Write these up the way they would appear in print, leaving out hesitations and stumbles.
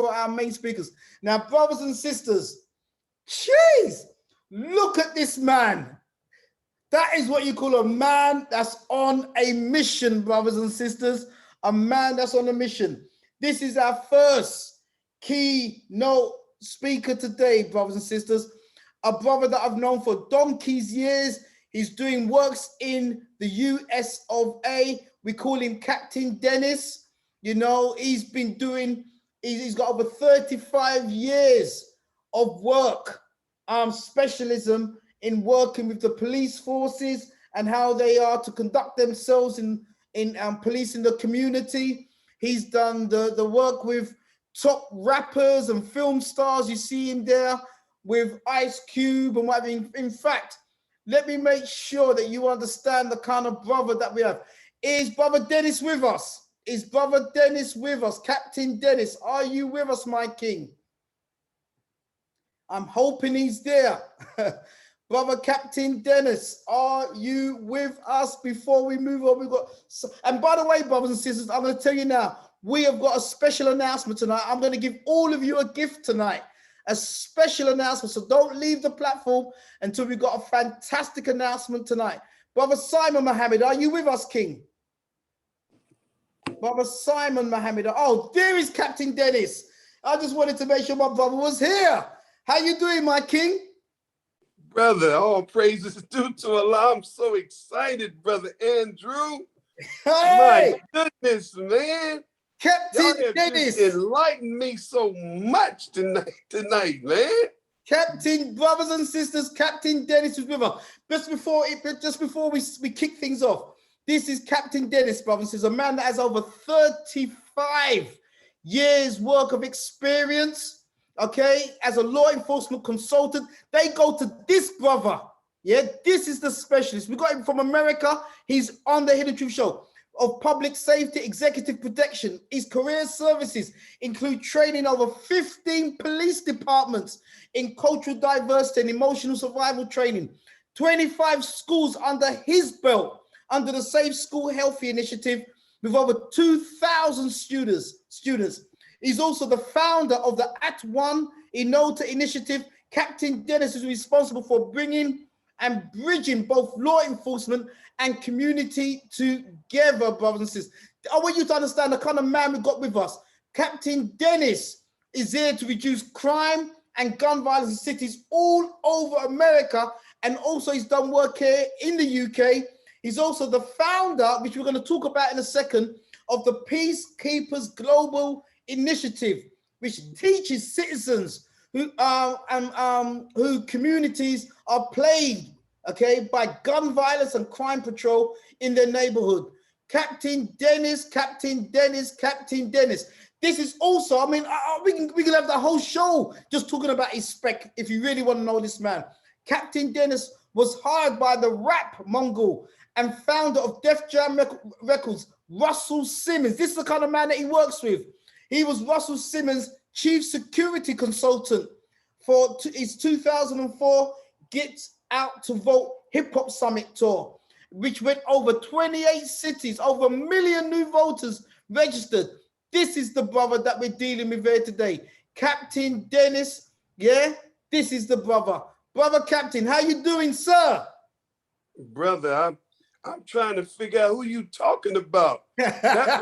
for our main speakers. Now, brothers and sisters, jeez, look at this man. That is what you call a man that's on a mission, brothers and sisters. A man that's on a mission. This is our first keynote speaker today, brothers and sisters. A brother that I've known for donkey's years. He's doing works in the US of A. We call him Captain Dennis. You know, he's got over 35 years of work, specialism in working with the police forces and how they are to conduct themselves in policing the community. He's done the work with top rappers and film stars. You see him there with Ice Cube and what. In fact, let me make sure that you understand the kind of brother that we have. Is Brother Dennis with us? Is Brother Dennis with us? Captain Dennis, are you with us, my king? I'm hoping he's there. Brother Captain Dennis, are you with us before we move on? And by the way, brothers and sisters, I'm going to tell you now, we have got a special announcement tonight. I'm going to give all of you a gift tonight, a special announcement. So don't leave the platform until we've got a fantastic announcement tonight. Brother Simon Mohammed, are you with us, King? Brother Simon Mohammed. Oh, there is Captain Dennis. I just wanted to make sure my brother was here. How you doing, my king? Brother, all praises due to Allah. I'm so excited, Brother Andrew. Hey! My goodness, man. Captain Dennis. Just enlightened me so much tonight, man. Captain, brothers and sisters, Captain Dennis is with us. Just before we kick things off, this is Captain Dennis, brothers and sisters, a man that has over 35 years work of experience. Okay, as a law enforcement consultant, they go to this brother. Yeah, this is the specialist. We got him from America. He's on the Hidden Truth Show of public safety, executive protection. His career services include training over 15 police departments in cultural diversity and emotional survival training, 25 schools under his belt, under the Safe School Healthy Initiative, with over 2,000 students. He's also the founder of the At One Inota initiative. Captain Dennis is responsible for bringing and bridging both law enforcement and community together, brothers and sisters. I want you to understand the kind of man we've got with us. Captain Dennis is here to reduce crime and gun violence in cities all over America, and also he's done work here in the UK. He's also the founder, which we're going to talk about in a second, of the Peacekeepers Global Initiative, which teaches citizens who communities are plagued, okay, by gun violence and crime patrol in their neighborhood. Captain Dennis, Captain Dennis, Captain Dennis. This is also, I mean, we can have the whole show just talking about his spec if you really want to know this man. Captain Dennis was hired by the rap Mongol and founder of Def Jam Records, Russell Simmons. This is the kind of man that he works with. He was Russell Simmons' chief security consultant for his 2004 Get Out to Vote Hip Hop Summit tour, which went over 28 cities, over 1 million new voters registered. This is the brother that we're dealing with here today. Captain Dennis, yeah, this is the brother. Brother Captain, how you doing, sir? Brother, I'm trying to figure out who you talking about. That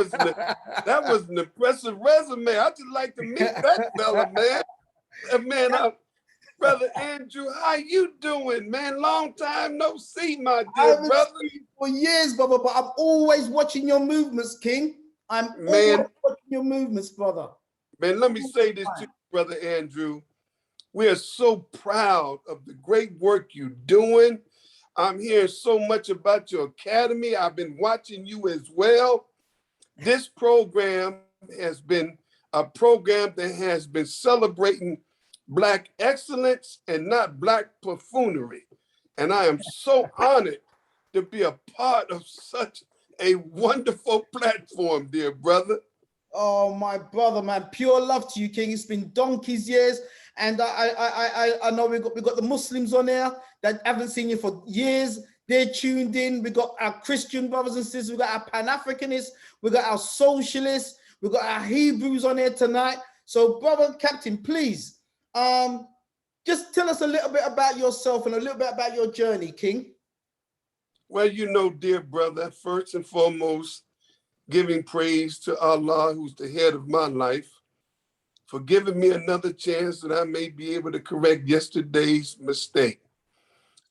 was an impressive resume. I just like to meet that fella, man. Brother Andrew, how you doing, man? Long time no see, my dear brother. Seen you for years, brother, but I'm always watching your movements, King. I'm always watching your movements, brother. Man, let me say this to you, Brother Andrew. We are so proud of the great work you're doing. I'm hearing so much about your academy. I've been watching you as well. This program has been a program that has been celebrating Black excellence and not Black buffoonery. And I am so honored to be a part of such a wonderful platform, dear brother. Oh, my brother, man. Pure love to you, King. It's been donkey's years. And I know we got the Muslims on there that haven't seen you for years. They're tuned in. We got our Christian brothers and sisters. We got our Pan-Africanists. We got our socialists. We got our Hebrews on here tonight. So, brother Captain, please, just tell us a little bit about yourself and a little bit about your journey, King. Well, you know, dear brother, first and foremost, giving praise to Allah, who's the head of my life, for giving me another chance that I may be able to correct yesterday's mistake.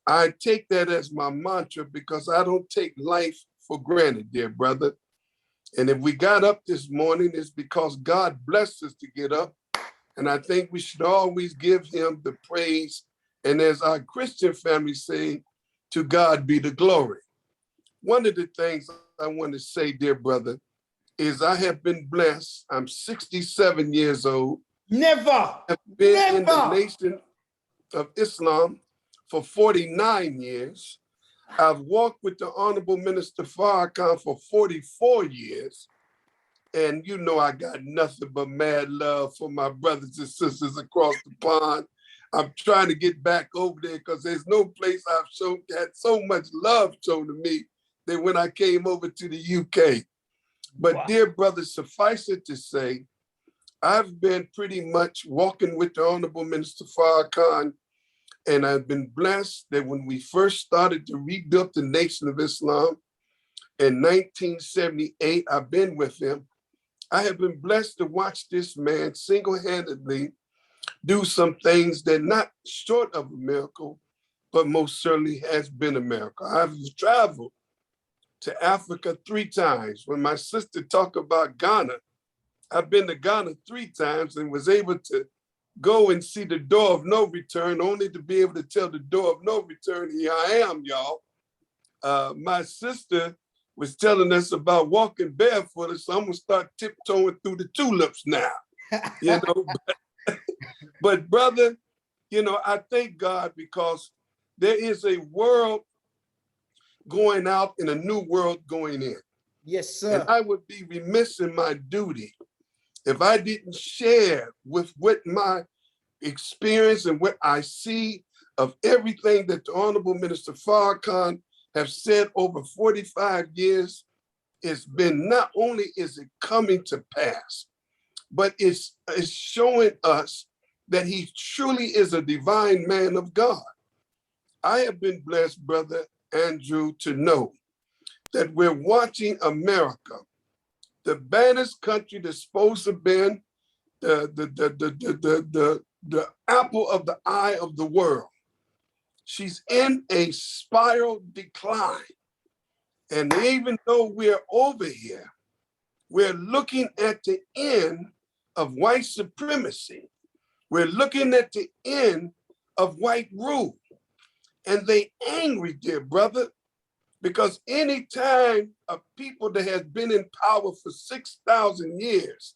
I take that as my mantra because I don't take life for granted, dear brother. And if we got up this morning, it's because God blessed us to get up. And I think we should always give him the praise. And as our Christian family say, to God be the glory. One of the things I want to say, dear brother, is I have been blessed. I'm 67 years old. Never. I've been in the nation of Islam for 49 years. I've walked with the Honorable Minister Farrakhan for 44 years. And you know I got nothing but mad love for my brothers and sisters across the pond. I'm trying to get back over there because there's no place I've had so much love shown to me than when I came over to the UK. But wow. Dear brother, suffice it to say, I've been pretty much walking with the Honorable Minister Farrakhan, and I've been blessed that when we first started to rebuild the Nation of Islam in 1978, I've been with him. I have been blessed to watch this man single-handedly do some things that not short of a miracle, but most certainly has been a miracle. I've traveled to Africa 3 times. When my sister talked about Ghana, I've been to Ghana 3 times and was able to go and see the door of no return, only to be able to tell the door of no return, here I am, y'all. My sister was telling us about walking barefoot, so I'm gonna start tiptoeing through the tulips now, you know. But brother, you know, I thank God because there is a world going out and a new world going in. Yes, sir. And I would be remiss in my duty if I didn't share with what my experience and what I see of everything that the Honorable Minister Farrakhan have said over 45 years. It's been, not only is it coming to pass, but it's showing us that he truly is a divine man of God. I have been blessed, Brother Andrew, to know that we're watching America, the baddest country that's supposed to be the apple of the eye of the world. She's in a spiral decline. And even though we're over here, we're looking at the end of white supremacy. We're looking at the end of white rule. And they angry, dear brother, because any time a people that has been in power for 6,000 years,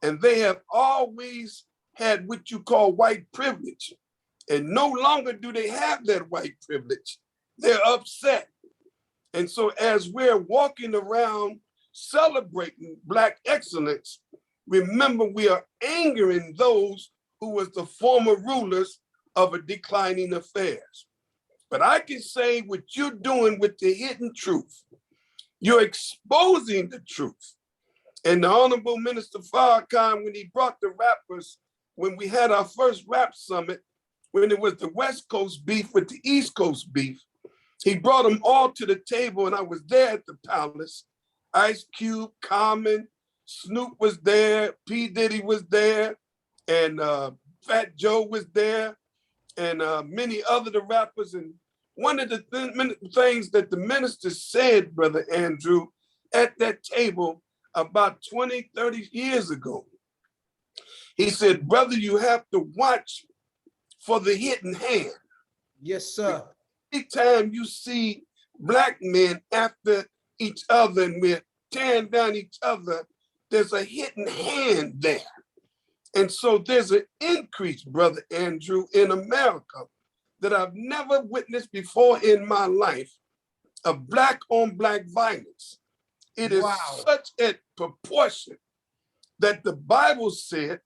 and they have always had what you call white privilege, and no longer do they have that white privilege, they're upset. And so as we're walking around celebrating Black excellence, remember we are angering those who was the former rulers of a declining affairs. But I can say what you're doing with the hidden truth, you're exposing the truth. And the Honorable Minister Farrakhan, when he brought the rappers, when we had our first rap summit, when it was the West Coast beef with the East Coast beef, he brought them all to the table, and I was there at the palace. Ice Cube, Common, Snoop was there, P. Diddy was there, and Fat Joe was there, and many other the rappers. And one of the things that the minister said, Brother Andrew, at that table about 20, 30 years ago, he said, brother, you have to watch for the hidden hand. Yes, sir. Every time you see Black men after each other and we're tearing down each other, there's a hidden hand there. And so there's an increase, Brother Andrew, in America that I've never witnessed before in my life of Black on Black violence. It is such a proportion that the Bible said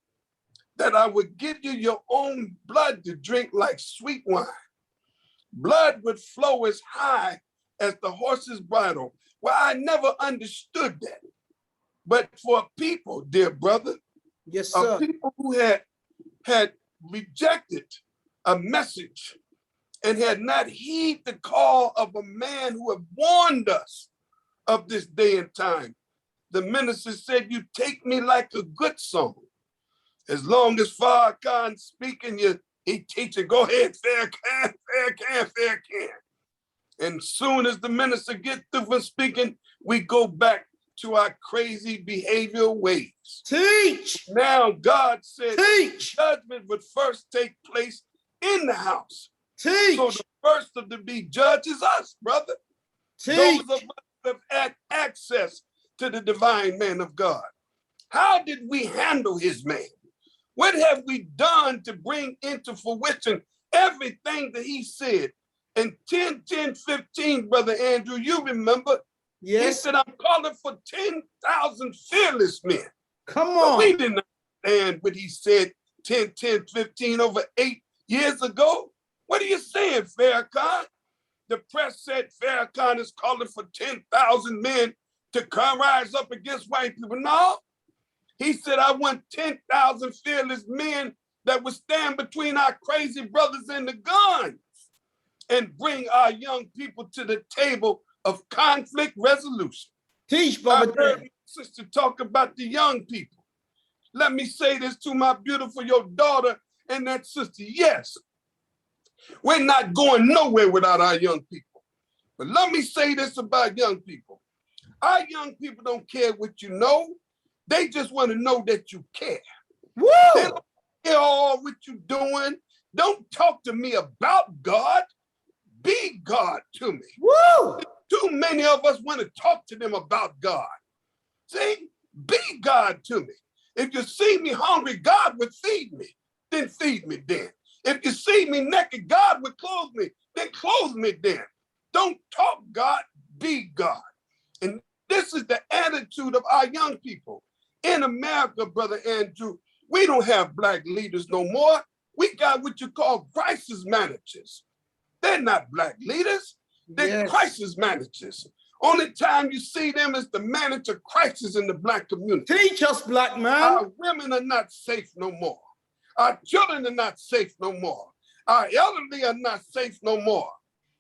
that I would give you your own blood to drink like sweet wine. Blood would flow as high as the horse's bridle. Well, I never understood that. But for people, dear brother, Yes, of sir. people who had rejected a message and had not heeded the call of a man who had warned us of this day and time. The minister said, "You take me like a good song. As long as Farrakhan's speaking, he teaching, go ahead, Farrakhan, Farrakhan, Farrakhan." And soon as the minister gets through from speaking, we go back to our crazy behavioral ways. Teach. Now God said Teach. judgment would first take place in the house. Teach. So the first of to be judged is us, brother. Teach. Those of us that have had access to the divine man of God. How did we handle his man? What have we done to bring into fruition everything that he said? And 10-10-15, Brother Andrew, you remember, yes. He said, "I'm calling for 10,000 fearless men." Come on. But we didn't understand what he said 10-10-15 over 8 years ago. What are you saying, Farrakhan? The press said Farrakhan is calling for 10,000 men to come rise up against white people. No, he said, "I want 10,000 fearless men that would stand between our crazy brothers and the guns and bring our young people to the table of conflict resolution." Teach, Brother. I heard my sister talk about the young people. Let me say this to my beautiful, your daughter and that sister. Yes, we're not going nowhere without our young people. But let me say this about young people. Our young people don't care what you know. They just want to know that you care. Woo! They don't care all what you're doing. Don't talk to me about God. Be God to me. Woo! Too many of us want to talk to them about God. See, be God to me. If you see me hungry, God would feed me. Then feed me then. If you see me naked, God would clothe me. Then clothe me then. Don't talk God, be God. And this is the attitude of our young people. In America, Brother Andrew, we don't have Black leaders no more. We got what you call crisis managers. They're not Black leaders. They're crisis managers. Only time you see them is to manage a crisis in the Black community. Teach us, Black man. Our women are not safe no more. Our children are not safe no more. Our elderly are not safe no more.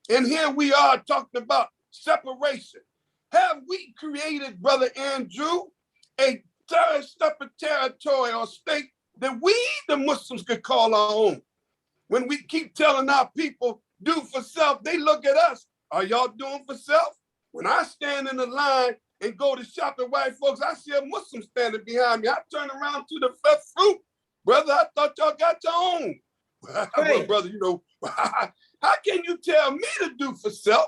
And here we are talking about separation. Have we created, Brother Andrew, a third separate territory or state that we, the Muslims, could call our own? When we keep telling our people, do for self, they look at us. Are y'all doing for self? When I stand in the line and go to shop at white folks, I see a Muslim standing behind me. I turn around to the fifth fruit. Brother, I thought y'all got your own. Well, brother, you know, how can you tell me to do for self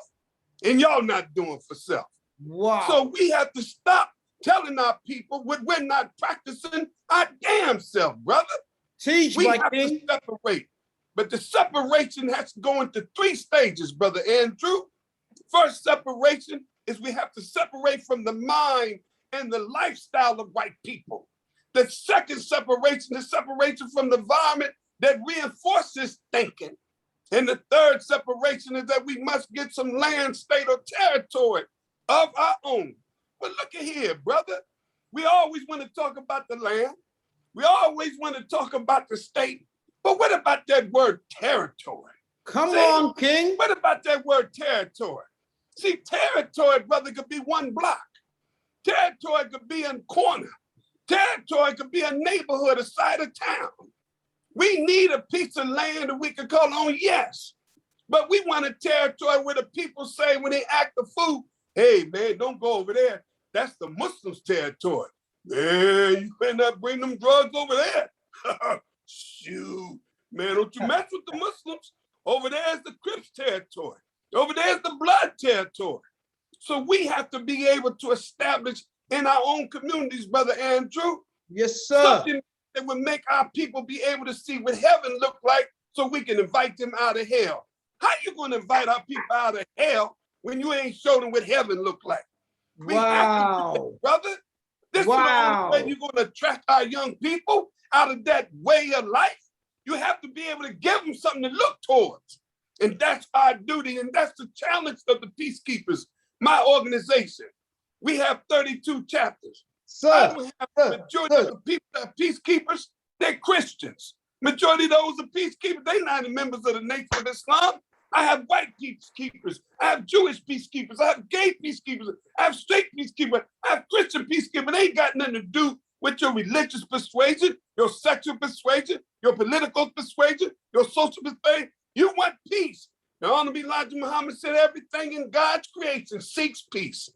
and y'all not doing for self? Wow. So we have to stop telling our people what we're not practicing our damn self, brother. Teach, we my have king. to separate. But the separation has to go into 3 stages, Brother Andrew. First separation is we have to separate from the mind and the lifestyle of white people. The second separation is separation from the environment that reinforces thinking. And the third separation is that we must get some land, state, or territory of our own. But look at here, brother. We always want to talk about the land. We always want to talk about the state. But what about that word territory? Come on, King. What about that word territory? See, territory, brother, could be one block. Territory could be a corner. Territory could be a neighborhood, a side of town. We need a piece of land that we can call on, yes. But we want a territory where the people say when they act the fool, hey, man, don't go over there. That's the Muslims' territory. Man, you better not bring them drugs over there. Shoot, man, don't you mess with the Muslims. Over there is the Crips territory. Over there is the blood territory. So we have to be able to establish in our own communities, Brother Andrew. Yes, sir. Something that would make our people be able to see what heaven looked like so we can invite them out of hell. How you going to invite our people out of hell when you ain't showed them what heaven looked like? We have to do that, brother. This is the only way you're going to attract our young people out of that way of life. You have to be able to give them something to look towards. And that's our duty. And that's the challenge of the Peacekeepers, my organization. We have 32 chapters. I don't have the majority of the people that are peacekeepers, they're Christians. Majority of those are peacekeepers, they're not members of the Nation of Islam. I have white peacekeepers, I have Jewish peacekeepers, I have gay peacekeepers, I have straight peacekeepers, I have Christian peacekeepers. They ain't got nothing to do with your religious persuasion, your sexual persuasion, your political persuasion, your social persuasion. You want peace. The Honorable Elijah Muhammad said everything in God's creation seeks peace.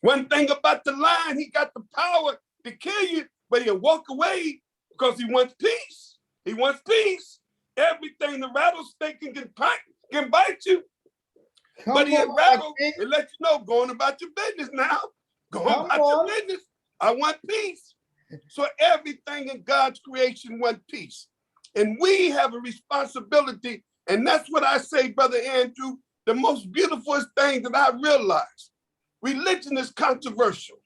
One thing about the lion, he got the power to kill you, but he'll walk away because he wants peace. He wants peace. Everything the rattlesnake can bite you, but he'll rattle and let you know, going about your business now. Going about your business. I want peace. So everything in God's creation wants peace. And we have a responsibility, and that's what I say, Brother Andrew, the most beautiful thing that I realized. Religion is controversial.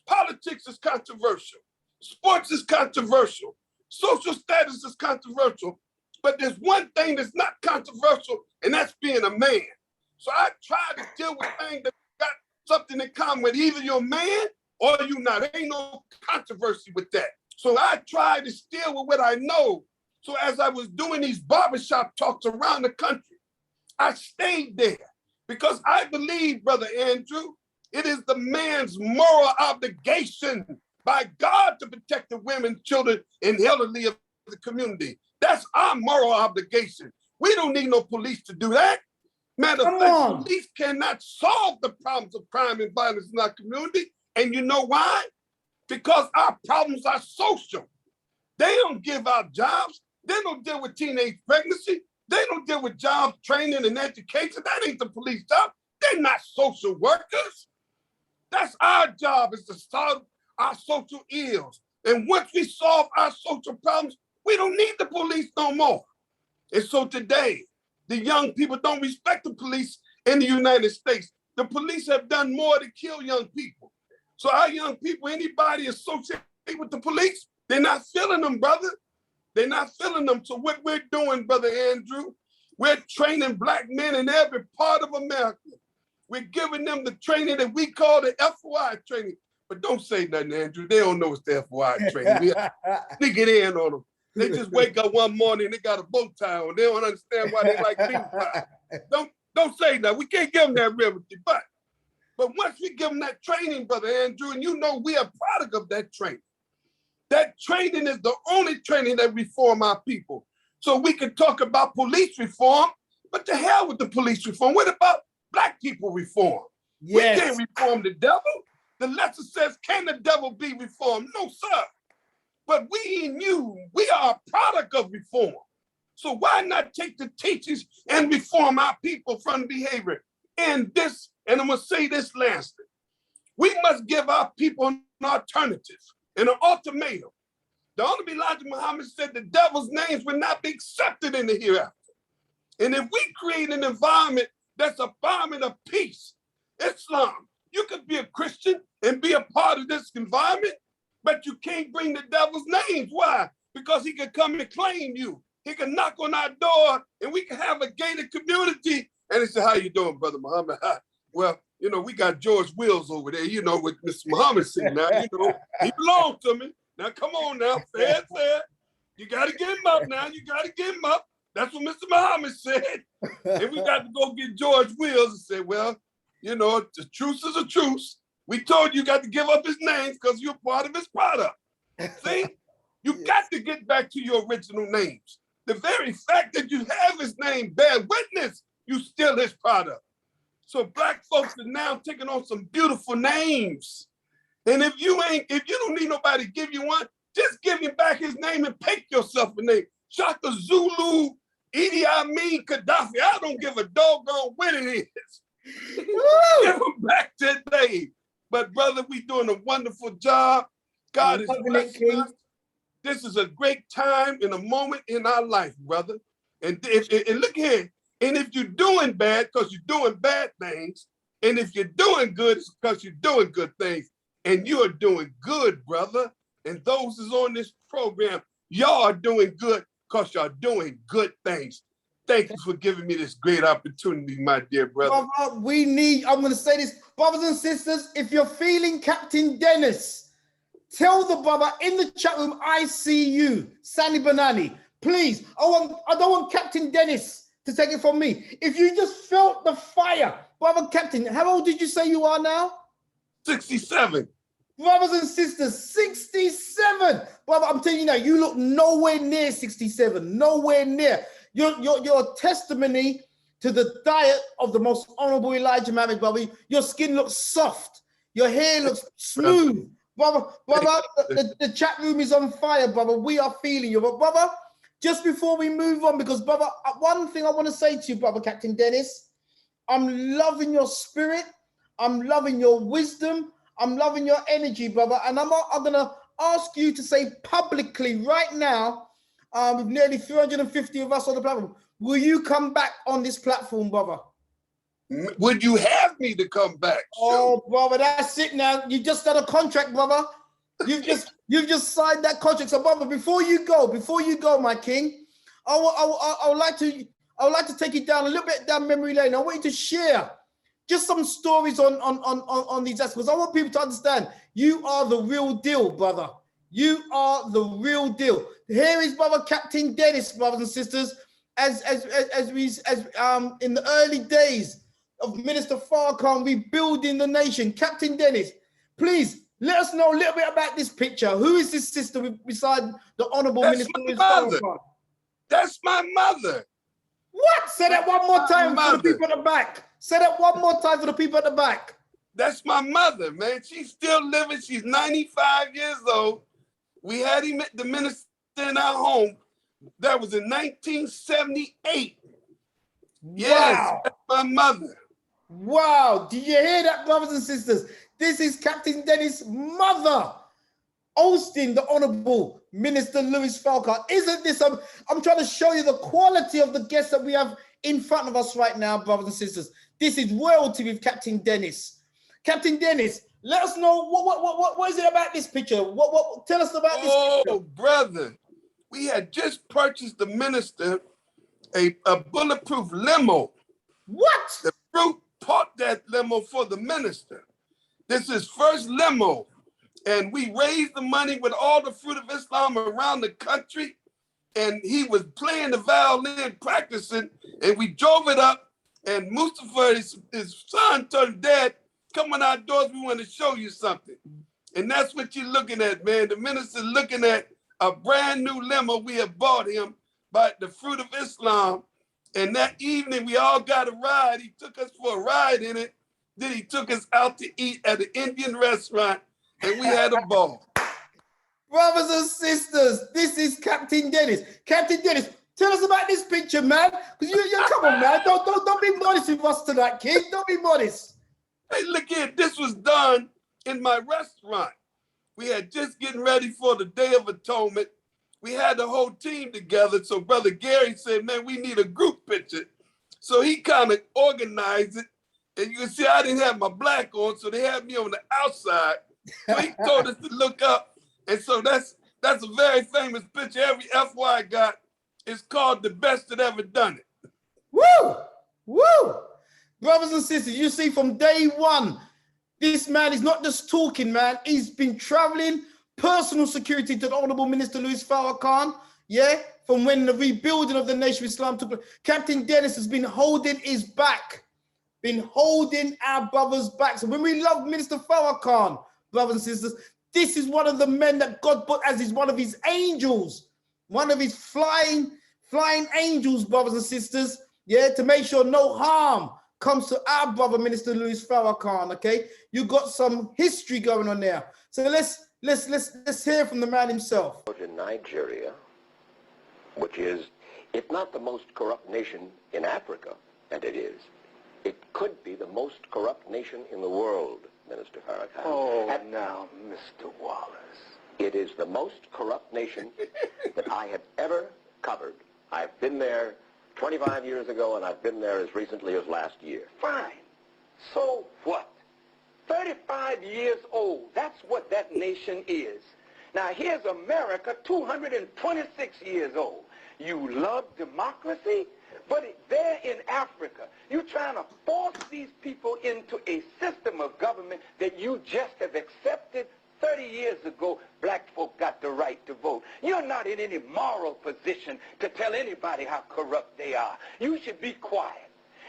Politics is controversial. Sports is controversial. Social status is controversial. But there's one thing that's not controversial, and that's being a man. So I try to deal with things that got something in common with either you're a man or you not. There ain't no controversy with that. So I try to deal with what I know. So as I was doing these barbershop talks around the country, I stayed there because I believe, Brother Andrew, it is the man's moral obligation by God to protect the women, children, and elderly of the community. That's our moral obligation. We don't need no police to do that. Matter of fact, police cannot solve the problems of crime and violence in our community. And you know why? Because our problems are social. They don't give out jobs. They don't deal with teenage pregnancy. They don't deal with job training and education. That ain't the police job. They're not social workers. That's our job, is to solve our social ills. And once we solve our social problems, we don't need the police no more. And so today, the young people don't respect the police in the United States. The police have done more to kill young people. So our young people, anybody associated with the police, they're not feeling them, brother. They're not feeling them. So what we're doing, Brother Andrew, we're training Black men in every part of America. We're giving them the training that we call the FOI training. But don't say nothing, Andrew. They don't know it's the FOI training. We sneak it in on them. They just wake up one morning and they got a bow tie on. They don't understand why they like being fly. Don't say that. We can't give them that remedy. But once we give them that training, Brother Andrew, and you know we are product of that training. That training is the only training that reform our people. So we can talk about police reform, but to hell with the police reform. What about Black people reform? Yes. We can't reform the devil. The lesson says, can the devil be reformed? No, sir. But we and you, we are a product of reform. So why not take the teachings and reform our people from behavior? And I'm gonna say this lastly, we must give our people an alternative and an ultimatum. The Honorable Elijah Muhammad said the devil's names will not be accepted in the hereafter. And if we create an environment that's an environment of peace, Islam, you could be a Christian and be a part of this environment, but you can't bring the devil's names. Why? Because he can come and claim you. He can knock on our door and we can have a gated community. And he said, how you doing, Brother Muhammad? Well, you know, we got George Wills over there, you know, with Mr. Muhammad sitting now, you know, he belongs to me. Now, come on now, fair. You got to get him up now. You got to get him up. That's what Mr. Muhammad said. And we got to go get George Wills and say, well, you know, the truce is a truce. We told you got to give up his name because you're part of his product. See, you got to get back to your original names. The very fact that you have his name bear witness, you still his product. So Black folks are now taking on some beautiful names. And if you don't need nobody to give you one, just give him back his name and pick yourself a name. Shaka Zulu, Idi Amin, Gaddafi. I don't give a doggone what it is. Give him back today. But brother, we doing a wonderful job. God is blessing us. This is a great time and a moment in our life, brother. And look here, and if you're doing bad because you're doing bad things, and if you're doing good, it's because you're doing good things, and you are doing good, brother. And those who's on this program, y'all are doing good because y'all doing good things. Thank you for giving me this great opportunity, my dear brother. Brother, I'm going to say this, brothers and sisters, if you're feeling Captain Dennis, Tell the brother in the chat room, I see you, Sandy Banani. Please, I don't want Captain Dennis to take it from me. If you just felt the fire, brother Captain, how old did you say you are now? 67. Brothers and sisters, 67. Brother, I'm telling you now, you look nowhere near 67. Nowhere near. You're a testimony to the diet of the most honorable Elijah Muhammad, brother. Your skin looks soft. Your hair looks smooth. Brother, the chat room is on fire, brother. We are feeling you. But brother, just before we move on, because brother, one thing I want to say to you, brother Captain Dennis, I'm loving your spirit. I'm loving your wisdom. I'm loving your energy, brother. And I'm going to ask you to say publicly right now, with nearly 350 of us on the platform, will you come back on this platform, brother? Would you have me to come back? Oh, brother, that's it now. You just done a contract, brother. You've just signed that contract. So, brother, before you go, my king, I would like to take you down a little bit down memory lane. I want you to share just some stories on these aspects. I want people to understand you are the real deal, brother. You are the real deal. Here is brother Captain Dennis, brothers and sisters, as in the early days of Minister Farrakhan rebuilding the nation. Captain Dennis, please let us know a little bit about this picture. Who is this sister beside the Honorable Minister Farrakhan? That's my mother. What? Say that one more time for the people at the back. Say that one more time for the people at the back. That's my mother, man. She's still living. She's 95 years old. We had him at the minister in our home. That was in 1978. Yes, wow. that's my mother. Wow. Did you hear that, brothers and sisters? This is Captain Dennis' mother, hosting the Honorable Minister Louis Farrakhan. Isn't this, I'm trying to show you the quality of the guests that we have in front of us right now, brothers and sisters. This is royalty with Captain Dennis. Captain Dennis, let us know what is it about this picture? What tell us about this picture. Oh, brother, we had just purchased the minister a bulletproof limo. What? The fruit bought that limo for the minister. This is first limo. And we raised the money with all the Fruit of Islam around the country. And he was playing the violin, practicing, and we drove it up. And Mustafa, his son, told him, Dad, come on outdoors, we want to show you something. And that's what you're looking at, man. The minister's looking at a brand new limo we have bought him by the Fruit of Islam. And that evening, we all got a ride. He took us for a ride in it. Then he took us out to eat at an Indian restaurant, and we had a ball. Brothers and sisters, this is Captain Dennis. Captain Dennis, tell us about this picture, man. Because you come on, man. Don't be modest with us tonight, kid. Don't be modest. Hey, look here. This was done in my restaurant. We had just getting ready for the Day of Atonement. We had the whole team together. So Brother Gary said, man, we need a group picture. So he kind of organized it. And you can see I didn't have my black on, so they had me on the outside. So he told us to look up. And so that's a very famous picture. Every FY got, it's called The Best That Ever Done It. Woo! Woo! Brothers and sisters, you see from day one, this man is not just talking, man. He's been traveling, personal security to the Honorable Minister Louis Farrakhan, yeah? From when the rebuilding of the Nation of Islam took place. Captain Dennis has been holding his back, been holding our brothers back. So when we love Minister Farrakhan, brothers and sisters, this is one of the men that God put as one of his angels, one of his flying angels, brothers and sisters, yeah, to make sure no harm comes to our brother, Minister Louis Farrakhan, okay? You got some history going on there. So let's hear from the man himself. In Nigeria, which is, if not the most corrupt nation in Africa, and it is, it could be the most corrupt nation in the world, Minister Farrakhan. Oh, and now, Mr. Wallace. It is the most corrupt nation that I have ever covered. I've been there 25 years ago, and I've been there as recently as last year. Fine. So what? 35 years old. That's what that nation is. Now, here's America, 226 years old. You love democracy, but there in Africa, you're trying to force these people into a system of government that you just have accepted 30 years ago, black folk got the right to vote. You're not in any moral position to tell anybody how corrupt they are. You should be quiet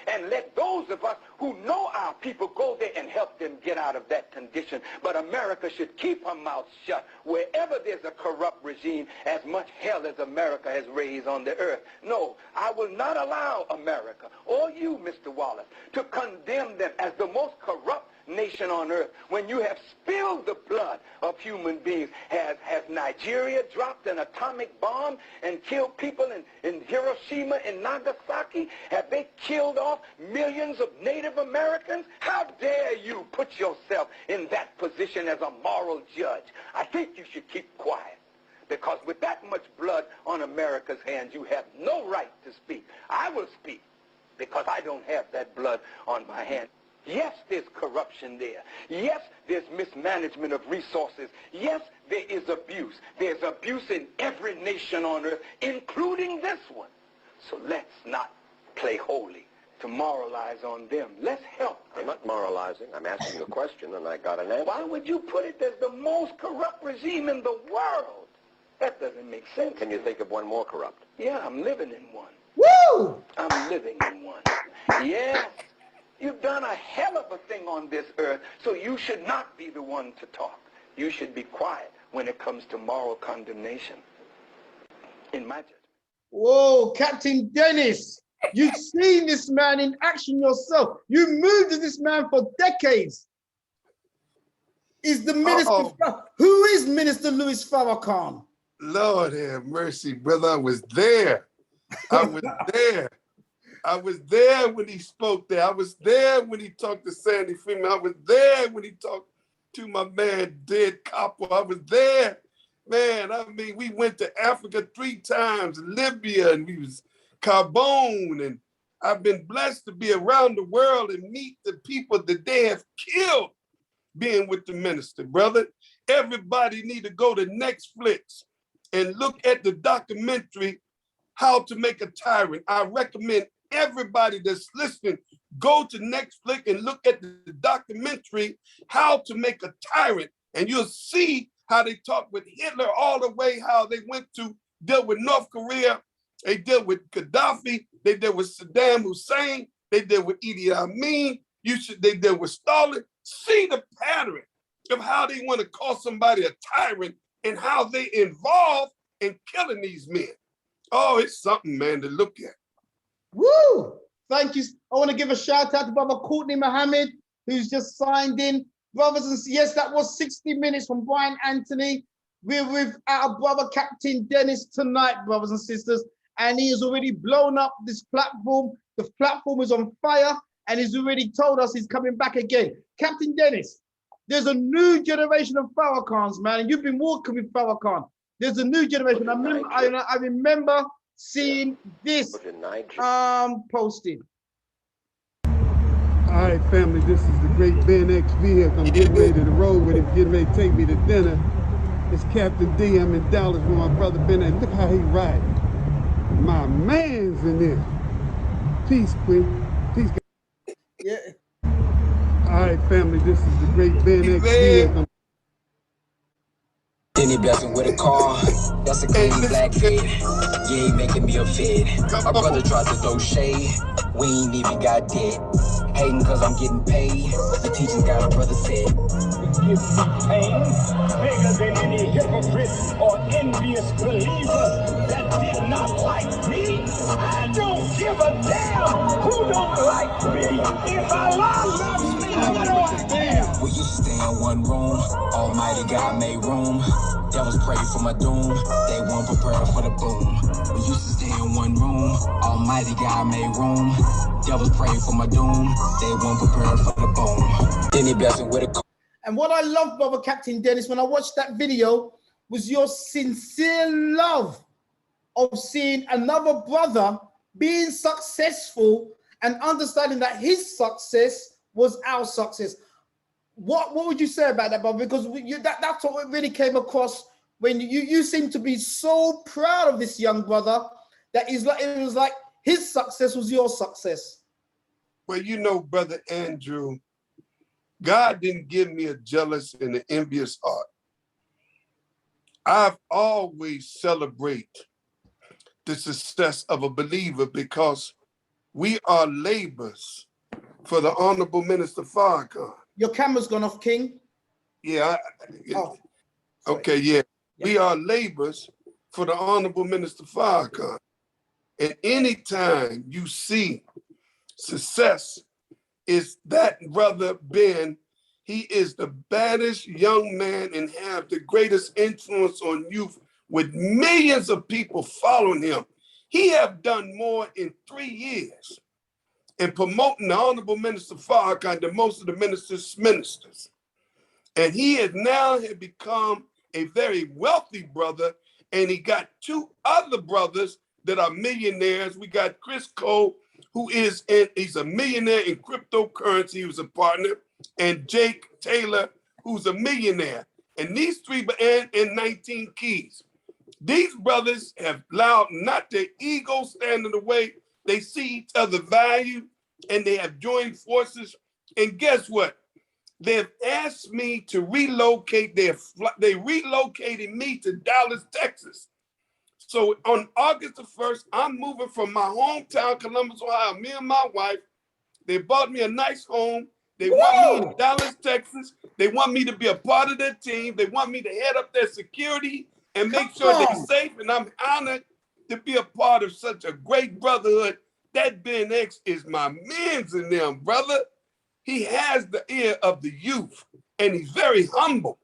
and let those of us who know our people go there and help them get out of that condition. But America should keep her mouth shut wherever there's a corrupt regime, as much hell as America has raised on the earth. No, I will not allow America, or you, Mr. Wallace, to condemn them as the most corrupt nation on earth when you have spilled the blood of human beings. Has Nigeria dropped an atomic bomb and killed people in Hiroshima and Nagasaki? Have they killed off millions of Native Americans? How dare you put yourself in that position as a moral judge? I think you should keep quiet, because with that much blood on America's hands, you have no right to speak. I will speak because I don't have that blood on my hands. Yes, there's corruption there. Yes, there's mismanagement of resources. Yes, there is abuse. There's abuse in every nation on earth, including this one. So let's not play holy to moralize on them. Let's help them. I'm not moralizing. I'm asking a question, and I got an answer. Why would you put it as the most corrupt regime in the world? That doesn't make sense. Can you think of one more corrupt? Yeah, I'm living in one. Woo! I'm living in one. Yes. You've done a hell of a thing on this earth, so you should not be the one to talk. You should be quiet when it comes to moral condemnation, in my judgment. Whoa, Captain Dennis, you've seen this man in action yourself. You moved with this man for decades. Is the minister, who is Minister Louis Farrakhan? Lord have mercy, brother. I was there. I was there. I was there when he spoke there. I was there when he talked to Sandy Freeman. I was there when he talked to my man, Dead Copper. I was there. Man, I mean, we went to Africa 3 times, Libya, and we was Carbone. And I've been blessed to be around the world and meet the people that they have killed being with the minister, brother. Everybody need to go to Netflix and look at the documentary, How to Make a Tyrant. I recommend everybody that's listening, go to Netflix and look at the documentary, How to Make a Tyrant, and you'll see how they talked with Hitler all the way, how they went to deal with North Korea, they dealt with Gaddafi, they dealt with Saddam Hussein, they dealt with Idi Amin, they dealt with Stalin. See the pattern of how they want to call somebody a tyrant and how they involved in killing these men. Oh, it's something, man, to look at. Woo! Thank you. I want to give a shout out to Brother Courtney Mohammed, who's just signed in. Brothers and yes, that was 60 minutes from Brian Anthony. We're with our brother Captain Dennis tonight, brothers and sisters, and he has already blown up this platform. The platform is on fire, and he's already told us he's coming back again. Captain Dennis, there's a new generation of Farrakhans, man, and you've been walking with Farrakhan. There's a new generation. I remember seeing this posted. All right, family, this is the great Ben X vehicle. I'm getting ready to roll with it, getting ready to take me to dinner. It's Captain D. I'm in Dallas with my brother Ben X. Look how he riding. My man's in there. Peace, Queen. Peace. Yeah. All right, family, this is the great Ben X vehicle. Any blessing with a car, that's a clean black kid. Yeah, he making me a fit. My brother tried to throw shade, we ain't even got dead. Hating cause I'm getting paid, the teachers got a brother said. It gives me pain, bigger than any hypocrite or envious believer that did not like me. I don't give a damn who don't like me. If Allah loves me, what do I care? We used to stay in one room, Almighty God made room. Devils pray for my doom, they weren't prepared for the boom. We used to stay in one room, Almighty God made room. Devils pray for my doom, they weren't prepared for the boom. Any blessing with a. And what I love, brother Captain Dennis, when I watched that video, was your sincere love of seeing another brother being successful and understanding that his success was our success. What would you say about that, brother? Because that's what really came across when you seem to be so proud of this young brother that it was like his success was your success. Well, you know, Brother Andrew, God didn't give me a jealous and an envious heart. I've always celebrate the success of a believer because we are laborers for the Honorable Minister Farrakhan. Your camera's gone off, King. Yeah. Oh, okay, yeah. We are laborers for the Honorable Minister Farrakhan. And anytime you see success, is that brother Ben, he is the baddest young man and have the greatest influence on youth with millions of people following him. He have done more in 3 years in promoting the Honorable Minister Farrakhan than most of the ministers. And he has now become a very wealthy brother, and he got 2 other brothers that are millionaires. We got Chris Cole, he's a millionaire in cryptocurrency, he was a partner, and Jake Taylor, who's a millionaire. And these 3, and 19 Keys. These brothers have allowed not their ego stand in the way. They see each other value, and they have joined forces. And guess what? They've asked me to relocate. They relocated me to Dallas, Texas. So on August the 1st, I'm moving from my hometown, Columbus, Ohio. Me and my wife, they bought me a nice home. They want me in Dallas, Texas. They want me to be a part of their team. They want me to head up their security and make sure they're safe. And I'm honored to be a part of such a great brotherhood. That Ben X is my man's in them, brother. He has the ear of the youth, and he's very humble.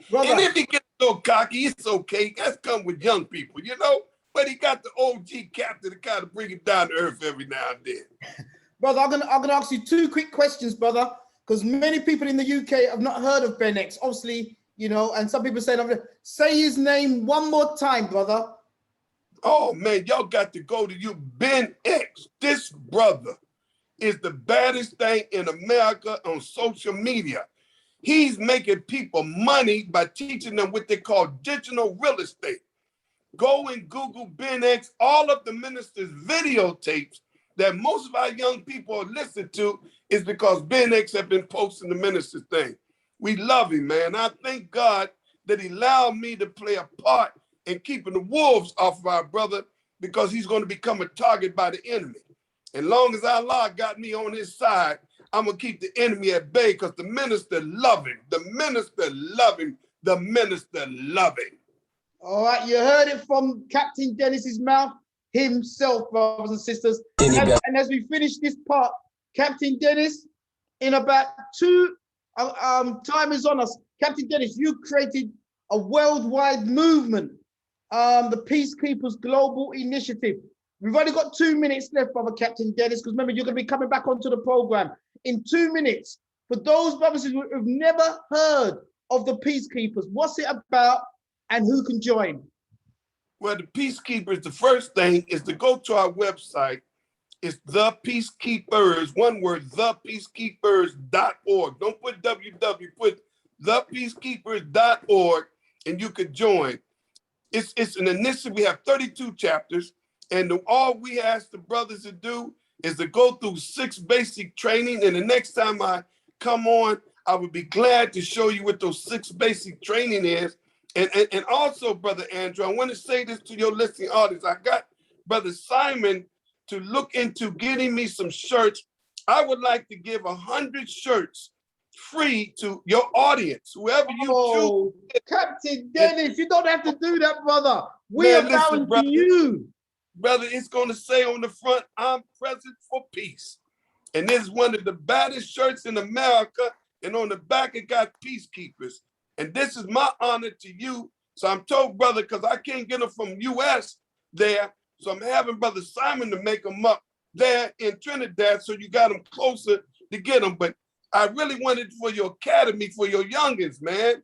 Brother. And if he gets a little cocky, it's okay. That's come with young people, you know? But he got the OG captain to kind of bring him down to earth every now and then. Brother, I'm gonna ask you 2 quick questions, brother, because many people in the UK have not heard of Ben X. Obviously, you know, and some people say his name one more time, brother. Oh, man, y'all got to go to you. Ben X, this brother is the baddest thing in America on social media. He's making people money by teaching them what they call digital real estate. Go and Google Ben X, all of the ministers' videotapes that most of our young people listen to is because Ben X have been posting the ministers' thing. We love him, man. I thank God that he allowed me to play a part in keeping the wolves off of our brother because he's going to become a target by the enemy. As long as Allah got me on his side, I'm going to keep the enemy at bay because the minister love him. The minister love him. The minister love him. All right, you heard it from Captain Dennis's mouth himself, brothers and sisters. And as we finish this part, Captain Dennis, in about 2 time is on us. Captain Dennis, you created a worldwide movement, the Peacekeepers Global Initiative. We've only got 2 minutes left, brother Captain Dennis, because remember, you're going to be coming back onto the program in 2 minutes. For those brothers who've never heard of the Peacekeepers, what's it about and who can join? Well, the Peacekeepers, the first thing is to go to our website. It's The Peacekeepers, one word, thepeacekeepers.org. Don't put www, put thepeacekeepers.org, and you could join. It's an initiative. We have 32 chapters, and all we ask the brothers to do is to go through 6 basic training, and the next time I come on, I would be glad to show you what those 6 basic training is. And also, Brother Andrew, I want to say this to your listening audience. I got Brother Simon to look into getting me some shirts. I would like to give 100 shirts free to your audience, whoever you choose. Captain Dennis, you don't have to do that, brother. We are bowing to you. Brother, it's going to say on the front, I'm present for peace. And this is one of the baddest shirts in America. And on the back, it got Peacekeepers. And this is my honor to you. So I'm told, brother, because I can't get them from U.S. there. So I'm having Brother Simon to make them up there in Trinidad. So you got them closer to get them. But I really wanted for your academy, for your youngins, man,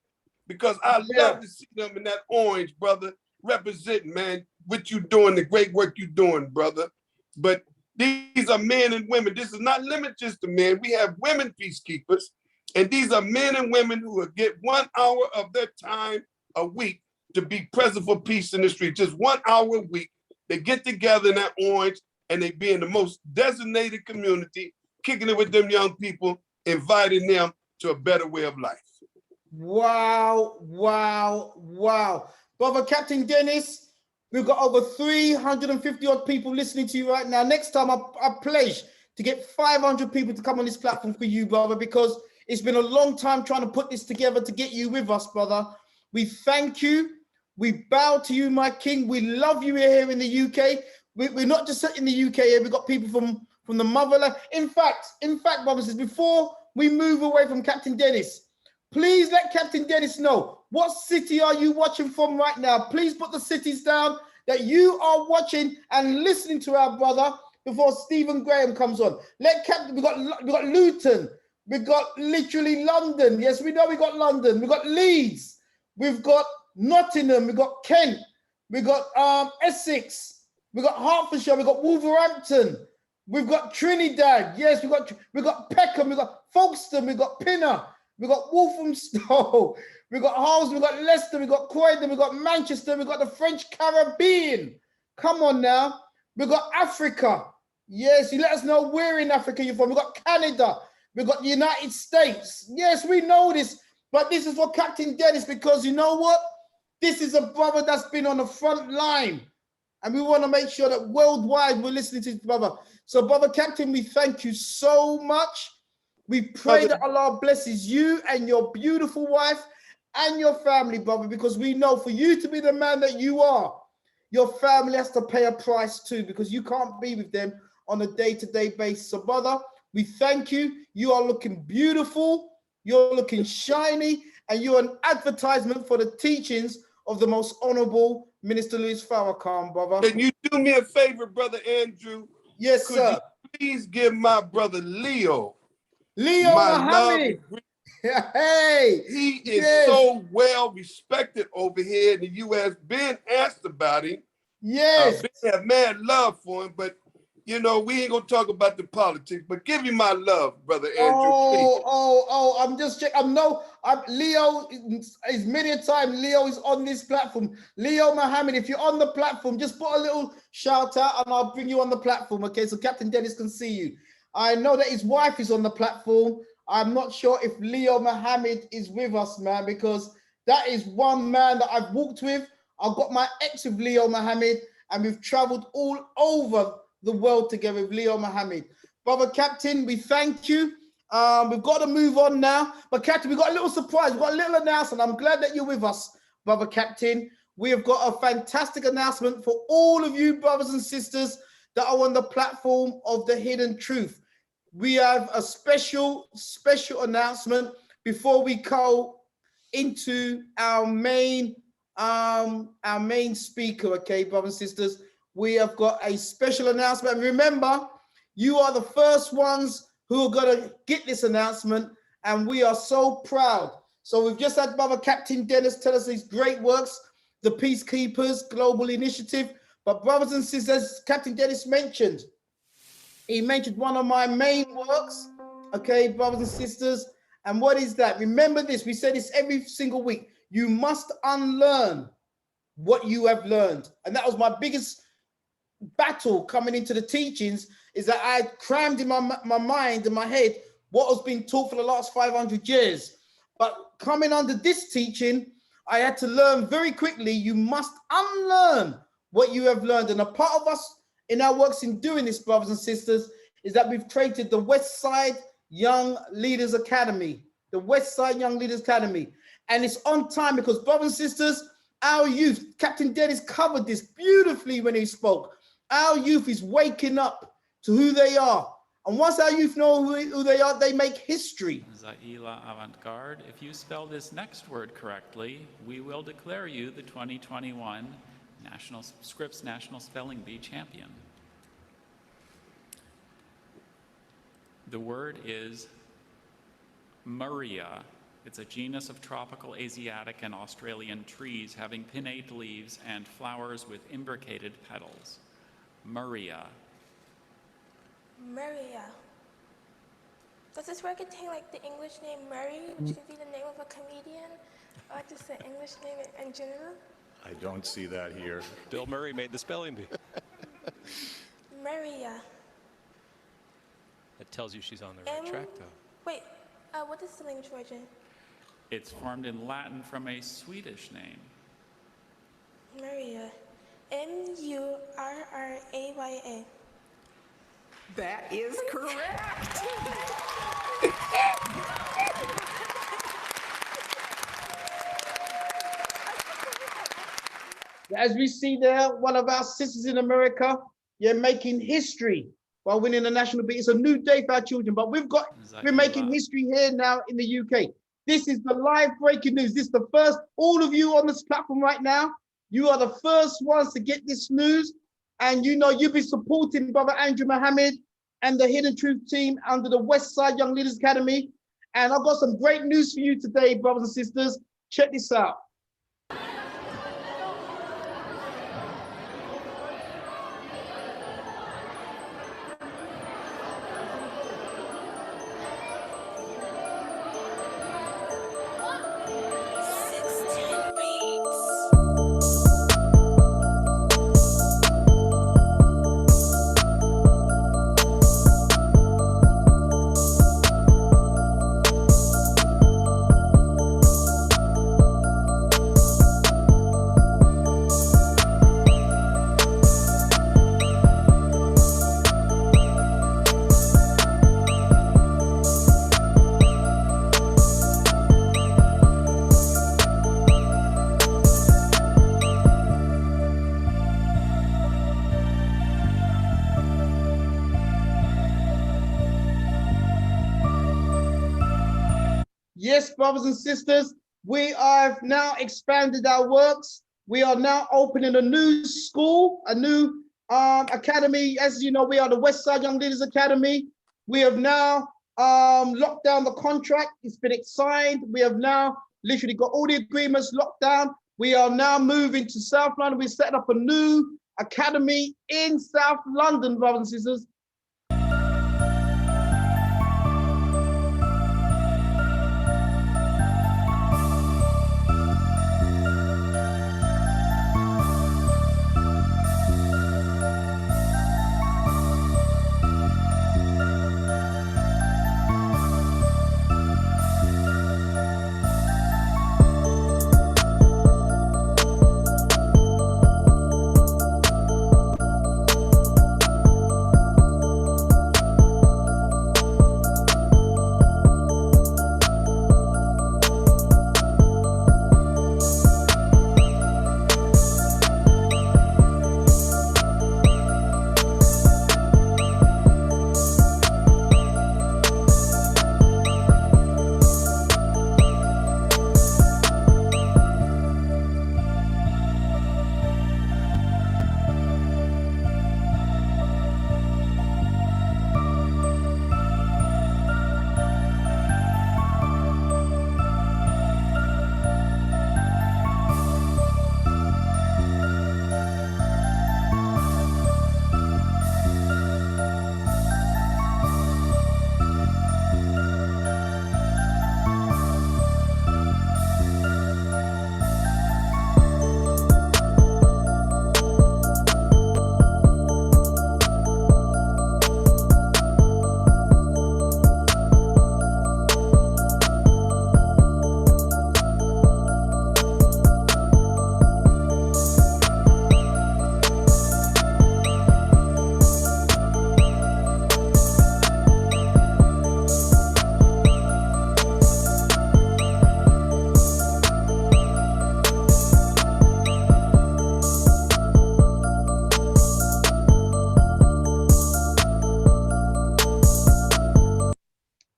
because I love to see them in that orange, brother, representing, man, what you doing, the great work you doing, brother. But these are men and women. This is not limited just to men. We have women peacekeepers. And these are men and women who will get 1 hour of their time a week to be present for peace in the street. Just 1 hour a week. They get together in that orange and they be in the most designated community, kicking it with them young people, inviting them to a better way of life. Wow, wow, wow. Brother Captain Dennis, we've got over 350 odd people listening to you right now. Next time, I pledge to get 500 people to come on this platform for you, brother, because it's been a long time trying to put this together to get you with us, brother. We thank you. We bow to you, my king. We love you here in the UK. We're not just in the UK here. We've got people from the motherland. In fact, brothers, before we move away from Captain Dennis, please let Captain Dennis know, what city are you watching from right now? Please put the cities down that you are watching and listening to our brother before Stephen Graham comes on. We got Luton. We got literally London. Yes, we know we got London. We got Leeds. We've got Nottingham. We got Kent. We got Essex. We got Hertfordshire. We got Wolverhampton. We've got Trinidad. Yes, we got Peckham. We got Folkestone. We got Pinner. We got Walthamstow. We got Hull. We got Leicester. We got Croydon. We got Manchester. We got the French Caribbean. Come on now. We got Africa. Yes, you let us know where in Africa you're from. We got Canada. We got the United States. Yes, we know this. But this is for Captain Dennis, because you know what? This is a brother that's been on the front line. And we want to make sure that worldwide we're listening to this brother. So, Brother Captain, we thank you so much. We pray that Allah blesses you and your beautiful wife and your family, brother, because we know for you to be the man that you are, your family has to pay a price too, because you can't be with them on a day-to-day basis. So, brother, we thank you. You are looking beautiful. You're looking shiny, and you're an advertisement for the teachings of the most honorable Minister Louis Farrakhan, brother. Can you do me a favor, Brother Andrew? Yes, Could sir. you please give my brother Leo my Muhammad. Hey, he is so well respected over here in the U.S. Ben asked about him. Yes. Ben have mad love for him, but you know, we ain't gonna talk about the politics, but give him my love, Brother Andrew. I'm just checking. Leo is many a time. Leo is on this platform. Leo Muhammad, if you're on the platform, just put a little shout out and I'll bring you on the platform. Okay, so Captain Dennis can see you. I know that his wife is on the platform. I'm not sure if Leo Muhammad is with us, man, because that is one man that I've walked with. I've got my ex with Leo Muhammad, and we've traveled all over the world together with Leo Muhammad. Brother Captain, we thank you. We've got to move on now. But Captain, we've got a little surprise. We've got a little announcement. I'm glad that you're with us, Brother Captain. We have got a fantastic announcement for all of you brothers and sisters that are on the platform of the Hidden Truth. We have a special announcement before we go into our main speaker, okay, brothers and sisters. We have got a special announcement. And remember, you are the first ones who are going to get this announcement, and we are so proud. So we've just had Brother Captain Dennis tell us these great works, the Peacekeepers Global Initiative. But brothers and sisters, Captain Dennis mentioned, he mentioned one of my main works, okay, brothers and sisters. And what is that? Remember this, we say this every single week. You must unlearn what you have learned. And that was my biggest battle coming into the teachings, is that I crammed in my mind and my head what was being taught for the last 500 years. But coming under this teaching, I had to learn very quickly, you must unlearn what you have learned. And a part of us in our works in doing this, brothers and sisters, is that we've created the West Side Young Leaders Academy, the West Side Young Leaders Academy. And it's on time because, brothers and sisters, our youth, Captain Dennis covered this beautifully when he spoke. Our youth is waking up to who they are. And once our youth know who they are, they make history. Zaila Avant-Garde, if you spell this next word correctly, we will declare you the 2021 Scripps National Spelling Bee champion. The word is Maria. It's a genus of tropical Asiatic and Australian trees having pinnate leaves and flowers with imbricated petals. Maria. Maria. Does this word contain like the English name Murray, which could be the name of a comedian, or just the English name in general? I don't see that here. Bill Murray made the spelling bee. Maria. That tells you she's on the right track, though. Wait, what is the language origin? It's formed in Latin from a Swedish name. Maria. Murraya. That is correct. As we see there, one of our sisters in America, making history while winning the national beat. It's a new day for our children, but we're making history here now in the UK. This is the live breaking news. This is the first, all of you on this platform right now, you are the first ones to get this news. And you know, you'll be supporting Brother Andrew Mohammed and the Hidden Truth team under the Westside Young Leaders Academy. And I've got some great news for you today, brothers and sisters. Check this out. Yes, brothers and sisters, we have now expanded our works. We are now opening a new school, a new academy. As you know, we are the Westside Young Leaders Academy. We have now locked down the contract. It's been signed. We have now literally got all the agreements locked down. We are now moving to South London. We're setting up a new academy in South London, brothers and sisters.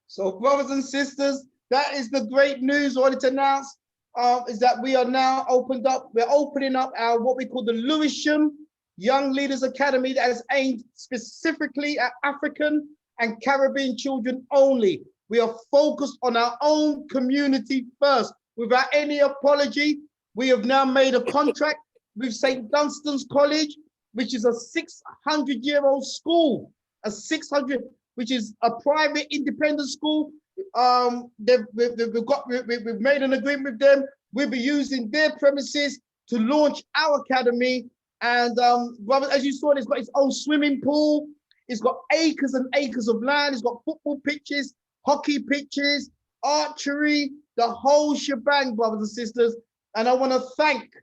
So brothers and sisters, that is the great news I wanted to announce, is that we are now we're opening up our, what we call the Lewisham Young Leaders Academy, that is aimed specifically at African and Caribbean children only. We are focused on our own community first. Without any apology, we have now made a contract with St. Dunstan's College, which is a 600-year-old school, which is a private independent school. We've made an agreement with them. We'll be using their premises to launch our academy. And brother, as you saw, it's got its own swimming pool. It's got acres and acres of land. It's got football pitches, hockey pitches, archery. the whole shebang, brothers and sisters. And I want to thank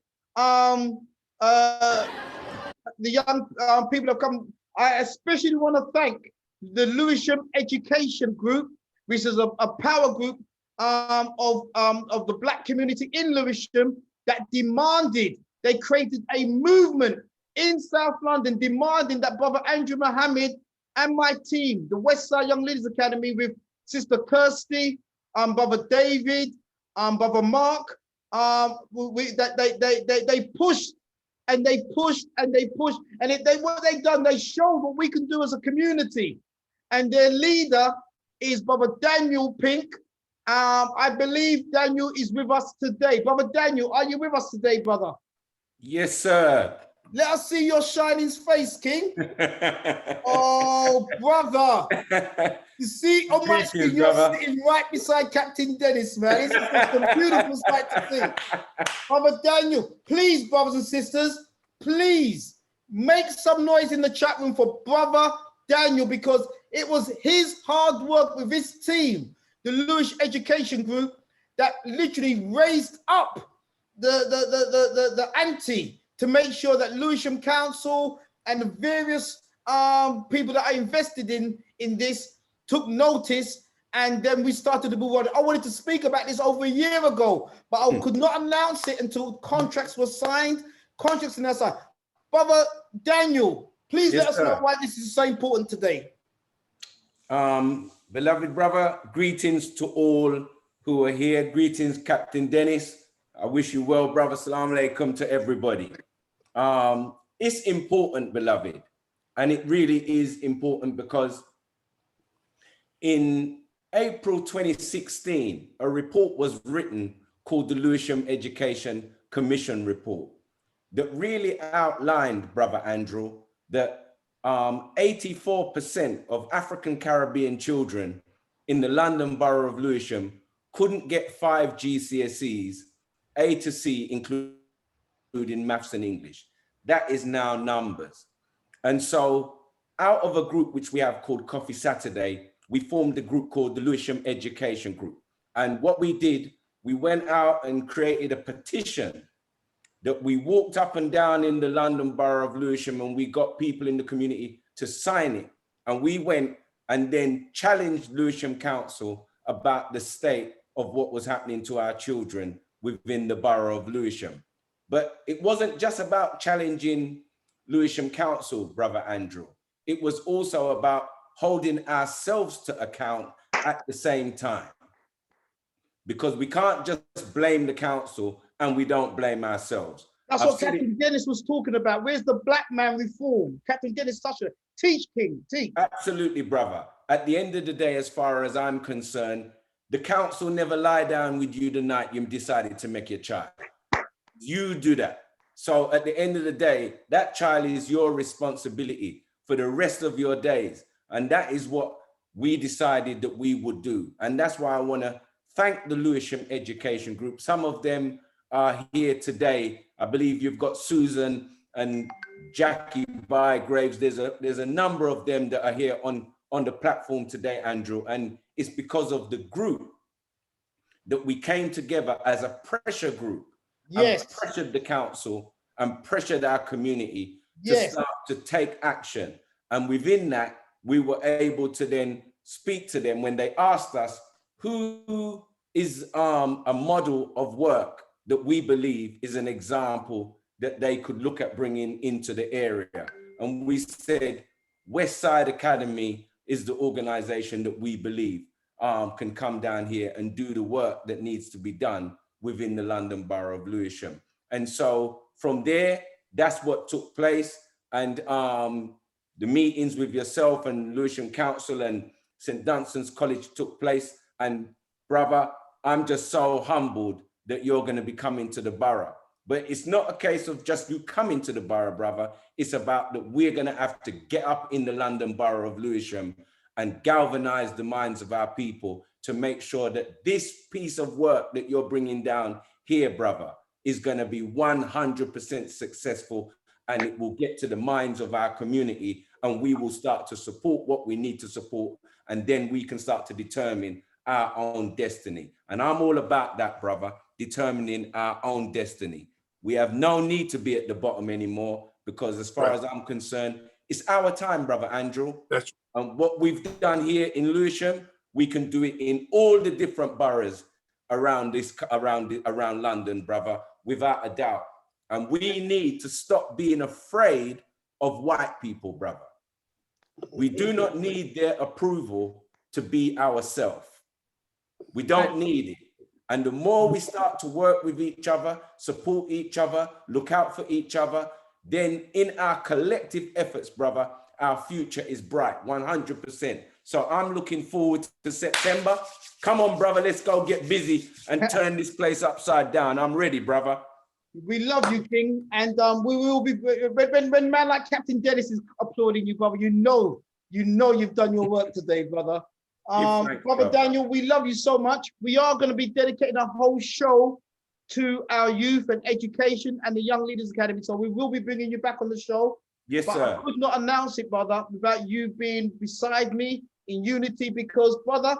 the young people have come. I especially want to thank the Lewisham Education Group, which is a power group of the Black community in Lewisham that demanded, they created a movement in South London demanding that Brother Andrew Mohammed and my team, the Westside Young Leaders Academy with Sister Kirsty, Brother David, Brother Mark, they pushed and they pushed and they pushed, and what they done, they showed what we can do as a community. And their leader is Brother Daniel Pink. I believe Daniel is with us today. Brother Daniel, are you with us today, brother? Yes, sir. Let us see your shining face, King. Oh, brother. You see, on my screen, you're sitting right beside Captain Dennis, man. It's a beautiful sight to see. Brother Daniel, please, brothers and sisters, please make some noise in the chat room for Brother Daniel, because it was his hard work with his team, the Lewis Education Group, that literally raised up the ante to make sure that Lewisham Council and the various people that are invested in this took notice, and then we started to move on. I wanted to speak about this over a year ago, but I could not announce it until contracts were signed. Contracts in that side. Brother Daniel, please let us know why this is so important today. Beloved brother, greetings to all who are here. Greetings, Captain Dennis. I wish you well, brother. Salam alaikum to everybody. It's important, beloved, and it really is important because in April 2016, a report was written called the Lewisham Education Commission Report that really outlined, Brother Andrew, that 84% of African Caribbean children in the London Borough of Lewisham couldn't get 5 GCSEs, A to C, including maths and English. That is now numbers. And so out of a group which we have called Coffee Saturday, we formed a group called the Lewisham Education Group. And what we did, we went out and created a petition that we walked up and down in the London Borough of Lewisham, and we got people in the community to sign it. And we went and then challenged Lewisham Council about the state of what was happening to our children within the Borough of Lewisham. But it wasn't just about challenging Lewisham Council, Brother Andrew. It was also about holding ourselves to account at the same time. Because we can't just blame the council and we don't blame ourselves. That's what Captain Dennis was talking about. Where's the black man reform? Captain Dennis Tusher, teach, King, teach. Absolutely, brother. At the end of the day, as far as I'm concerned, the council never lie down with you the night you decided to make your child. You do that. So at the end of the day, that child is your responsibility for the rest of your days. And that is what we decided that we would do. And that's why I want to thank the Lewisham Education Group. Some of them are here today. I believe you've got Susan and Jackie Bygraves. There's a number of them that are here on the platform today, Andrew. And it's because of the group that we came together as a pressure group. Yes. And pressured the council and pressured our community to start to take action. And within that, we were able to then speak to them when they asked us who is a model of work that we believe is an example that they could look at bringing into the area. And we said, Westside Academy is the organization that we believe can come down here and do the work that needs to be done within the London Borough of Lewisham. And so from there, that's what took place. And the meetings with yourself and Lewisham Council and St. Dunstan's College took place. And brother, I'm just so humbled that you're going to be coming to the borough. But it's not a case of just you coming to the borough, brother. It's about that we're going to have to get up in the London Borough of Lewisham and galvanize the minds of our people to make sure that this piece of work that you're bringing down here, brother, is going to be 100% successful, and it will get to the minds of our community, and we will start to support what we need to support, and then we can start to determine our own destiny. And I'm all about that, brother, determining our own destiny. We have no need to be at the bottom anymore, because as far as I'm concerned, it's our time, brother Andrew. That's And what we've done here in Lewisham, we can do it in all the different boroughs around London, brother, without a doubt. And we need to stop being afraid of white people, brother. We do not need their approval to be ourselves. We don't need it. And the more we start to work with each other, support each other, look out for each other, then in our collective efforts, brother, our future is bright, 100%. So I'm looking forward to September. Come on, brother, let's go get busy and turn this place upside down. I'm ready, brother. We love you, King, and we will be, when man like Captain Dennis is applauding you, brother, you know you've done your work today, brother. Brother Daniel, we love you so much. We are going to be dedicating a whole show to our youth and education and the Young Leaders Academy, so we will be bringing you back on the show. Yes, but sir. I could not announce it, brother, without you being beside me in unity, because, brother,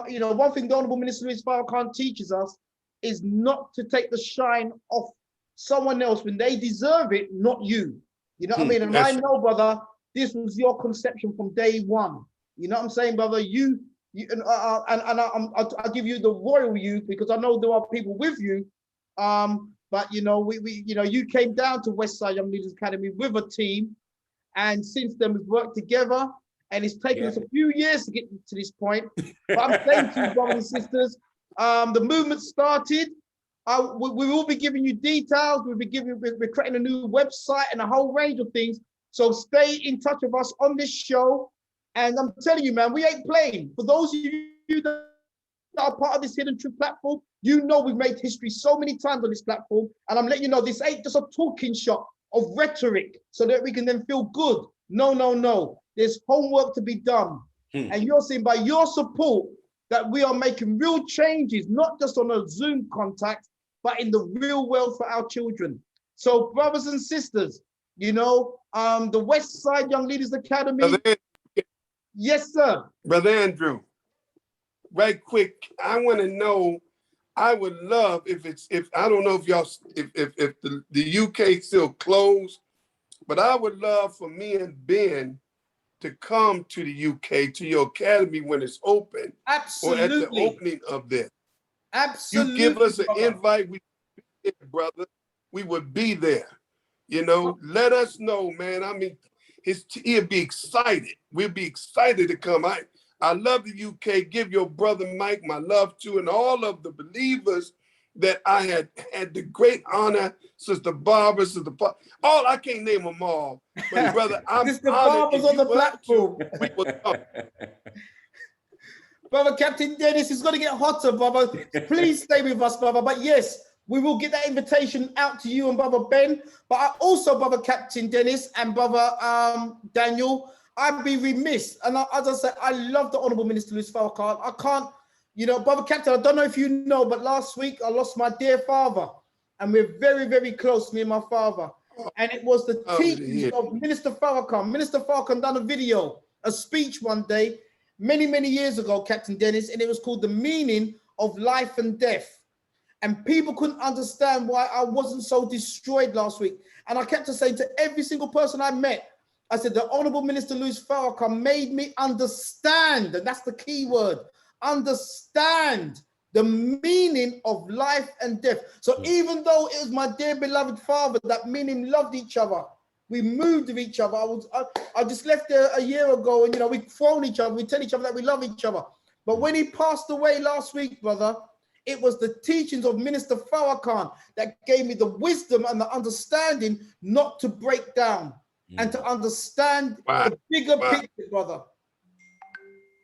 you know, one thing the Honorable Minister Louis Farrakhan teaches us is not to take the shine off someone else when they deserve it, not you. You know what I mean? And I know, brother, this was your conception from day one. You know what I'm saying, brother? I'll give you the royal youth, because I know there are people with you. But you know, you came down to Westside Young Leaders Academy with a team, and since then we've worked together, and it's taken us a few years to get to this point. But I'm saying to you, brothers and sisters, the movement started. We will be giving you details. We're creating a new website and a whole range of things. So stay in touch with us on this show. And I'm telling you, man, we ain't playing. For those of you that are part of this Hidden Truth platform, you know we've made history so many times on this platform. And I'm letting you know, this ain't just a talking shop of rhetoric so that we can then feel good. No, no, no. There's homework to be done. And you're seeing by your support that we are making real changes, not just on a Zoom contact, but in the real world for our children. So brothers and sisters, you know, the West Side Young Leaders Academy. Yes, sir. Brother Andrew, right quick, I want to know, I would love if I don't know if y'all, if the UK still closed, but I would love for me and Ben to come to the UK, to your academy when it's open. Absolutely. Or at the opening of this. Absolutely. You give us an invite, we would be there, brother. We would be there. You know, let us know, man. I mean, he'll be excited. We'll be excited to come. I love the UK. Give your brother Mike my love too, and all of the believers that I had the great honor, Sister Barbara, Sister Paul. I can't name them all, but brother, I'm Sister honored. Barbara's on the platform. We will come. Brother Captain Dennis, it's going to get hotter, brother. Please stay with us, brother. But yes, we will get that invitation out to you and Brother Ben. But I also, Brother Captain Dennis and Brother Daniel, I'd be remiss. And as I said, I love the Honourable Minister Louis Farrakhan. I can't, you know, Brother Captain, I don't know if you know, but last week I lost my dear father. And we're very, very close, me and my father. And it was the teachings of Minister Farrakhan. Minister Farrakhan done a video, a speech one day, many, many years ago, Captain Dennis, and it was called The Meaning of Life and Death. And people couldn't understand why I wasn't so destroyed last week. And I kept saying to every single person I met, I said, the Honorable Minister Louis Farrakhan made me understand, and that's the key word, understand the meaning of life and death. So even though it was my dear beloved father that me and him loved each other, we moved with each other. I just left there a year ago, and you know, we phone each other, we tell each other that we love each other. But when he passed away last week, brother, it was the teachings of Minister Farrakhan that gave me the wisdom and the understanding not to break down and to understand the bigger picture, brother.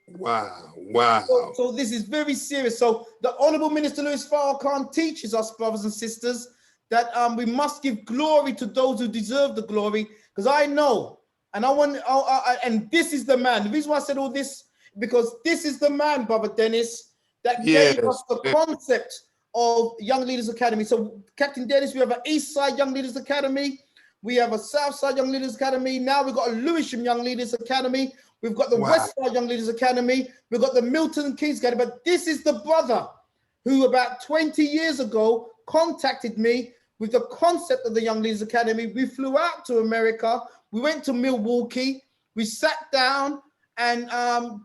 Wow, wow. So this is very serious. So the Honorable Minister Louis Farrakhan teaches us, brothers and sisters, that we must give glory to those who deserve the glory. Because I know, and and this is the man. The reason why I said all this, because this is the man, Brother Dennis, that gave us the concept of Young Leaders Academy. So Captain Dennis, we have an East Side Young Leaders Academy. We have a Southside Young Leaders Academy. Now we've got a Lewisham Young Leaders Academy. We've got the Westside Young Leaders Academy. We've got the Milton Keynes Academy. But this is the brother who about 20 years ago contacted me with the concept of the Young Leaders Academy. We flew out to America. We went to Milwaukee. We sat down and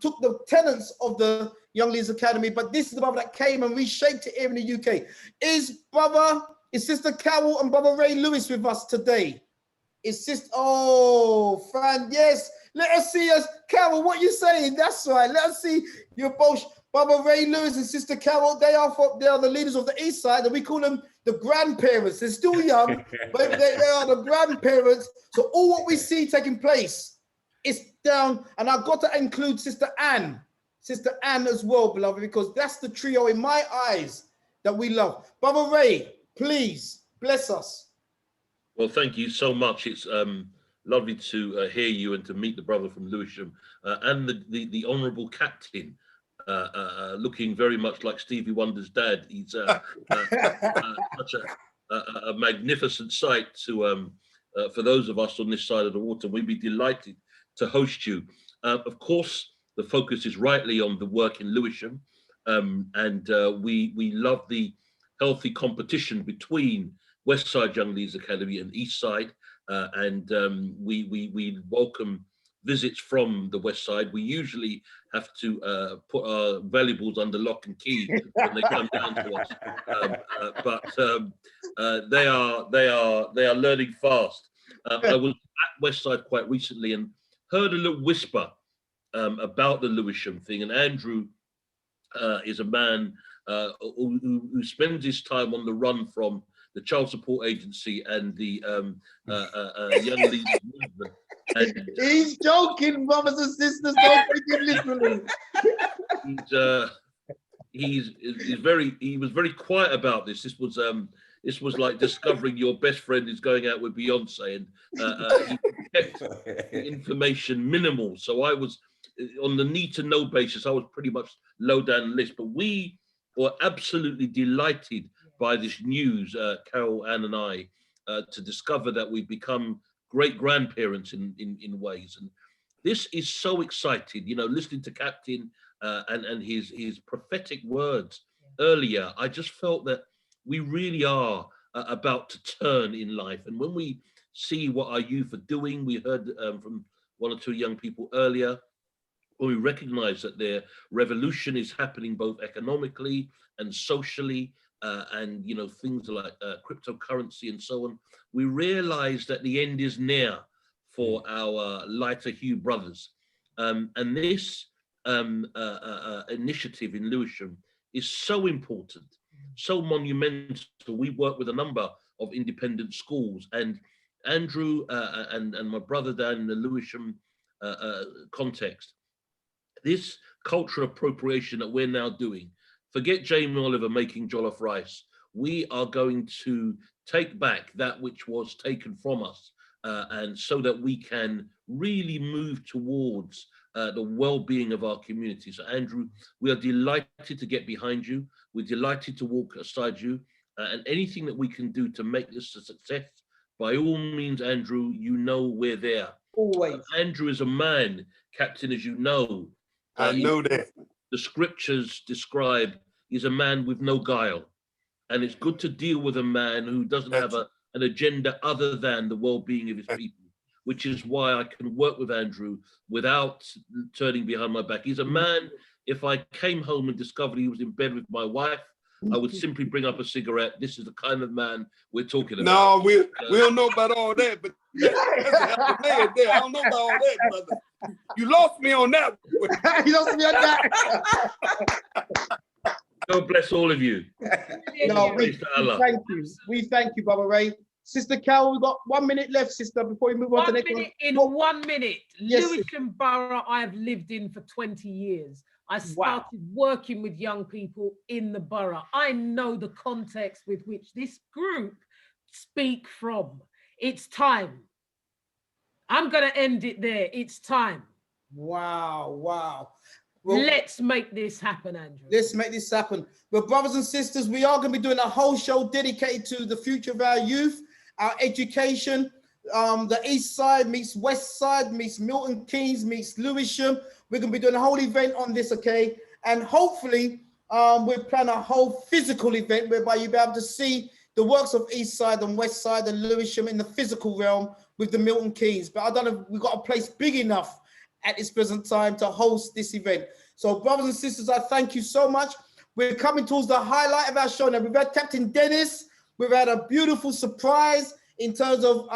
took the tenets of the Young Leaders Academy. But this is the brother that came and reshaped it here in the UK. Is Sister Carol and Brother Ray Lewis with us today? Is Sister, yes. Let us see us. Carol, what you saying? That's right. Let us see your both. Brother Ray Lewis and Sister Carol, they are the leaders of the East Side, and we call them the grandparents. They're still young, but they are the grandparents. So all what we see taking place is down, and I've got to include Sister Anne as well, beloved, because that's the trio in my eyes that we love. Brother Ray, please bless us. Well, thank you so much. It's lovely to hear you and to meet the brother from Lewisham and the honourable captain. Looking very much like Stevie Wonder's dad. He's such a magnificent sight to for those of us on this side of the water. We'd be delighted to host you. Of course, the focus is rightly on the work in Lewisham, and we love the healthy competition between Westside Young Leaders Academy and East Side, and we welcome visits from the West Side. We usually have to put our valuables under lock and key when they come down to us, but they are learning fast. I was at West Side quite recently and heard a little whisper about the Lewisham thing. And Andrew is a man who spends his time on the run from the Child Support Agency and the Young Leaders Movement. And, he's joking, brothers and sisters. Don't take him literally. He was very quiet about this. This was like discovering your best friend is going out with Beyonce, and he kept the information minimal. So I was on the need to know basis. I was pretty much low down the list, but we were absolutely delighted by this news, Carol, Ann, and I, to discover that we've become great grandparents in ways, and this is so exciting. You know, listening to Captain and his prophetic words earlier, I just felt that we really are about to turn in life. And when we see what our youth are doing, we heard from one or two young people earlier, when we recognize that their revolution is happening both economically and socially, and you know, things like cryptocurrency and so on, we realize that the end is near for our lighter hue brothers. And this initiative in Lewisham is so important, so monumental. We work with a number of independent schools, and Andrew and my brother down in the Lewisham context, this cultural appropriation that we're now doing, forget Jamie Oliver making jollof rice. We are going to take back that which was taken from us, and so that we can really move towards the well-being of our community. So Andrew, we are delighted to get behind you. We're delighted to walk aside you, and anything that we can do to make this a success, by all means, Andrew, you know we're there. Always. Andrew is a man, Captain, as you know. I know that. The scriptures describe he's a man with no guile. And it's good to deal with a man who doesn't have an agenda other than the well-being of his people, which is why I can work with Andrew without turning behind my back. He's a man, if I came home and discovered he was in bed with my wife, I would simply bring up a cigarette. This is the kind of man we're talking about. No, we don't know about all that, but that's a man there. I don't know about all that, brother. You lost me on that. You lost me on that. God bless all of you. No, we thank you. We thank you, Brother Ray. Sister Carol, we've got 1 minute left, sister, before we move on to the next one. In 1 minute. Yes, Lewisham Borough I have lived in for 20 years. I started working with young people in the borough. I know the context with which this group speak from. It's time. I'm going to end it there. It's time. Wow. Well, let's make this happen, Andrew. Let's make this happen. But brothers and sisters, we are going to be doing a whole show dedicated to the future of our youth, our education, the East Side meets West Side meets Milton Keynes meets Lewisham. We're going to be doing a whole event on this, okay? And hopefully, we're planning a whole physical event whereby you'll be able to see the works of East Side and West Side and Lewisham in the physical realm with the Milton Keynes. But I don't know if we've got a place big enough at this present time to host this event. So brothers and sisters, I thank you so much. We're coming towards the highlight of our show now. We've had Captain Dennis. We've had a beautiful surprise in terms of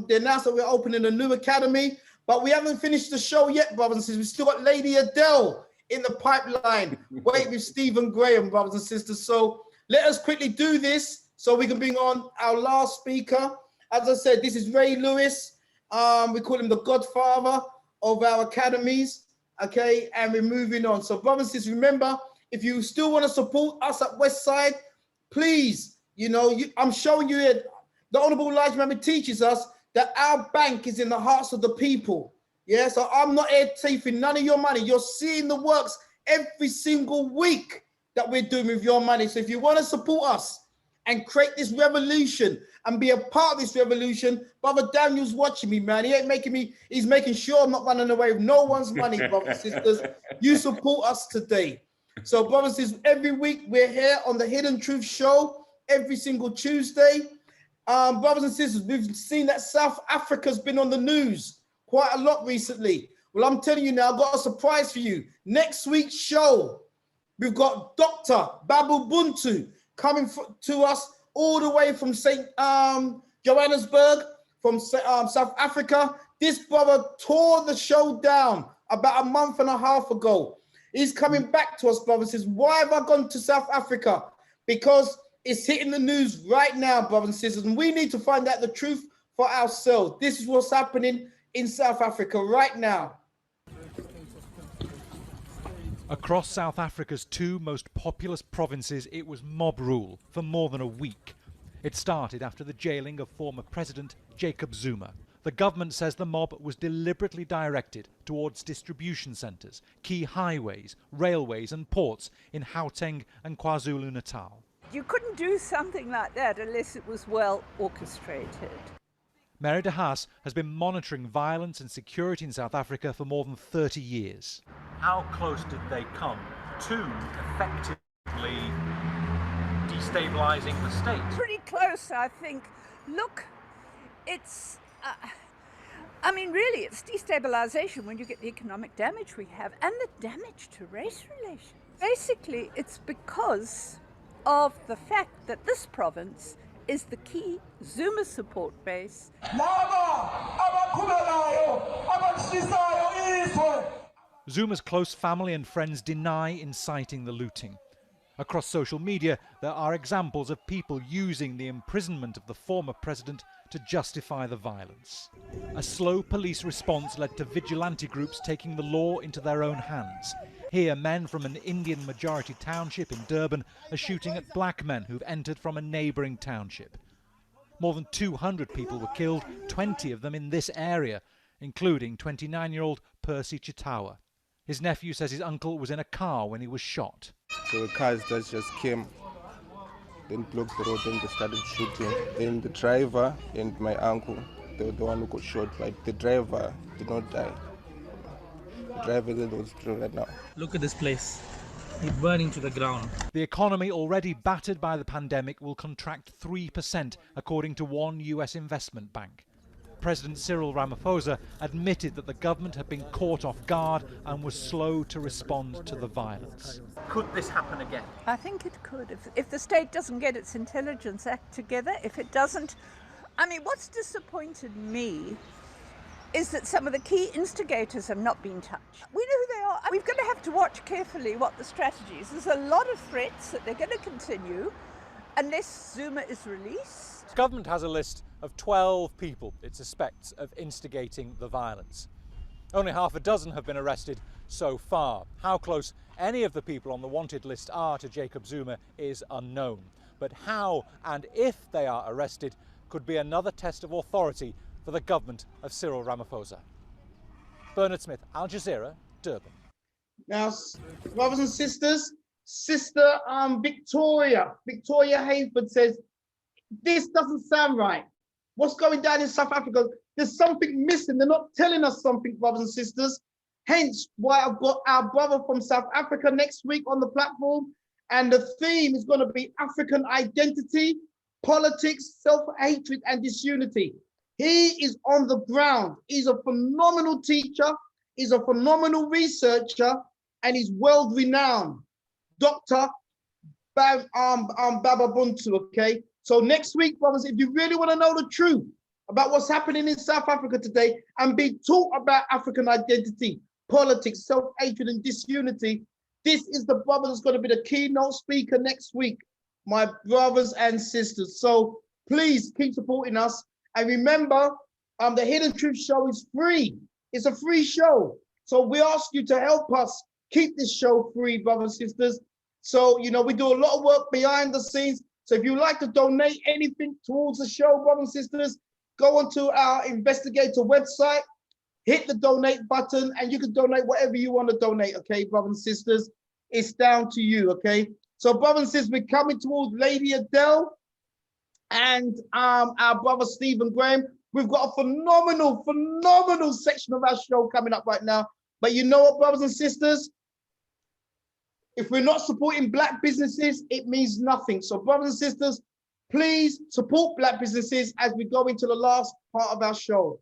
the announcement we're opening a new academy. But we haven't finished the show yet, brothers and sisters. We've still got Lady Adele in the pipeline. Wait with Stephen Graham, brothers and sisters. So let us quickly do this so we can bring on our last speaker. As I said, this is Ray Lewis. We call him the godfather of our academies, okay? And we're moving on. So brothers and sisters, remember, if you still want to support us at Westside, please, you know, I'm showing you it. The Honorable Elijah Muhammad teaches us that our bank is in the hearts of the people. Yeah, so I'm not here taking none of your money. You're seeing the works every single week that we're doing with your money. So if you want to support us and create this revolution and be a part of this revolution, Brother Daniel's watching me, man. He ain't making me, he's making sure I'm not running away with no one's money, brothers and sisters. You support us today. So brothers and sisters, every week we're here on the Hidden Truth Show every single Tuesday. Brothers and sisters, we've seen that South Africa's been on the news quite a lot recently. Well, I'm telling you now, I've got a surprise for you. Next week's show, we've got Dr. Babu Buntu coming to us all the way from St. Johannesburg, from South Africa. This brother tore the show down about a month and a half ago. He's coming back to us, brothers and sisters. Why have I gone to South Africa? Because it's hitting the news right now, brothers and sisters, and we need to find out the truth for ourselves. This is what's happening in South Africa right now. Across South Africa's two most populous provinces, it was mob rule for more than a week. It started after the jailing of former President Jacob Zuma. The government says the mob was deliberately directed towards distribution centres, key highways, railways and ports in Gauteng and KwaZulu-Natal. You couldn't do something like that unless it was well orchestrated. Mary de Haas has been monitoring violence and security in South Africa for more than 30 years. How close did they come to effectively destabilising the state? Pretty close, I think. Look, it's... I mean, really, it's destabilisation when you get the economic damage we have and the damage to race relations. Basically, it's because of the fact that this province is the key Zuma support base. Zuma's close family and friends deny inciting the looting. Across social media, there are examples of people using the imprisonment of the former president to justify the violence. A slow police response led to vigilante groups taking the law into their own hands. Here, men from an Indian-majority township in Durban are shooting at black men who've entered from a neighbouring township. More than 200 people were killed, 20 of them in this area, including 29-year-old Percy Chitawa. His nephew says his uncle was in a car when he was shot. There were cars that just came, then blocked the road, then they started shooting. Then the driver and my uncle, they were the one who got shot, but the driver did not die. The driver is in the hospital right now. Look at this place. It's burning to the ground. The economy, already battered by the pandemic, will contract 3%, according to one US investment bank. President Cyril Ramaphosa admitted that the government had been caught off guard and was slow to respond to the violence. Could this happen again? I think it could. If the state doesn't get its intelligence act together, if it doesn't... I mean, what's disappointed me is that some of the key instigators have not been touched. We know who they are. We're going to have to watch carefully what the strategy is. There's a lot of threats that they're going to continue unless Zuma is released. The government has a list of 12 people it suspects of instigating the violence. Only half a dozen have been arrested so far. How close any of the people on the wanted list are to Jacob Zuma is unknown. But how and if they are arrested could be another test of authority for the government of Cyril Ramaphosa. Bernard Smith, Al Jazeera, Durban. Now, brothers and sisters, Sister Victoria Hayford says, this doesn't sound right. what's going down in South Africa. There's something missing. They're not telling us something, brothers and sisters. Hence why I've got our brother from South Africa next week on the platform. And the theme is going to be African identity, politics, self-hatred, and disunity. He is on the ground. He's a phenomenal teacher. He's a phenomenal researcher, and he's world-renowned. Dr. Baba Buntu, okay? So next week, brothers, if you really want to know the truth about what's happening in South Africa today and be taught about African identity, politics, self-hatred, and disunity, this is the brother that's going to be the keynote speaker next week, my brothers and sisters. So please keep supporting us. And remember, the Hidden Truth Show is free. It's a free show. So we ask you to help us keep this show free, brothers and sisters. So, you know, we do a lot of work behind the scenes. So if you'd like to donate anything towards the show, brothers and sisters, go onto our Investigator website, hit the donate button, and you can donate whatever you want to donate, okay, brothers and sisters? It's down to you, okay? So, brothers and sisters, we're coming towards Lady Adele and our brother Stephen Graham. We've got a phenomenal section of our show coming up right now. But you know what, brothers and sisters? If we're not supporting Black businesses, it means nothing. So, brothers and sisters, please support Black businesses as we go into the last part of our show.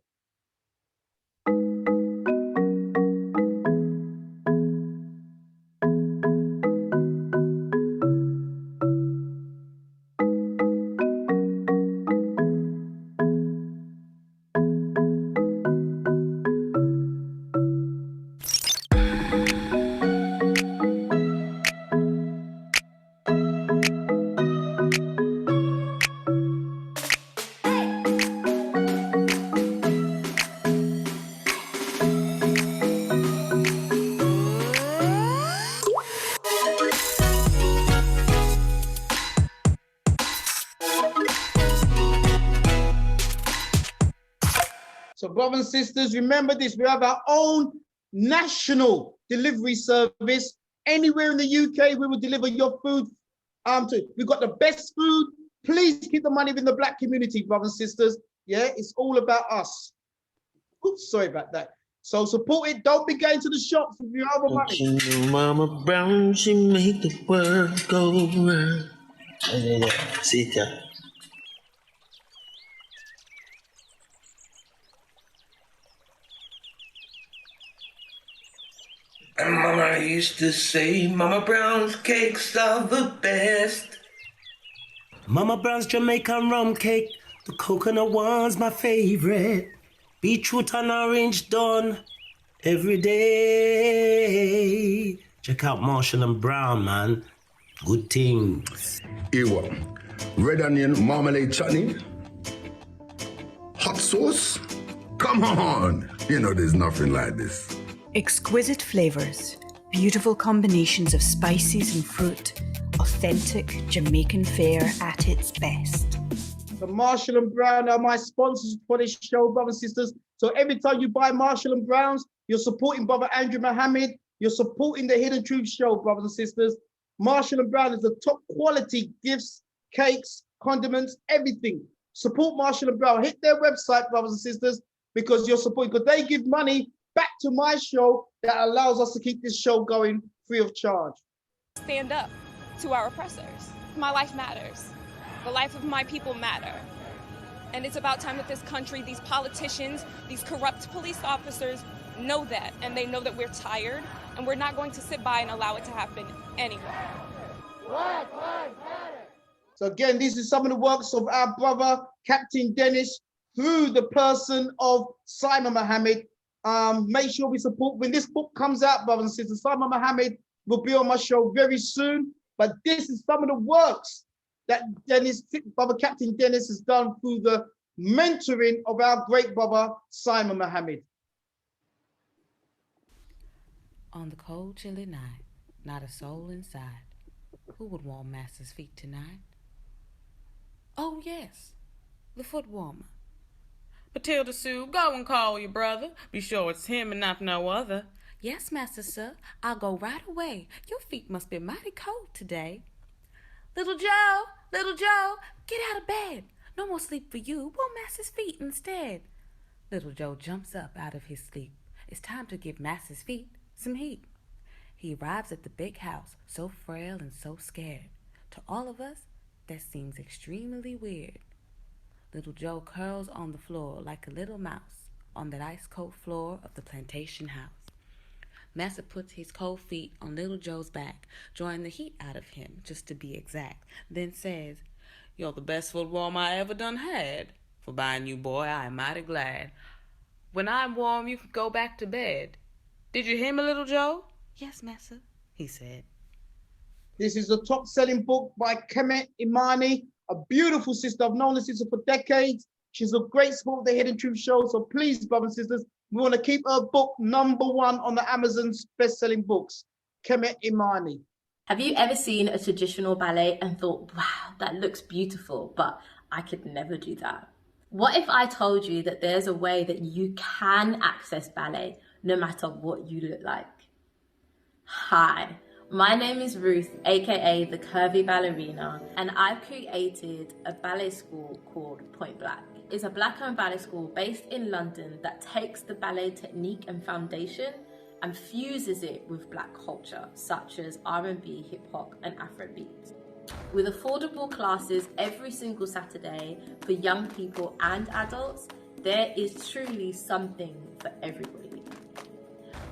So, brothers and sisters, remember this, we have our own national delivery service. Anywhere in the UK, we will deliver your food we've got the best food. Please keep the money in the Black community, brothers and sisters. Yeah, it's all about us. Oops, sorry about that. So support it. Don't be going to the shops with your other money. Mama Brown, she make the world go round. Sit down. And Mama used to say, Mama Brown's cakes are the best. Mama Brown's Jamaican rum cake, the coconut one's my favorite. Beetroot and orange done every day. Check out Marshall and Brown, man. Good things. Ewa, red onion marmalade chutney, hot sauce. Come on, you know there's nothing like this. Exquisite flavors, beautiful combinations of spices and fruit, authentic Jamaican fare at its best. So Marshall and Brown are my sponsors for this show, brothers and sisters. So every time you buy Marshall and Brown's, you're supporting Brother Andrew Mohammed. You're supporting the Hidden Truth Show, brothers and sisters. Marshall and Brown is the top quality gifts, cakes, condiments, everything. Support Marshall and Brown. Hit their website, brothers and sisters, because you're supporting, because they give money back to my show that allows us to keep this show going free of charge. Stand up to our oppressors. My life matters. The life of my people matter. And it's about time that this country, these politicians, these corrupt police officers know that, and they know that we're tired, and we're not going to sit by and allow it to happen anymore. So again, these are some of the works of our brother, Captain Dennis, through the person of Simon Mohammed. Make sure we support, when this book comes out, brothers and sisters, Simon Mohammed will be on my show very soon, but this is some of the works that Brother Captain Dennis has done through the mentoring of our great brother, Simon Mohammed. On the cold, chilly night, not a soul inside. Who would warm Master's feet tonight? Oh, yes, the foot warmer. Matilda Sue, go and call your brother. Be sure it's him and not no other. Yes, Master, sir, I'll go right away. Your feet must be mighty cold today. Little Joe, get out of bed. No more sleep for you. We'll Master's feet instead. Little Joe jumps up out of his sleep. It's time to give Master's feet some heat. He arrives at the big house, so frail and so scared. To all of us, that seems extremely weird. Little Joe curls on the floor like a little mouse on that ice-cold floor of the plantation house. Master puts his cold feet on Little Joe's back, drawing the heat out of him, just to be exact, then says, "You're the best foot warm I ever done had. For buying you, boy, I am mighty glad. When I'm warm, you can go back to bed. Did you hear me, Little Joe?" "Yes, Master," he said. This is a top-selling book by Kemet Imani, a beautiful sister. I've known the sister for decades. She's a great support of the Hidden Truth Show. So please, brothers and sisters, we want to keep her book #1 on the Amazon's best-selling books. Kemet Imani. Have you ever seen a traditional ballet and thought, wow, that looks beautiful, but I could never do that? What if I told you that there's a way that you can access ballet no matter what you look like? Hi, my name is Ruth, aka the Curvy Ballerina, and I've created a ballet school called Point Black. It's a Black-owned ballet school based in London that takes the ballet technique and foundation and fuses it with Black culture, such as R&B, hip-hop, and Afrobeat. With affordable classes every single Saturday for young people and adults, there is truly something for everybody.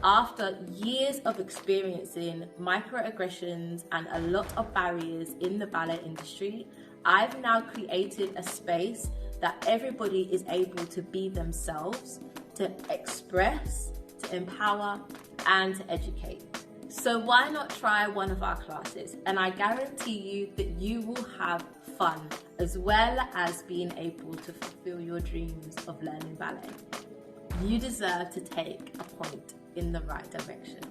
After years of experiencing microaggressions and a lot of barriers in the ballet industry, I've now created a space that everybody is able to be themselves, to express, to empower, and to educate. So why not try one of our classes? And I guarantee you that you will have fun, as well as being able to fulfill your dreams of learning ballet. You deserve to take a point in the right direction.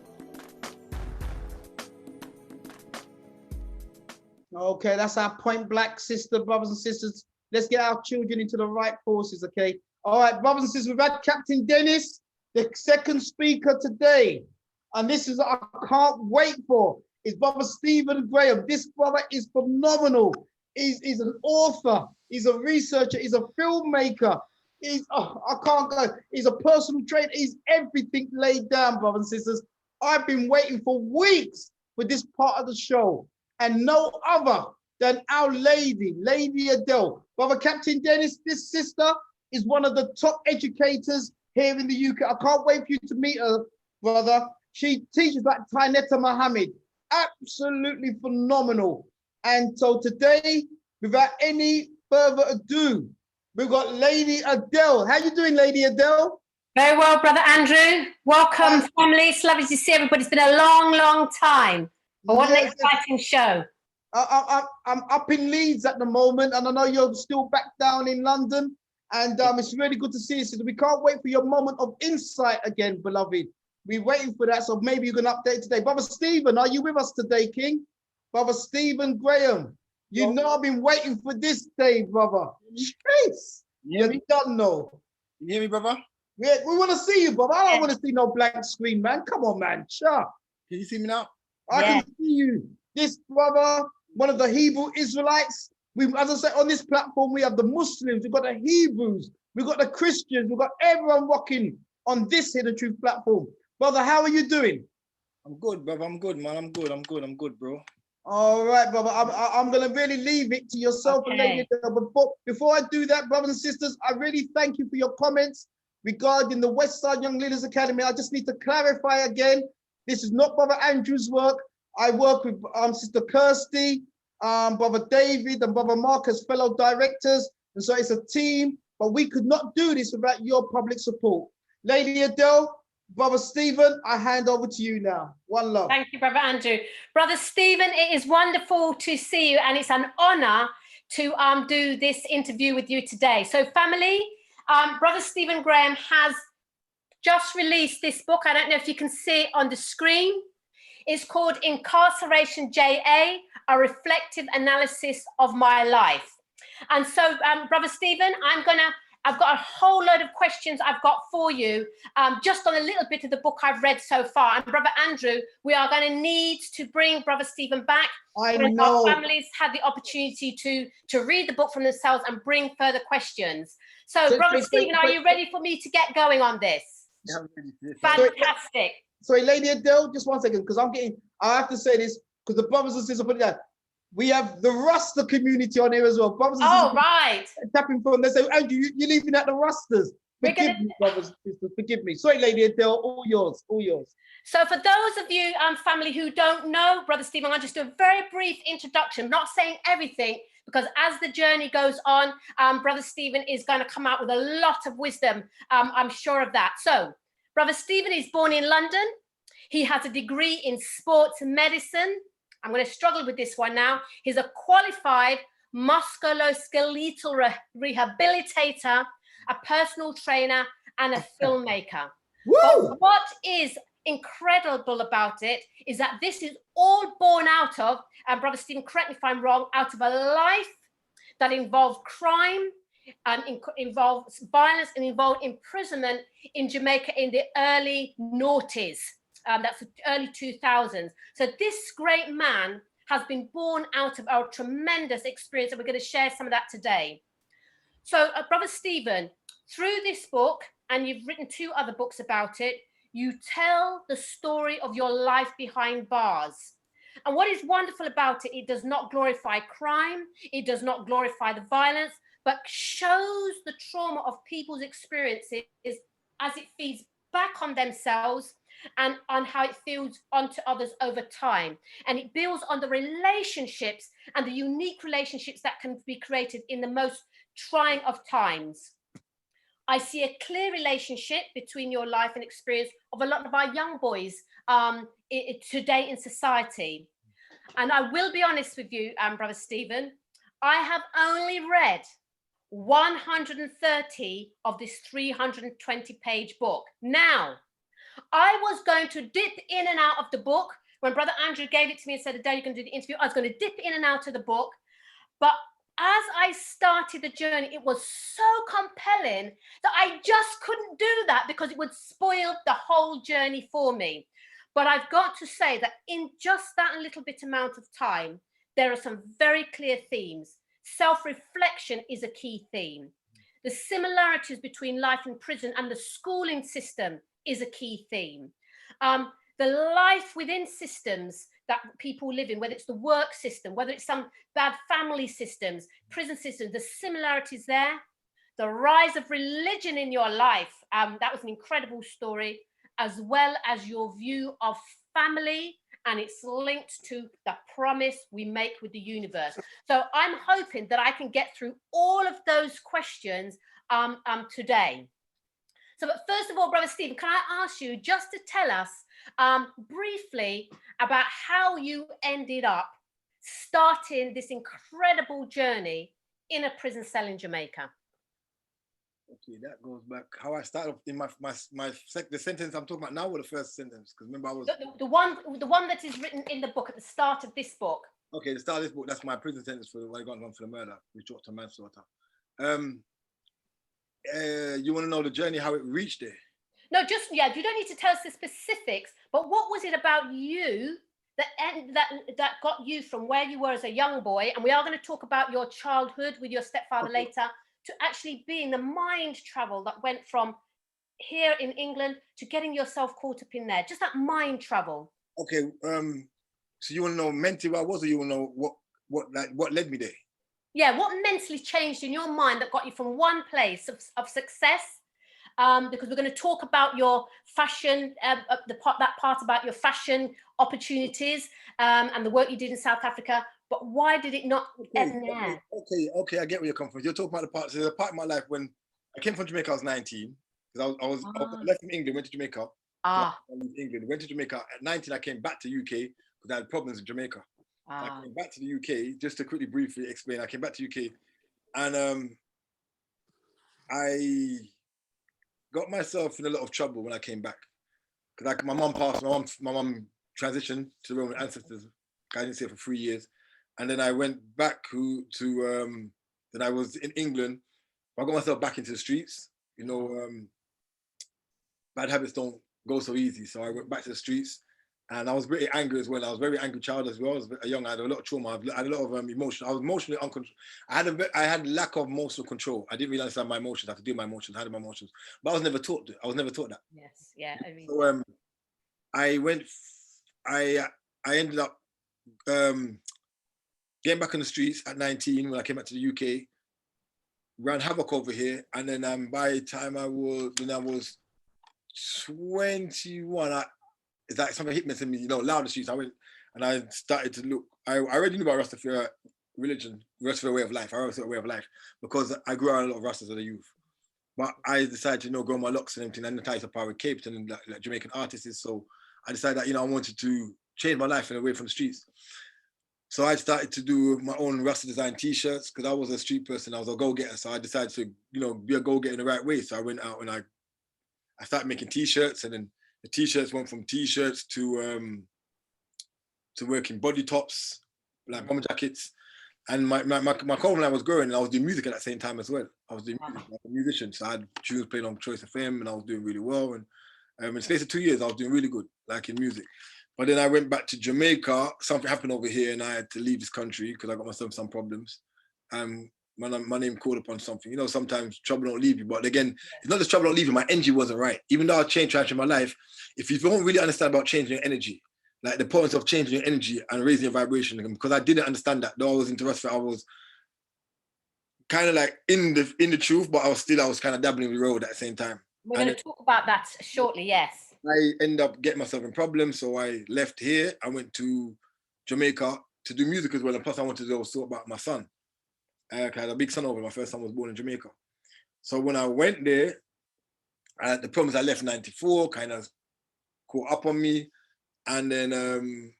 Okay, that's our Point Black sister, brothers and sisters. Let's get our children into the right forces, okay? All right, brothers and sisters, we've had Captain Dennis, the second speaker today. And this is, I can't wait for, is Brother Stephen Graham. This brother is phenomenal. He's an author, he's a researcher, he's a filmmaker. I can't go, he's a personal trainer, he's everything laid down, brothers and sisters. I've been waiting for weeks for this part of the show, and no other than our Lady Adele. Brother Captain Dennis, this sister is one of the top educators here in the UK. I can't wait for you to meet her, brother. She teaches like Tainetta Mohammed, absolutely phenomenal. And so today, without any further ado, we've got Lady Adele. How you doing, Lady Adele? Very well, Brother Andrew. Welcome, family. It's lovely to see everybody. It's been a long, long time. But what an exciting show. I'm up in Leeds at the moment, and I know you're still back down in London. And it's really good to see you, sister. We can't wait for your moment of insight again, beloved. We're waiting for that, so maybe you can update today. Brother Stephen, are you with us today, King? Brother Stephen Graham, you know I've been waiting for this day, brother. Jeez, you don't know. You hear me, brother? We want to see you, brother. I don't want to see no blank screen, man. Come on, man. Sure. Can you see me now? I can see you. This brother, one of the Hebrew Israelites. As I said, on this platform, we have the Muslims, we've got the Hebrews, we've got the Christians, we've got everyone rocking on this Hidden Truth platform. Brother, how are you doing? I'm good, brother. I'm good, man. I'm good, bro. All right, brother. I'm going to really leave it to yourself, Okay. But before I do that, brothers and sisters, I really thank you for your comments regarding the West Side Young Leaders Academy. I just need to clarify again, this is not Brother Andrew's work. I work with Sister Kirsty, Brother David, and Brother Mark as fellow directors. And so it's a team, but we could not do this without your public support. Lady Adele, Brother Stephen, I hand over to you now. One love. Thank you, Brother Andrew. Brother Stephen, it is wonderful to see you, and it's an honor to do this interview with you today. So family, Brother Stephen Graham has just released this book. I don't know if you can see it on the screen. It's called Incarceration JA, a reflective analysis of my life. And so, Brother Stephen, I'm gonna I've got a whole load of questions I've got for you, just on a little bit of the book I've read so far. And Brother Andrew, we are going to need to bring Brother Stephen back when our families had the opportunity to read the book from themselves and bring further questions. So Brother Stephen, are you ready for me to get going on this? Yeah. Fantastic. Sorry, Lady Adele, just 1 second, because I have to say this, because the brothers and sisters put it down. We have the Rasta community on here as well. Brothers and sisters right. tapping from, they say, Andrew, you're leaving out the Rastas. Forgive me, brothers and sisters, forgive me. Sorry, Lady Adele, all yours, all yours. So for those of you, family, who don't know Brother Stephen, I'll just do a very brief introduction, not saying everything, because as the journey goes on, Brother Stephen is going to come out with a lot of wisdom. I'm sure of that. So Brother Stephen is born in London. He has a degree in sports medicine. I'm going to struggle with this one now. He's a qualified musculoskeletal rehabilitator, a personal trainer, and a filmmaker. But what is incredible about it is that this is all born out of, and Brother Stephen, correct me if I'm wrong, out of a life that involved crime and involved violence and involved imprisonment in Jamaica in the early noughties. That's the early 2000s. So this great man has been born out of our tremendous experience, and we're going to share some of that today. So Brother Stephen, through this book, and you've written 2 other books about it, you tell the story of your life behind bars. And what is wonderful about it, it does not glorify crime, it does not glorify the violence, but shows the trauma of people's experiences as it feeds back on themselves and on how it feels onto others over time. And it builds on the relationships and the unique relationships that can be created in the most trying of times. I see a clear relationship between your life and experience of a lot of our young boys today in society. And I will be honest with you, Brother Stephen, I have only read 130 of this 320-page book. Now, I was going to dip in and out of the book. When Brother Andrew gave it to me and said, "Adele, you can do the interview," I was going to dip in and out of the book. But as I started the journey, it was so compelling that I just couldn't do that because it would spoil the whole journey for me. But I've got to say that in just that little bit amount of time, there are some very clear themes. Self-reflection is a key theme. The similarities between life in prison and the schooling system is a key theme. The life within systems that people live in, whether it's the work system, whether it's some bad family systems, prison systems, the similarities there. The rise of religion in your life, that was an incredible story, as well as your view of family, and it's linked to the promise we make with the universe. So I'm hoping that I can get through all of those questions today. So, but first of all, Brother Stephen, can I ask you just to tell us briefly about how you ended up starting this incredible journey in a prison cell in Jamaica? Okay, that goes back how I started in the sentence I'm talking about now, or the first sentence? Because remember, I was the one that is written in the book at the start of this book. Okay, the start of this book. That's my prison sentence for when I got on for the murder, which brought to manslaughter. You want to know the journey, how it reached there? No, just yeah. You don't need to tell us the specifics, but what was it about you that got you from where you were as a young boy? And we are going to talk about your childhood with your stepfather later, to actually being the mind travel that went from here in England to getting yourself caught up in there. Just that mind travel. Okay. So you want to know mentally what I was, or you want to know what led me there? Yeah, what mentally changed in your mind that got you from one place of success? Because we're going to talk about your fashion, that part about your fashion opportunities and the work you did in South Africa. But why did it not end there? Okay, I get where you're coming from. You're talking about the part. So there's a part of my life when I came from Jamaica. I was 19 because I was left from England, went to Jamaica. England, went to Jamaica at 19. I came back to UK because I had problems in Jamaica. I came back to the UK, just to quickly briefly explain. I came back to UK and I got myself in a lot of trouble when I came back. Because my mum passed, my mum transitioned to the Roman ancestors. I didn't see her for 3 years. And then I went back then I was in England I got myself back into the streets. You know, bad habits don't go so easy. So I went back to the streets, and I was pretty angry as well. I was a very angry child as well. I was young. I had a lot of trauma. I had a lot of emotion. I was emotionally uncontrolled. I had lack of emotional control. I didn't really understand my emotions. I had to do my emotions, handle my emotions. But I was never taught that. I was never taught that. Yes, yeah. I mean, so I ended up getting back on the streets at 19 when I came back to the UK. Ran havoc over here, and then by the time I was 21, it's like something hit me to me, you know, loud the streets. I went and I started to look. I already knew about Rastafari religion, Rastafari way of life. I Rastafari way of life because I grew around a lot of Rastas as a youth. But I decided to, you know, grow my locks and everything, and the ties of power with Cape Town and like Jamaican artists. So I decided that, you know, I wanted to change my life and away from the streets. So I started to do my own Rasta design t-shirts because I was a street person. I was a go-getter. So I decided to, you know, be a go-getter in the right way. So I went out and I started making t-shirts, and then the t-shirts went from t-shirts to working body tops, like bomber jackets. And my clothing line was growing, and I was doing music at that same time as well. I was doing music, I was a musician. So I had tunes playing on Choice FM, and I was doing really well. And in the space of 2 years, I was doing really good, like in music. But then I went back to Jamaica. Something happened over here, and I had to leave this country because I got myself some problems. My name called upon something. You know, sometimes trouble don't leave you. But again, it's not just trouble don't leave you. My energy wasn't right. Even though I changed in my life, if you don't really understand about changing your energy, like the importance of changing your energy and raising your vibration, because I didn't understand that. Though I was interested, I was kind of like in the truth, but I was kind of dabbling in the road at the same time. We're going to talk about that shortly. Yes. I ended up getting myself in problems, so I left here. I went to Jamaica to do music as well, and plus I wanted to go sort about my son. I had a big son over. My first son was born in Jamaica. So when I went there, the problems I left in '94 kind of caught up on me, and then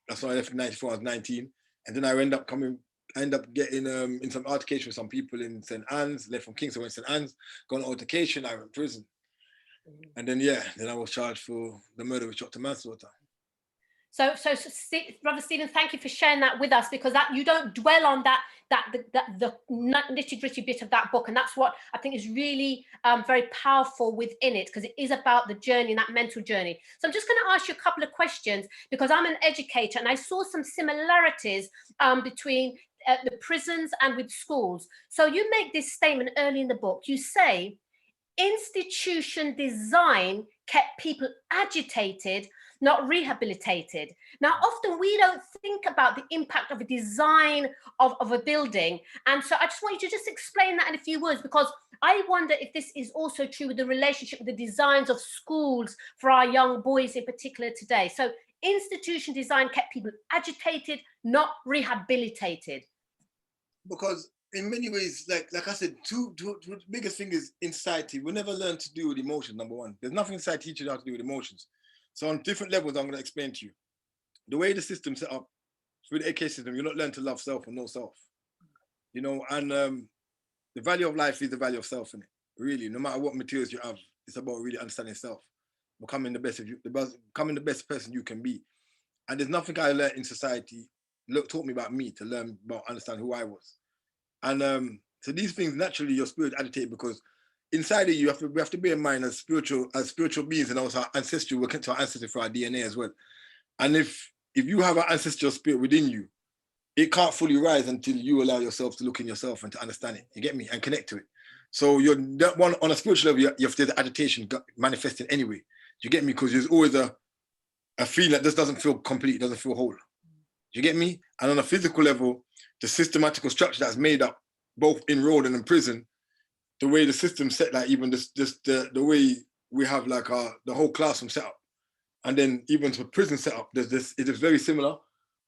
that's when I left in '94. I was 19, and then I ended up getting in some altercation with some people in St. Anne's. Left from Kingston, went to St. Anne's, got an altercation. I went to prison. And then I was charged for the murder with shot to manslaughter. So, Brother Stephen, thank you for sharing that with us, because that you don't dwell on the nitty-gritty bit of that book, and that's what I think is really very powerful within it, because it is about the journey and that mental journey. So I'm just going to ask you a couple of questions, because I'm an educator and I saw some similarities between the prisons and with schools. So you make this statement early in the book. You say, institution design kept people agitated, not rehabilitated. Now, often we don't think about the impact of a design of a building. And so I just want you to just explain that in a few words, because I wonder if this is also true with the relationship with the designs of schools for our young boys in particular today. So institution design kept people agitated, not rehabilitated. Because in many ways, like I said, two biggest thing is in society, we never learn to do with emotions, number one. There's nothing in society teaches you how to do with emotions. So on different levels, I'm going to explain to you. The way the system's set up, through the AK system, you're not learning to love self or know self. You know, and the value of life is the value of self, innit? Really, no matter what materials you have, it's about really understanding self, becoming the best of you, becoming the best person you can be. And there's nothing I learned in society taught me about me to learn about understand who I was. And so these things, naturally, your spirit agitated, because inside of you, we have to bear in mind as spiritual beings, and also our ancestry, we're connected to our ancestry for our DNA as well. And if you have an ancestral spirit within you, it can't fully rise until you allow yourself to look in yourself and to understand it. You get me? And connect to it. So you're that one on a spiritual level. You have to the agitation manifesting anyway. You get me? Because there's always a feeling that this doesn't feel complete, doesn't feel whole. You get me? And on a physical level, the systematical structure that's made up both in road and in prison, the way the system set, like even the way we have like the whole classroom set up, and then even to prison set up, it is very similar,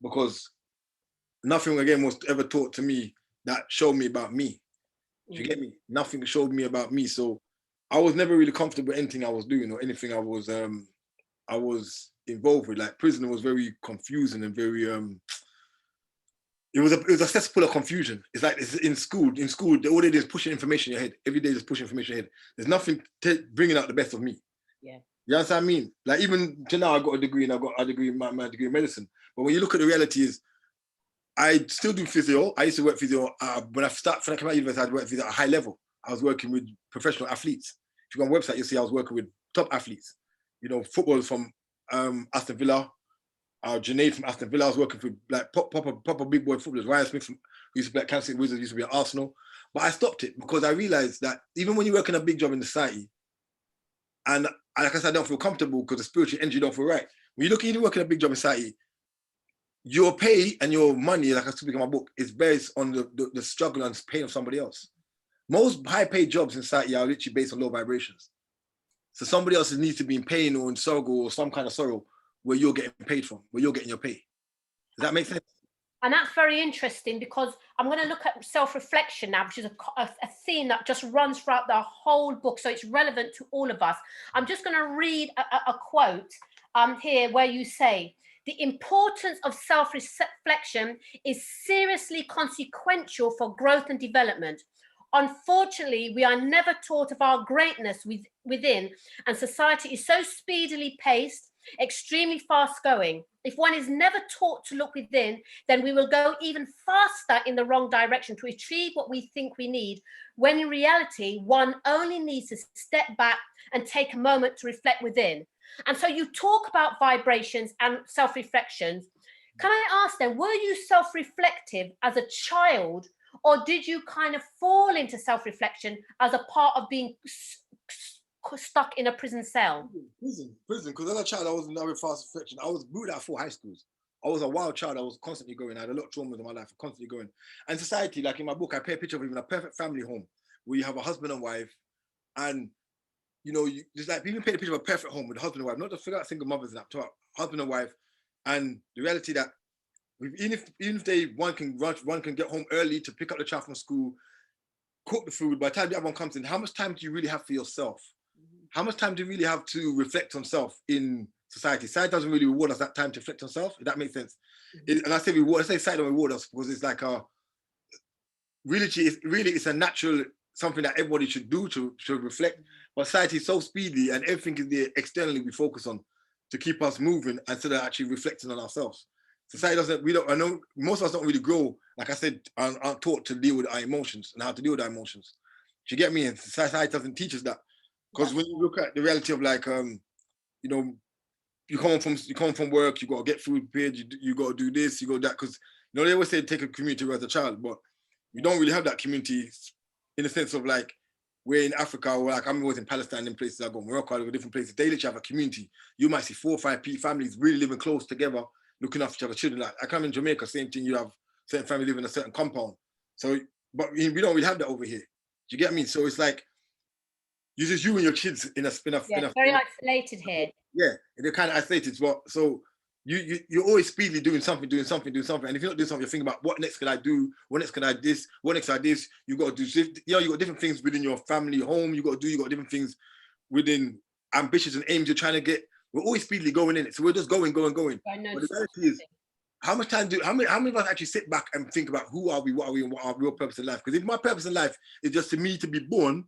because nothing again was ever taught to me that showed me about me. You get me? Nothing showed me about me. So I was never really comfortable with anything I was doing or anything I was involved with. Like prison was very confusing and very it was a cesspool of confusion. It's like it's in school, all they do is pushing information in your head. Every day just pushing information in your head. There's nothing bringing out the best of me. Yeah. You understand what I mean? Like even to now, I got a degree and I got a degree in my degree in medicine. But when you look at the reality is, I still do physio. I used to work physio when I came out of university. I worked physio at a high level. I was working with professional athletes. If you go on the website, you'll see I was working with top athletes. You know, footballers from Aston Villa, Junaid from Aston Villa. I was working with like proper big boy footballers. Ryan Smith from, who used to be at Kansas City Wizards, used to be at Arsenal. But I stopped it because I realized that even when you work in a big job in the society, and like I said, I don't feel comfortable because the spiritual energy don't feel right. When you look, even working a big job in society, your pay and your money, like I speak in my book, is based on the struggle and pain of somebody else. Most high-paid jobs in society are literally based on low vibrations. So somebody else needs to be in pain or in sorrow or some kind of sorrow where you're getting paid from, where you're getting your pay. Does that make sense? And that's very interesting because I'm going to look at self-reflection now, which is a theme that just runs throughout the whole book. So it's relevant to all of us. I'm just going to read a quote here where you say, "The importance of self-reflection is seriously consequential for growth and development. Unfortunately, we are never taught of our greatness within, and society is so speedily paced, extremely fast going. If one is never taught to look within, then we will go even faster in the wrong direction to achieve what we think we need, when in reality, one only needs to step back and take a moment to reflect within." And so you talk about vibrations and self-reflections. Can I ask then, were you self-reflective as a child, or did you kind of fall into self-reflection as a part of being stuck in a prison cell? Prison, because as a child, I was never fast reflection. I was booted out 4 high schools. I was a wild child. I was constantly going. I had a lot of traumas in my life, constantly going. And society, like in my book, I paint a picture of even a perfect family home where you have a husband and wife, and you know, you just like even paint a picture of a perfect home with a husband and wife, not just figure out single mothers and that, talk husband and wife, and the reality that even if one can get home early to pick up the child from school, cook the food. By the time the other one comes in, how much time do you really have for yourself? How much time do you really have to reflect on self in society? Society doesn't really reward us that time to reflect on self, if that makes sense. And I say reward, I say society don't reward us because it's like it's a natural something that everybody should do to reflect. But society is so speedy and everything is there externally we focus on to keep us moving instead of actually reflecting on ourselves. Society doesn't, I know most of us don't really grow, like I said, aren't taught to deal with our emotions and how to deal with our emotions. Do you get me? And society doesn't teach us that. Because when you look at the reality of like, you know, you come from work, you got to get food prepared, you got to do this, you got that. Because, you know, they always say take a community as a child, but we don't really have that community in the sense of like, we're in Africa, or like I'm always in Palestine, in places I go, Morocco, I go different places. They literally have a community. You might see 4 or 5 families really living close together, looking after each other, children. Like I come in Jamaica, same thing. You have certain families living in a certain compound. So, but we don't really have that over here. Do you get me? So it's like you just you and your kids in a very isolated here. Yeah, they're kind of isolated. So you're always speedily doing something. And if you're not doing something, you're thinking about what next can I do? What next can I this? What next I this? You got to do. You know, you got different things within your family home. You got different things within ambitions and aims you're trying to get. We're always speedily going in it. So we're just going. But the reality is, how many of us actually sit back and think about who are we, what are we, and what our real purpose in life? Because if my purpose in life is just to me to be born,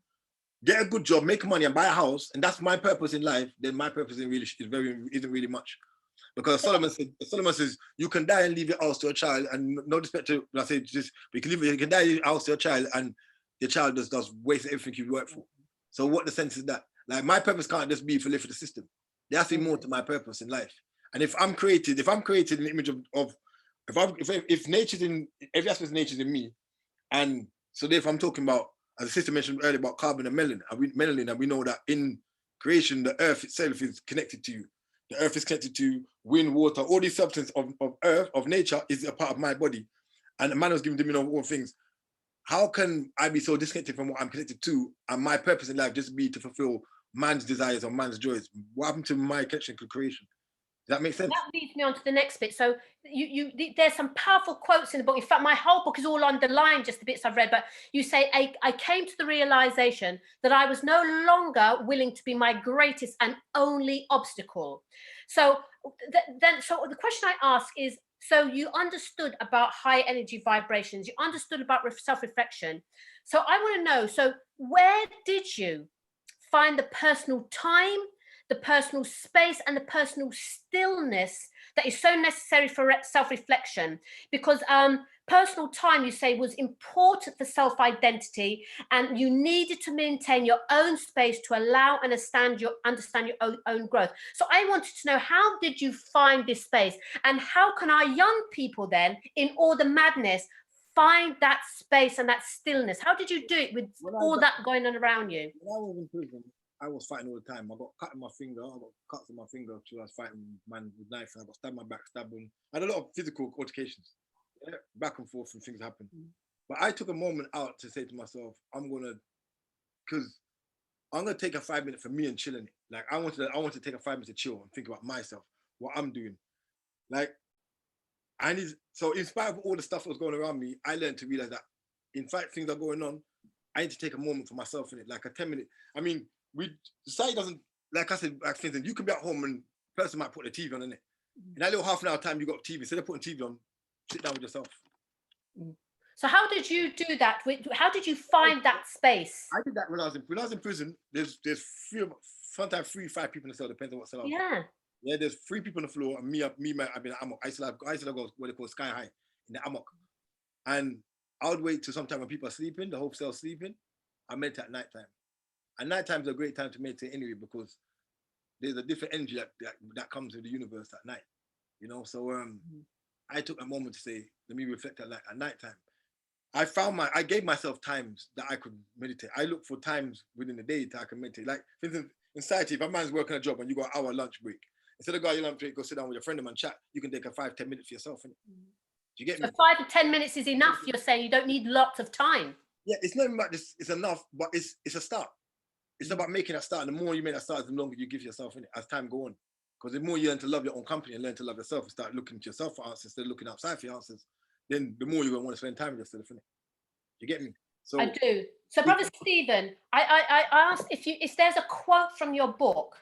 get a good job, make money, and buy a house, and that's my purpose in life, then my purpose isn't really much. Because Solomon says you can die and leave your house to a child, and no respect to I say just you can die and leave your house to a child, and your child does waste everything you've worked for. So what the sense is that? Like my purpose can't just be to live for the system. There has to be more to my purpose in life. And if I'm created in the image of if nature's in every aspect of nature's in me, and so if I'm talking about, as the sister mentioned earlier about carbon and melanin, and we know that in creation the earth itself is connected to you. The earth is connected to wind, water, all these substances of earth, of nature is a part of my body. And the man was given to me all things. How can I be so disconnected from what I'm connected to and my purpose in life just be to fulfill man's desires or man's joys? What happened to my connection to creation? Does that make sense? That leads me on to the next bit. So there's some powerful quotes in the book. In fact, my whole book is all underlined, just the bits I've read. But you say, I came to the realization that I was no longer willing to be my greatest and only obstacle. So so the question I ask is, so you understood about high energy vibrations, you understood about self-reflection. So I want to know, so where did you find the personal time, the personal space, and the personal stillness that is so necessary for self-reflection? Because personal time, you say, was important for self-identity, and you needed to maintain your own space to allow and understand your own growth. So I wanted to know, how did you find this space, and how can our young people then, in all the madness, find that space and that stillness? How did you do it with all that going on around you? When I was in prison, I was fighting all the time. I got cut in my finger. I got cuts in my finger till I was fighting man with knife, and I got stabbed in my back, stabbing. I had a lot of physical altercations, back and forth, and things happen. But I took a moment out to say to myself, I'm gonna take a 5 minutes for me and chilling. Like I wanted to take a 5 minutes to chill and think about myself, what I'm doing. Like so in spite of all the stuff that was going around me, I learned to realize that in fact things are going on. I need to take a moment for myself in it, like a 10-minute. I mean, society doesn't, like I said, like, for instance, you can be at home and a person might put the TV on, innit? In that little half an hour time you got TV, instead of putting TV on, sit down with yourself. So how did you do that? How did you find that space? I did that when I was in prison. There's sometimes 3-5 people in the cell, depends on what cell. Yeah, there's 3 people on the floor, and me, I've been at amok. I used to go what they call sky high in the amok, and I would wait till sometime when people are sleeping, the whole cell's sleeping. I meditate at night time. And night time is a great time to meditate anyway, because there's a different energy that comes with the universe at night, you know. So I took a moment to say, let me reflect at night time. I gave myself times that I could meditate. I look for times within the day that I can meditate. Like, for instance, in society, if a man's working a job and you got an hour lunch break, instead of going your lunch break, go sit down with your friend and chat, you can take a 5-10 minutes for yourself. Do you get me? So 5 to 10 minutes is enough, you're saying? You don't need lots of time? Yeah, it's not even about this, it's enough, but it's a start. It's about making a start, and the more you make that start, the longer you give yourself in it as time go on. Because the more you learn to love your own company and learn to love yourself and start looking to yourself for answers instead of looking outside for your answers, then the more you're going to want to spend time with yourself, innit? You get me? So I do. So, Brother Stephen, I asked if there's a quote from your book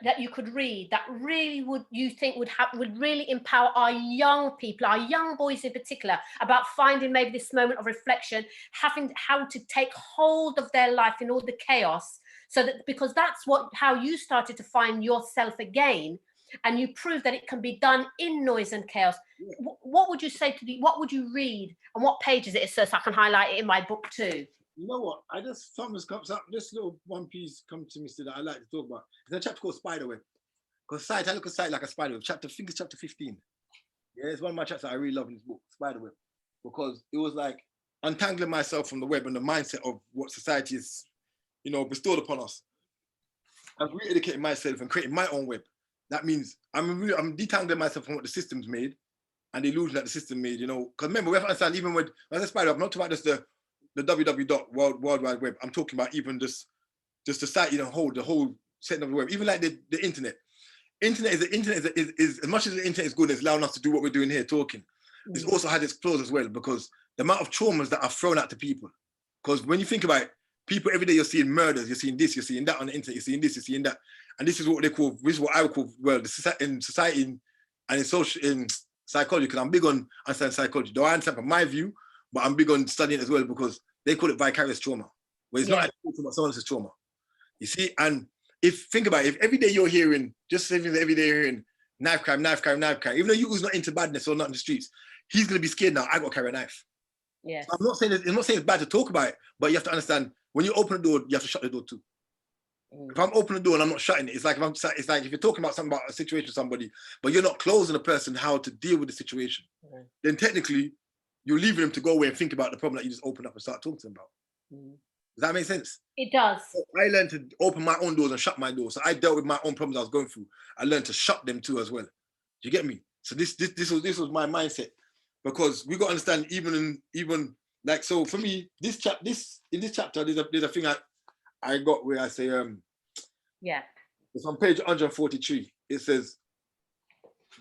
that you could read that really would really empower our young people, our young boys in particular, about finding maybe this moment of reflection, having how to take hold of their life in all the chaos, so that, because that's how you started to find yourself again, and you prove that it can be done in noise and chaos. What would you say what would you read, and what page is it, so I can highlight it in my book too? You know what? Something comes up. This little one piece comes to me still that I like to talk about. It's a chapter called Spiderweb. Because I look at sight like a spiderweb. I think it's chapter 15. Yeah, it's one of my chapters I really love in this book, Spiderweb. Because it was like untangling myself from the web and the mindset of what society is, you know, bestowed upon us. I've re-educated myself and creating my own web. That means I'm detangling myself from what the system's made and the illusion that the system made, you know. Because remember, we have to understand, even when I say Spiderweb, I'm not talking about just the www.world Wide Web. I'm talking about even just society, the whole setting of the web, even like the internet. Internet is as much as the internet is good, it's allowing us to do what we're doing here, talking. It's also had its flaws as well, because the amount of traumas that are thrown out to people. Because when you think about it, people every day, you're seeing murders, you're seeing this, you're seeing that on the internet, you're seeing this, you're seeing that. And this is what I would call, well, in society and in psychology, because I'm big on understanding psychology. Though I understand from my view, but I'm big on studying it as well, because they call it vicarious trauma, where it's not actually talking about someone else's trauma. You see, and think about it, if every day you're hearing, every day you're hearing knife crime, even though you's not into badness or not in the streets, he's gonna be scared now, I gotta carry a knife. Yeah. So I'm not saying it's bad to talk about it, but you have to understand, when you open the door, you have to shut the door too. If I'm opening the door and I'm not shutting it, it's like if you're talking about a situation with somebody, but you're not closing the person how to deal with the situation, then technically you're leaving them to go away and think about the problem that you just opened up and start talking to them about. Does that make sense? It does. So I learned to open my own doors and shut my doors. So I dealt with my own problems I was going through. I learned to shut them too as well. Do you get me? So this was my mindset, because we got to understand, even like, so for me, in this chapter there's a thing I got where I say it's on page 143. It says,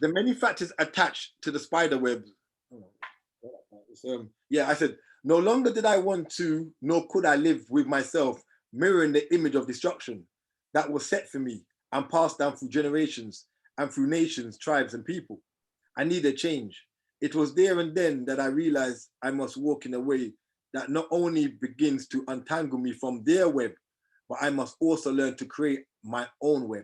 the many factors attached to the spider web. I said, no longer did I want to, nor could I live with myself mirroring the image of destruction that was set for me and passed down through generations and through nations, tribes, and people. I needed change. It was there and then that I realized I must walk in a way that not only begins to untangle me from their web, but I must also learn to create my own web.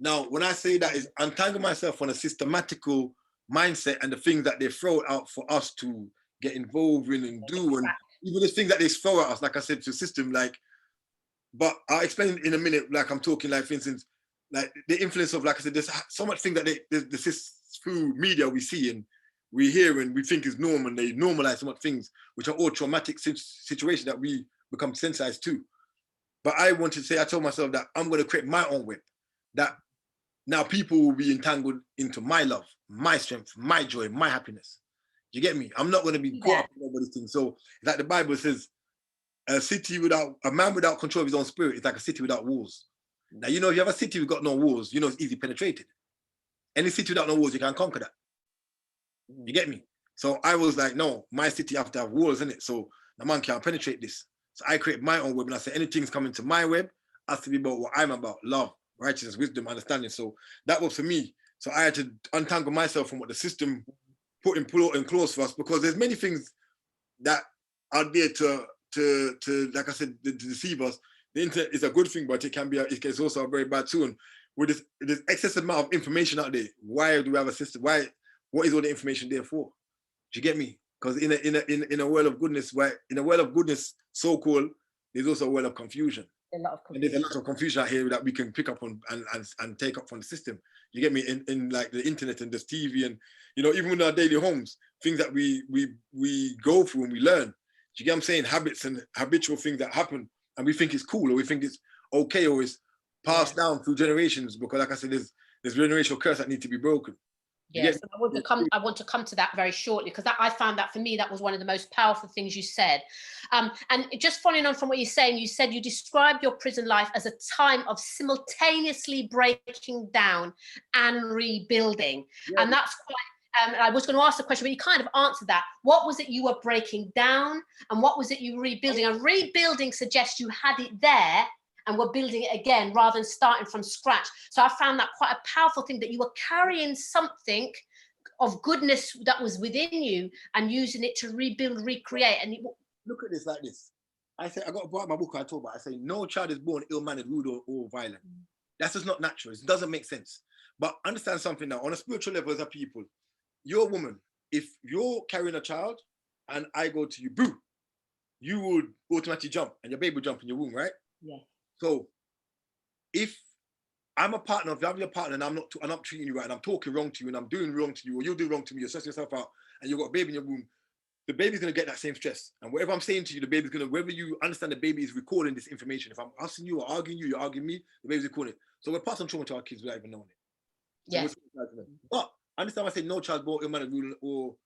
Now, when I say that, is untangle myself from a systematical mindset and the things that they throw out for us to get involved in and do, and even the things that they throw at us, like I said, to the system, like, but I'll explain in a minute, like I'm talking, like, for instance, like the influence of, like I said, there's so much thing that through media we see and we hear and we think is normal, and they normalize so much things, which are all traumatic situations that we become sensitized to. But I wanted to say, I told myself that I'm going to create my own web, that now people will be entangled into my love, my strength, my joy, my happiness. You get me? I'm not going to be caught up in nobody's thing. So like the Bible says, a man without control of his own spirit is like a city without walls. Now, you know, if you have a city with got no walls, you know, it's easy penetrated. Any city without no walls, you can't conquer that. You get me? So I was like, no, my city have to have walls in it. So the man can't penetrate this. So I create my own web, and I say anything's coming to my web has to be about what I'm about: love, righteousness, wisdom, understanding. So that was for me. So I had to untangle myself from what the system put in clause for us, because there's many things that are there to like I said, to deceive us. The internet is a good thing, but it's also a very bad tool. And with this excessive amount of information out there, why do we have a system? What is all the information there for? Do you get me? Because in a world of goodness, so-called, there's also a world of confusion. A lot of confusion. And there's a lot of confusion out here that we can pick up on and take up from the system. You get me? In like the internet and this TV, and you know, even in our daily homes, things that we go through and we learn. Do you get what I'm saying? Habits and habitual things that happen, and we think it's cool, or we think it's okay, or it's passed down through generations. Because like I said, there's generational curse that need to be broken. Yes, I want to come to that very shortly, because I found that for me, that was one of the most powerful things you said. And just following on from what you're saying, you said you described your prison life as a time of simultaneously breaking down and rebuilding. Yeah. And that's quite, I was going to ask the question, but you kind of answered that. What was it you were breaking down, and what was it you were rebuilding? And rebuilding suggests you had it there and we're building it again rather than starting from scratch. So I found that quite a powerful thing, that you were carrying something of goodness that was within you and using it to rebuild, recreate. And look at this like this. I say, I got to write my book, I talk about, I say, no child is born ill-mannered, rude, or violent. That's just not natural. It doesn't make sense. But understand something now, on a spiritual level as a people, you're a woman. If you're carrying a child and I go to you, boo, you would automatically jump, and your baby would jump in your womb, right? Yeah. So if I'm a partner, if I'm your partner and I'm not treating you right, and I'm talking wrong to you, and I'm doing wrong to you, or you're doing wrong to me, you're stressing yourself out, and you've got a baby in your womb, the baby's gonna get that same stress. And whatever I'm saying to you, the baby's gonna, whether you understand, the baby is recording this information. If I'm asking you or arguing you, you're arguing me, the baby's recording it. So we're passing trauma to our kids without even knowing it. So yeah. But understand when I say no child born ill-mannered, rude, or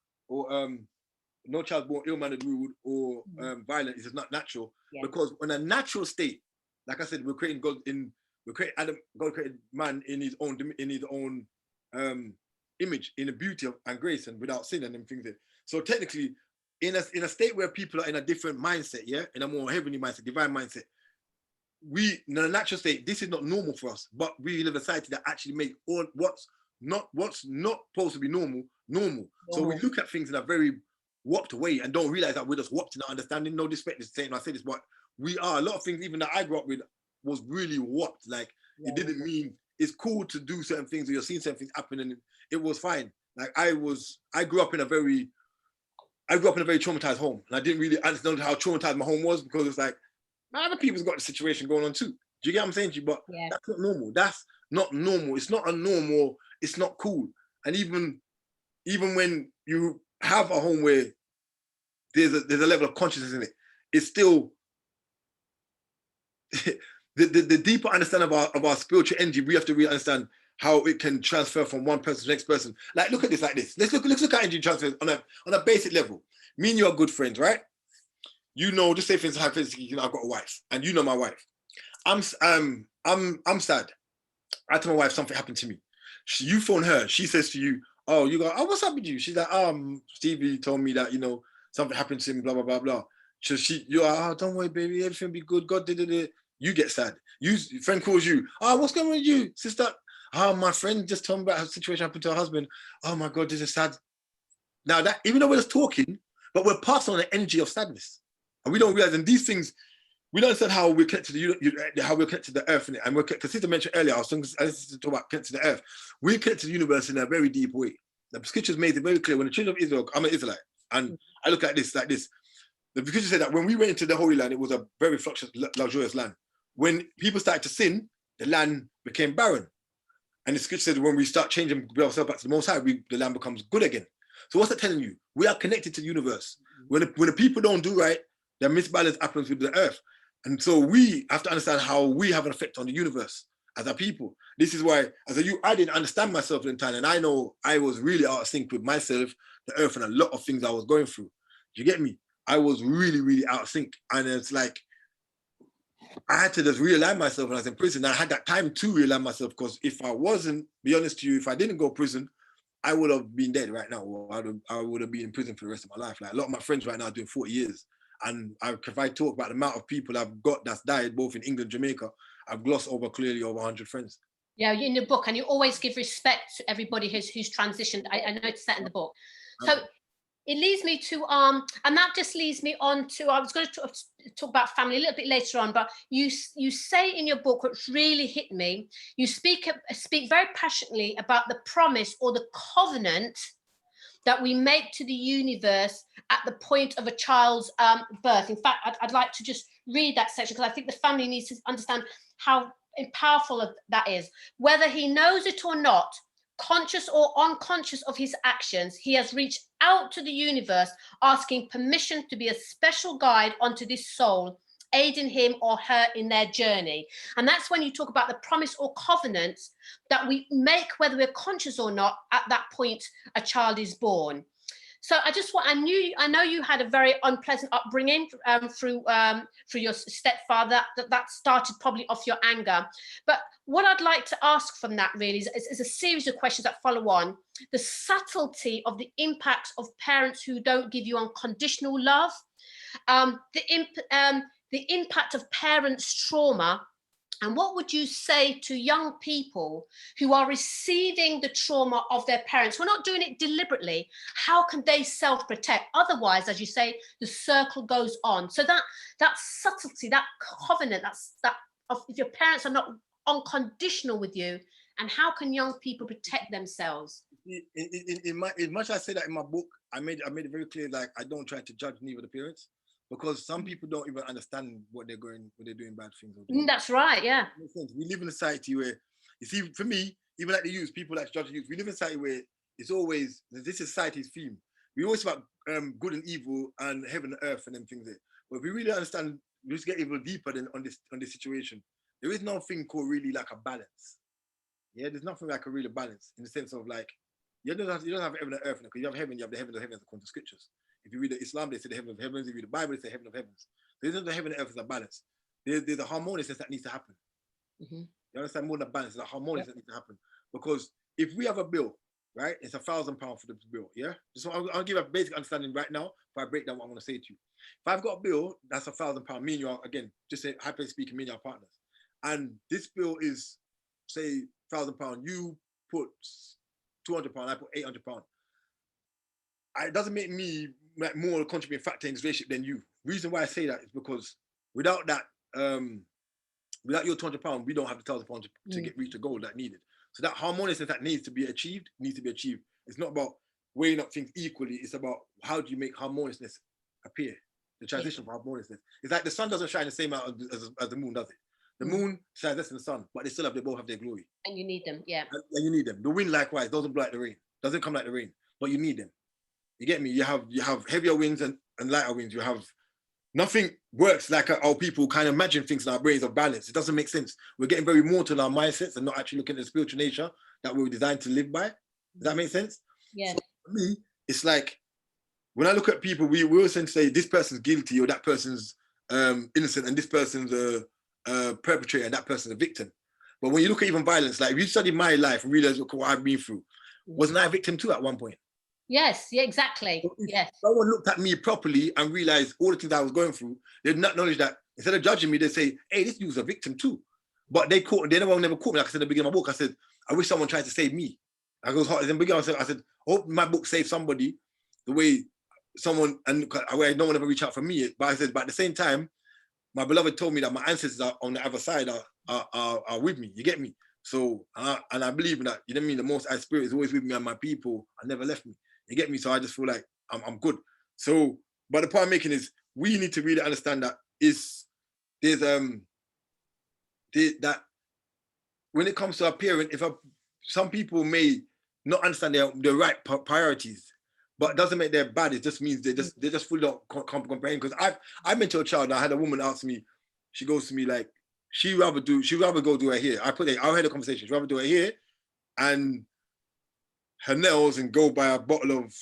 no child born ill-mannered, rude, or violent is not natural. Yeah. Because in a natural state, like I said, God created man in his own image, in the beauty and grace, and without sin and them things. So technically, in a state where people are in a different mindset, yeah, in a more heavenly mindset, divine mindset, in a natural state, this is not normal for us. But we live in a society that actually make all what's not supposed to be normal. So we look at things in a very warped way and don't realize that we're just warped in our understanding. No disrespect to saying I say this, but we are, a lot of things even that I grew up with was really warped. Like it didn't mean it's cool to do certain things, or you're seeing certain things happen, and it was fine. Like I grew up in a very traumatized home, and I didn't really understand how traumatized my home was, because it's like, man, other people's got the situation going on too. Do you get what I'm saying to you? But that's not normal. That's not normal. It's not a normal. It's not cool. And even when you have a home where there's a level of consciousness in it, it's still the deeper understanding of our spiritual energy. We have to really understand how it can transfer from one person to the next person. Like, look at this like this. Let's look at energy transfer on a basic level. Me and you are good friends, right? You know, just say for instance, you know, I've got a wife, and you know my wife. I'm sad. I tell my wife something happened to me. You phone her. She says to you, "Oh, you go. Oh, what's up with you?" She's like, Stevie told me that, you know, something happened to him. Blah blah blah blah. So you're like, "Oh, don't worry, baby. Everything will be good. God did it." You get sad. Your friend calls you. "Oh, what's going on with you, sister?" "Oh, my friend just told me about her situation happened to her husband." "Oh my God, this is sad." Now that, even though we're just talking, but we're passing on the energy of sadness, and we don't realize. And these things, we don't understand how we're connected to how we're connected to the earth, and we're, because Sister mentioned earlier, I was talk about connected to the earth. We're connected to the universe in a very deep way. The scriptures made it very clear. When the children of Israel, I'm an Israelite, and I look at this like this. Because you said that when we went into the Holy Land, it was a very luxurious land. When people started to sin, the land became barren. And the scripture said when we start changing ourselves back to the Most High, the land becomes good again. So what's that telling you? We are connected to the universe. When the people don't do right, the misbalance happens with the earth. And so we have to understand how we have an effect on the universe as a people. This is why, as a youth, I didn't understand myself in time. And I know I was really out of sync with myself, the earth, and a lot of things I was going through. Do you get me? I was really, really out of sync. And it's like, I had to just realign myself when I was in prison. I had that time to realign myself, because if I wasn't, be honest to you, if I didn't go to prison, I would have been dead right now, or I would have been in prison for the rest of my life. Like a lot of my friends right now are doing 40 years. And if I talk about the amount of people I've got that's died, both in England, Jamaica, I've glossed over clearly over 100 friends. Yeah, in the book, and you always give respect to everybody who's transitioned. I noticed that in the book. So it leads me to, and that just leads me on to, I was going to talk about family a little bit later on, but you say in your book, which really hit me, you speak very passionately about the promise or the covenant that we make to the universe at the point of a child's birth. In fact, I'd like to just read that section, because I think the family needs to understand how powerful that is. Whether he knows it or not, conscious or unconscious of his actions, he has reached out to the universe, asking permission to be a special guide onto this soul, aiding him or her in their journey. And that's when you talk about the promise or covenants that we make, whether we're conscious or not, at that point a child is born. So I know you had a very unpleasant upbringing through your stepfather. That started probably off your anger. But what I'd like to ask from that really is a series of questions that follow on. The subtlety of the impact of parents who don't give you unconditional love, the impact of parents' trauma. And what would you say to young people who are receiving the trauma of their parents, who are not doing it deliberately? How can they self-protect? Otherwise, as you say, the circle goes on. So that subtlety, that covenant, if your parents are not unconditional with you, and how can young people protect themselves? In much I say that in my book, I made it very clear, like I don't try to judge neither the parents. Because some people don't even understand what they're doing bad things. That's right, yeah. We live in a society where, you see, for me, even like the youth, people like to judge the youth, we live in a society where it's always, this is society's theme. We always talk about good and evil and heaven and earth and them things there. But if we really understand, we just get even deeper than on this situation. There is nothing called really like a balance. Yeah, there's nothing like a real balance in the sense of like, you don't have heaven and earth, because you have heaven, you have the heaven of heavens according to scriptures. If you read the Islam, they say the heaven of heavens. If you read the Bible, they say heaven of heavens. There isn't the heaven and earth as a balance. There's a harmoniousness that needs to happen. You understand? More than a balance, there's a harmoniousness that needs to happen. Because if we have a bill, right, it's £1,000 for the bill, yeah? So I'll give a basic understanding right now if I break down what I'm going to say to you. If I've got a bill, that's £1,000. Me and you are, again, just say, hyper speaking, me and you are partners. And this bill is, say, £1,000. You put £200, I put £800. It doesn't make me like more contributing factor in this relationship than you. Reason why I say that is because without that, without your £200, we don't have the £1,000 to reach the goal that needed. So that harmoniousness that needs to be achieved. It's not about weighing up things equally. It's about how do you make harmoniousness appear? The transition for harmoniousness. It's like the sun doesn't shine the same out as the moon, does it? The moon shines less than the sun, but they both have their glory. And you need them, yeah. And you need them. The wind likewise doesn't blow like the rain. Doesn't come like the rain, but you need them. You get me? You have heavier winds and lighter winds. You have nothing works like how people kind of imagine things in our brains of balance. It doesn't make sense. We're getting very mortal in our mindsets and not actually looking at the spiritual nature that we were designed to live by. Does that make sense? Yeah. So for me, it's like when I look at people, we always say this person's guilty or that person's innocent and this person's a perpetrator and that person's a victim. But when you look at even violence, like if you study my life and realize what I've been through, wasn't I a victim too at one point? Yes, yeah, exactly. Yes. Someone looked at me properly and realized all the things I was going through. They'd not acknowledge that instead of judging me, they say, "Hey, this dude's a victim too." But they never caught me. Like I said at the beginning of my book, I said, "I wish someone tried to save me." I goes hard in the beginning. I said, "I hope my book saves somebody the way someone and where no one ever reached out for me." But I said, but at the same time, my beloved told me that my ancestors are on the other side are with me. You get me? So and I believe in that. You know what I mean? The Most High Spirit is always with me and my people. I never left me. You get me? So I just feel like I'm good. So, but the point I'm making is we need to really understand that that when it comes to a parent, some people may not understand their right priorities, but it doesn't make them bad. It just means they just fully don't comprehend. Because I mentored a child, and I had a woman ask me, she goes to me like, she'd rather go do her hair. I had a conversation, she'd rather do her hair and her nails and go buy a bottle of,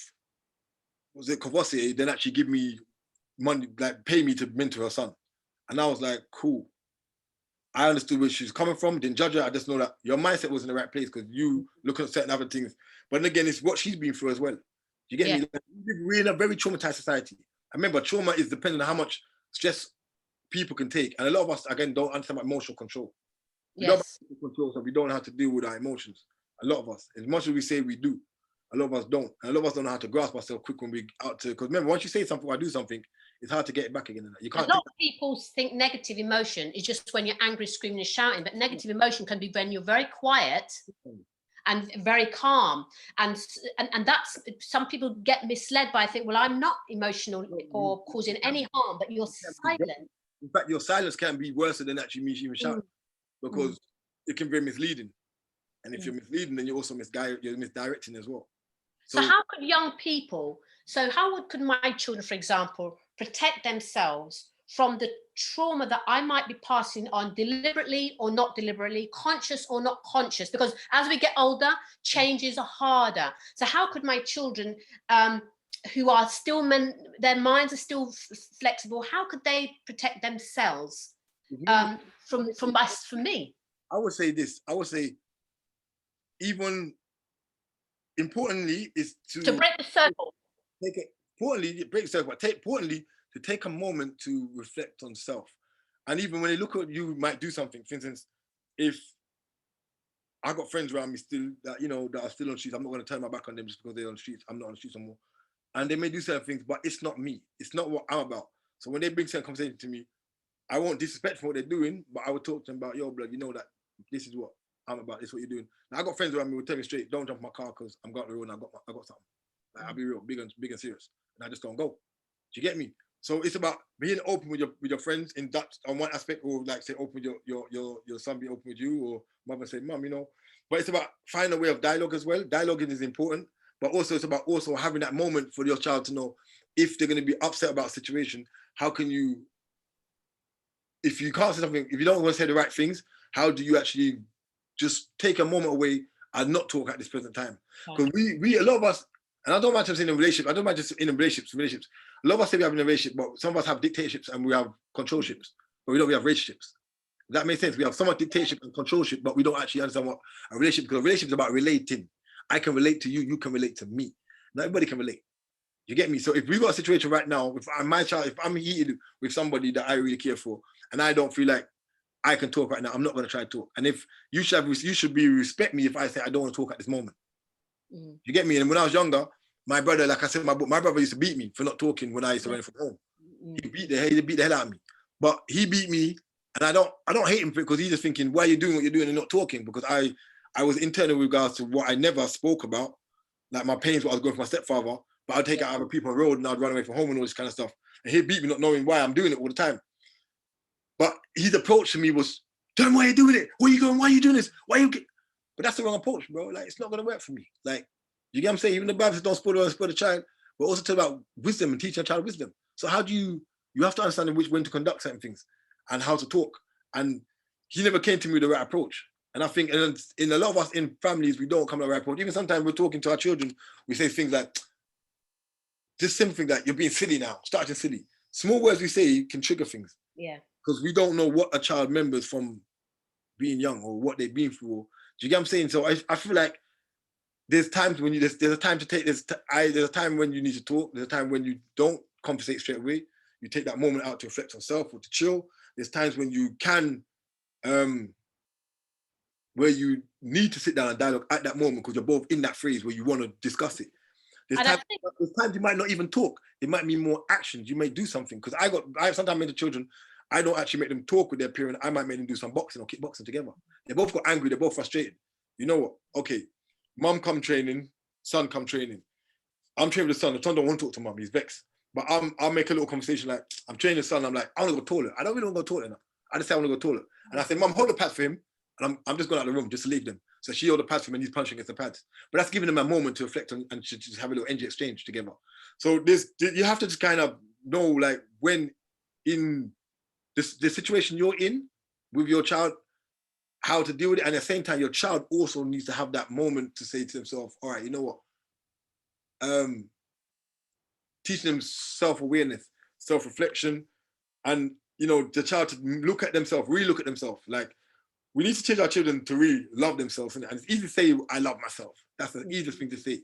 was it Courvoisier, then actually give me money, like pay me to mentor her son. And I was like, cool. I understood where she's coming from, didn't judge her. I just know that your mindset was in the right place because you look at certain other things. But then again, it's what she's been through as well. You get me? Like, we're in a very traumatized society. I remember trauma is dependent on how much stress people can take. And a lot of us, again, don't understand about emotional control. We don't have emotional control, so we don't know how to deal with our emotions. A lot of us, as much as we say we do, a lot of us don't. And a lot of us don't know how to grasp ourselves quick when we out to, because remember, once you say something or do something, it's hard to get it back again. You can't. A lot of people think negative emotion is just when you're angry, screaming and shouting, but negative emotion can be when you're very quiet and very calm. And that's, some people get misled by, I think, well, I'm not emotional or causing any harm, but you're silent. In fact, your silence can be worse than actually me even shouting, because it can be misleading. And if you're misleading, then you're also misdirecting as well. So how could young people, could my children, for example, protect themselves from the trauma that I might be passing on deliberately or not deliberately, conscious or not conscious? Because as we get older, changes are harder. So how could my children, who are still their minds are still flexible, how could they protect themselves from me? I would say this. I would say, even importantly, is to break the circle. Importantly, to take a moment to reflect on self. And even when they look at you, might do something. For instance, if I got friends around me still that, that are still on the streets, I'm not going to turn my back on them just because they're on the streets. I'm not on the streets anymore. And they may do certain things, but it's not me. It's not what I'm about. So when they bring certain conversation to me, I won't disrespect what they're doing, but I will talk to them about, yo, blood, you know that this is what I'm about, this is what you're doing. Now, I got friends around me who will tell me straight, don't jump in my car because I'm going to the road and I got something. Like, I'll be real, big and serious. And I just don't go. Do you get me? So it's about being open with your friends in that on one aspect, or like say open with your son be open with you, or mother say, mom, But it's about finding a way of dialogue as well. Dialoguing is important, but also it's about also having that moment for your child to know if they're going to be upset about a situation, how can you, if you can't say something, if you don't want to say the right things, how do you actually just take a moment away and not talk at this present time? Because we a lot of us, and I don't mind just in a relationship, I don't mind just in relationships. A lot of us say we have in a relationship, but some of us have dictatorships and we have controlships, but we have relationships. That makes sense. We have somewhat dictatorship and controlship, but we don't actually understand what a relationship, because a relationship is about relating. I can relate to you, you can relate to me. Not everybody can relate. You get me? So if we've got a situation right now, if I'm heated with somebody that I really care for, and I don't feel like I can talk right now, I'm not going to try to talk. And if you should respect me if I say I don't want to talk at this moment. You get me? And when I was younger, my brother, like I said, my brother used to beat me for not talking when I used to run from home. He beat the hell out of me. But he beat me, and I don't hate him because he's just thinking, why are you doing what you're doing and not talking? Because I was internal with regards to what I never spoke about, like my pains, what I was going for my stepfather, but I'd take it out of other people on the road and I'd run away from home and all this kind of stuff. And he'd beat me not knowing why I'm doing it all the time. But his approach to me was, tell him why you're doing it. Where are you going? Why are you doing this? Why are you? But that's the wrong approach, bro. Like, it's not going to work for me. Like, you get what I'm saying? Even the Bible says don't spoil the child, but also talk about wisdom and teach a child wisdom. So how do you have to understand when to conduct certain things and how to talk. And he never came to me with the right approach. And I think in a lot of us in families, we don't come to the right approach. Even sometimes we're talking to our children, we say things like, just simple things like, you're being silly now, starting silly. Small words we say can trigger things. Yeah. Because we don't know what a child remembers from being young or what they've been through. Do you get what I'm saying? So I feel like there's times when there's a time to take this. There's a time when you need to talk. There's a time when you don't compensate straight away. You take that moment out to reflect on self or to chill. There's times when you can, where you need to sit down and dialogue at that moment because you're both in that phase where you want to discuss it. There's times you might not even talk. It might be more actions. You may do something. Because I sometimes make the children, I don't actually make them talk with their parent. I might make them do some boxing or kickboxing together. They both got angry. They're both frustrated. You know what? Okay, mum come training, son come training. I'm training with the son. The son don't want to talk to mum. He's vexed. But I'll make a little conversation like, I'm training the son. I'm like, I want to go toilet. I don't really want to go toilet now. I just say I want to go toilet. And I say, Mum, hold the pads for him. And I'm just going out of the room just to leave them. So she held the pads for him and he's punching against the pads. But that's giving them a moment to reflect on and to just have a little energy exchange together. So you have to just kind of know, like, when in the situation you're in with your child, how to deal with it. And at the same time, your child also needs to have that moment to say to themselves, all right, you know what? Teaching them self-awareness, self-reflection, and, you know, the child to look at themselves, really look at themselves. Like, we need to teach our children to really love themselves. And it's easy to say, I love myself. That's the easiest thing to say.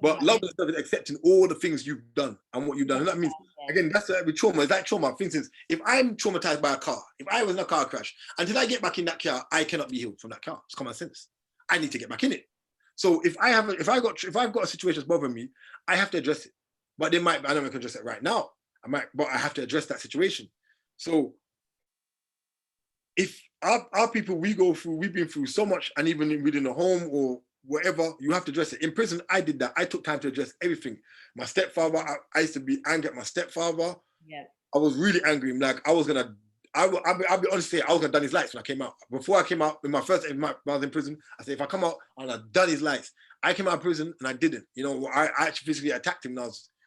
But love yourself is accepting all the things you've done and what you've done. And that means, again, that's with trauma. It's like trauma. For instance, if I'm traumatized by a car, if I was in a car crash, until I get back in that car, I cannot be healed from that car. It's common sense. I need to get back in it. So if I've got a situation that's bothering me, I have to address it. But I don't know if I can address it right now. But I have to address that situation. So if our people, we've been through so much, and even within the home or whatever, you have to address it. In prison, I did that. I took time to address everything. My stepfather, I used to be angry at my stepfather. Yeah. I was really angry. Like, I'll be honest, say I was gonna done his lights when I came out. Before I came out, when I was in prison, I said, if I come out, I'm gonna done his lights. I came out of prison and I didn't. You know, I actually physically attacked him.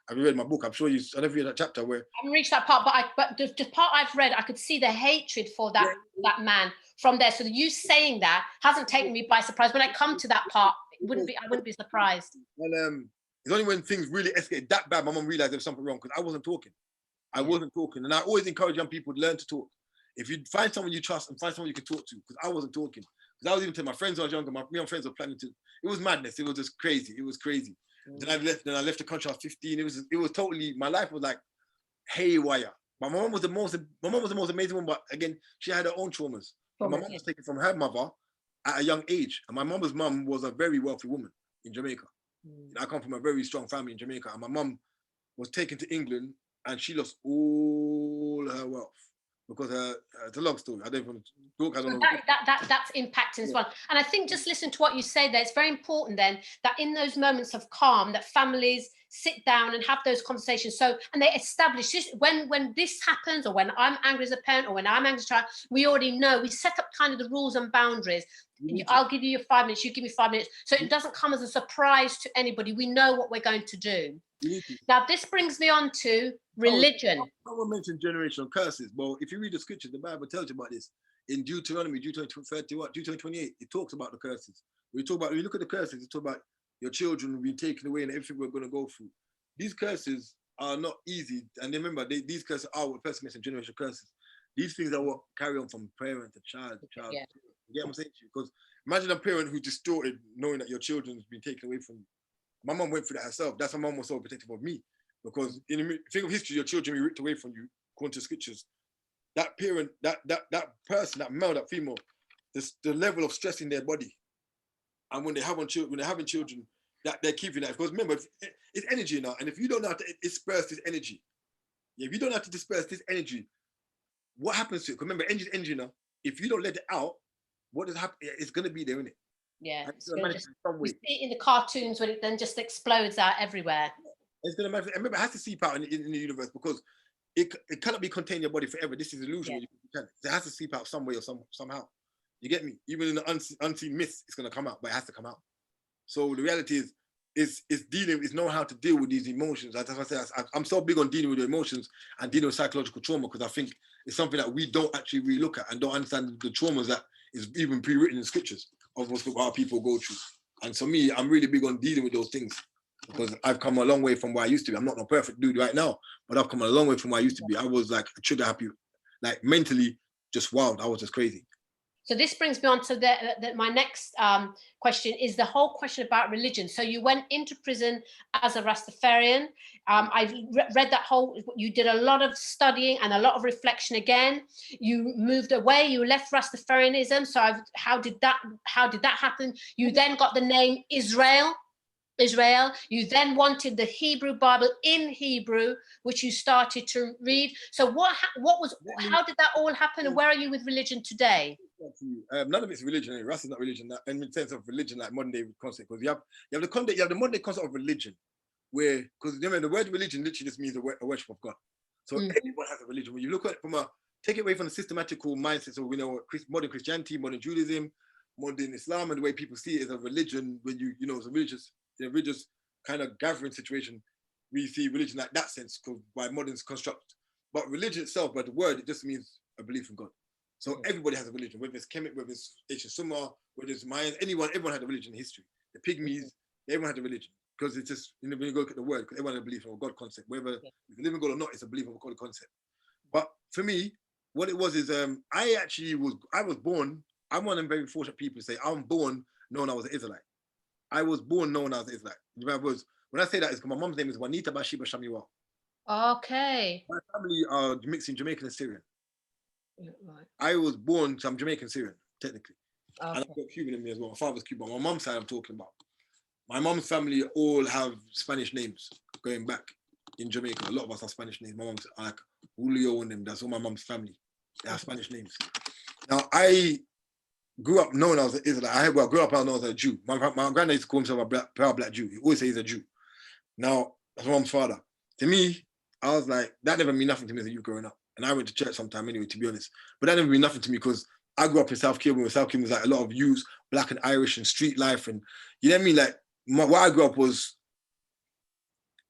Have you read my book? I'm sure I never read that chapter where I haven't reached that part, but the part I've read, I could see the hatred for that man from there. So you saying that hasn't taken me by surprise. When I come to that part, I wouldn't be surprised. And it's only when things really escalated that bad, my mom realized there was something wrong, because I wasn't talking. And I always encourage young people to learn to talk. If you find someone you trust and find someone you can talk to, because I wasn't talking. Because I was even telling my friends when I was younger, my friends were planning to. It was madness. It was just crazy. It was crazy. Then I left the country. I was 15. It was totally, my life was like haywire. My mom was the most amazing one, but again, she had her own traumas. My mom was taken from her mother at a young age, and my mother's mum was a very wealthy woman in Jamaica. I come from a very strong family in Jamaica, and my mum was taken to England, and she lost all her wealth because it's a long story. I don't want to talk. I don't know. That's impacting as well. And I think, just listen to what you say there. It's very important then that in those moments of calm, that families sit down and have those conversations. So, and they establish this, when this happens, or when I'm angry as a parent, or when I'm angry as a child, we already know, we set up kind of the rules and boundaries. I'll give you your 5 minutes, you give me 5 minutes. So it doesn't come as a surprise to anybody. We know what we're going to do. Now, this brings me on to religion. Someone mentioned generational curses. Well, if you read the scriptures, the Bible tells you about this. In Deuteronomy 28, it talks about the curses. When you look at the curses, it talks about your children will be taken away and everything we're going to go through. These curses are not easy. And remember, these curses are what person mentioned, generational curses. These things are what carry on from parent to child to child. Yeah. You get what I'm saying to you? Because imagine a parent who's distorted knowing that your children's been taken away from you. My mom went through that herself. That's why my mom was so protective of me. Because in the think of history, your children be ripped away from you, according to scriptures. That parent, that person, that male, that female, the level of stress in their body. And when they're having children, that they're keeping that. Because remember, it's energy now. And if you don't know how to disperse this energy, if you don't know how to disperse this energy, what happens to it? Because remember, energy now. If you don't let it out, what does happen? It's going to be there, isn't it? Yeah. We see it in the cartoons when it then just explodes out everywhere. It's going to manifest. Remember, it has to seep out in the universe, because it cannot be contained in your body forever. This is illusion. Yeah. It has to seep out some way or somehow. You get me? Even in the unseen mist, it's going to come out, but it has to come out. So the reality is knowing how to deal with these emotions. As I say, I'm so big on dealing with the emotions and dealing with psychological trauma, because I think it's something that we don't actually really look at and don't understand the traumas that is even pre-written in scriptures of what our people go through. And so me, I'm really big on dealing with those things, because I've come a long way from where I used to be. I'm not a perfect dude right now, but I've come a long way from where I used to be. I was like a trigger happy, like mentally just wild. I was just crazy. So this brings me on to my next question is the whole question about religion. So you went into prison as a Rastafarian. I've read that you did a lot of studying and a lot of reflection again. You moved away, you left Rastafarianism. So how did that happen? You then got the name Israel. You then wanted the Hebrew Bible in Hebrew, which you started to read. So how did that all happen, and where are you with religion today? None of it's religion. Ras is not religion in the sense of religion, like modern day concept. Because you have the modern day concept of religion, where, because remember the word religion literally just means a worship of God. So everyone has a religion. When you look at it from take it away from the systematical mindset, so we know modern Christianity, modern Judaism, modern Islam, and the way people see it as a religion, when it's a religious kind of gathering situation. We see religion like that sense by modern construct. But religion itself, by the word, it just means a belief in God. So everybody has a religion, whether it's Kemet, whether it's Ancient Sumer, whether it's Mayans, everyone had a religion in history. The Pygmies, everyone had a religion. Because it's just, when you go look at the word, because everyone had a belief in a God concept. Whether if you live in God or not, it's a belief of a God concept. But for me, what it was is, I was born, I'm one of them very fortunate people to say, I'm born knowing I was an Israelite. I was born knowing I was an Israelite. When I say that, it's because my mom's name is Juanita Bathsheba Shamiwal. Okay. My family are mixing Jamaican and Syrian. Right. I was born, so I'm Jamaican Syrian, technically. Okay. And I've got Cuban in me as well. My father's Cuban. My mom's side I'm talking about. My mom's family all have Spanish names going back in Jamaica. A lot of us have Spanish names. My mom's like Julio and them. That's all my mom's family. They have Spanish names. Now, I grew up knowing I was an Israelite. I grew up knowing I was a Jew. My granddad used to call himself a proud black Jew. He always says he's a Jew. Now, that's my mom's father. To me, I was like, that never meant nothing to me as a youth growing up. And I went to church sometime anyway, to be honest. But that never meant nothing to me because I grew up in South Kilburn, where South Kilburn was like a lot of youths, black and Irish and street life. And you know what I mean? Like, what I grew up was,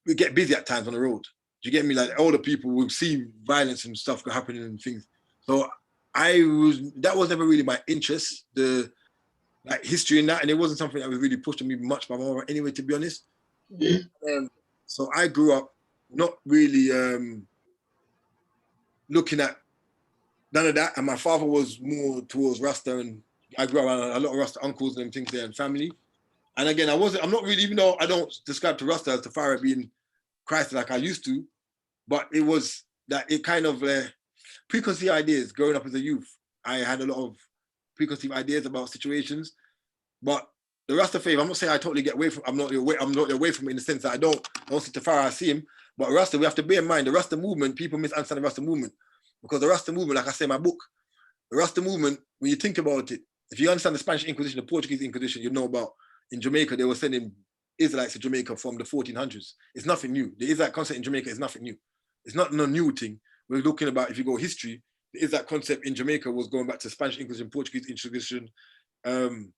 we get busy at times on the road. Do you get me? Like, older people would see violence and stuff happening and things. So that was never really my interest, the like history in that. And it wasn't something that was really pushed on me much by my mom anyway, to be honest. So I grew up not really looking at none of that. And my father was more towards Rasta, and I grew up around a lot of Rasta uncles and things there and family. And again, I'm not really, even though I don't describe to Rasta as Tafari being Christ like I used to, but it was that it kind of preconceived ideas growing up as a youth. I had a lot of preconceived ideas about situations, but the Rasta faith, I'm not saying I totally get away from. I'm not away from it in the sense that I don't see Tafari, I see him. But Rasta, we have to bear in mind the Rasta movement. People misunderstand the Rasta movement because the Rasta movement, like I say in my book, the Rasta movement. When you think about it, if you understand the Spanish Inquisition, the Portuguese Inquisition, you know about in Jamaica they were sending Israelites to Jamaica from the 1400s. It's nothing new. The Israelite concept in Jamaica is nothing new. It's not no new thing. We're looking about, if you go history, the Israelite concept in Jamaica was going back to Spanish Inquisition, Portuguese Inquisition. King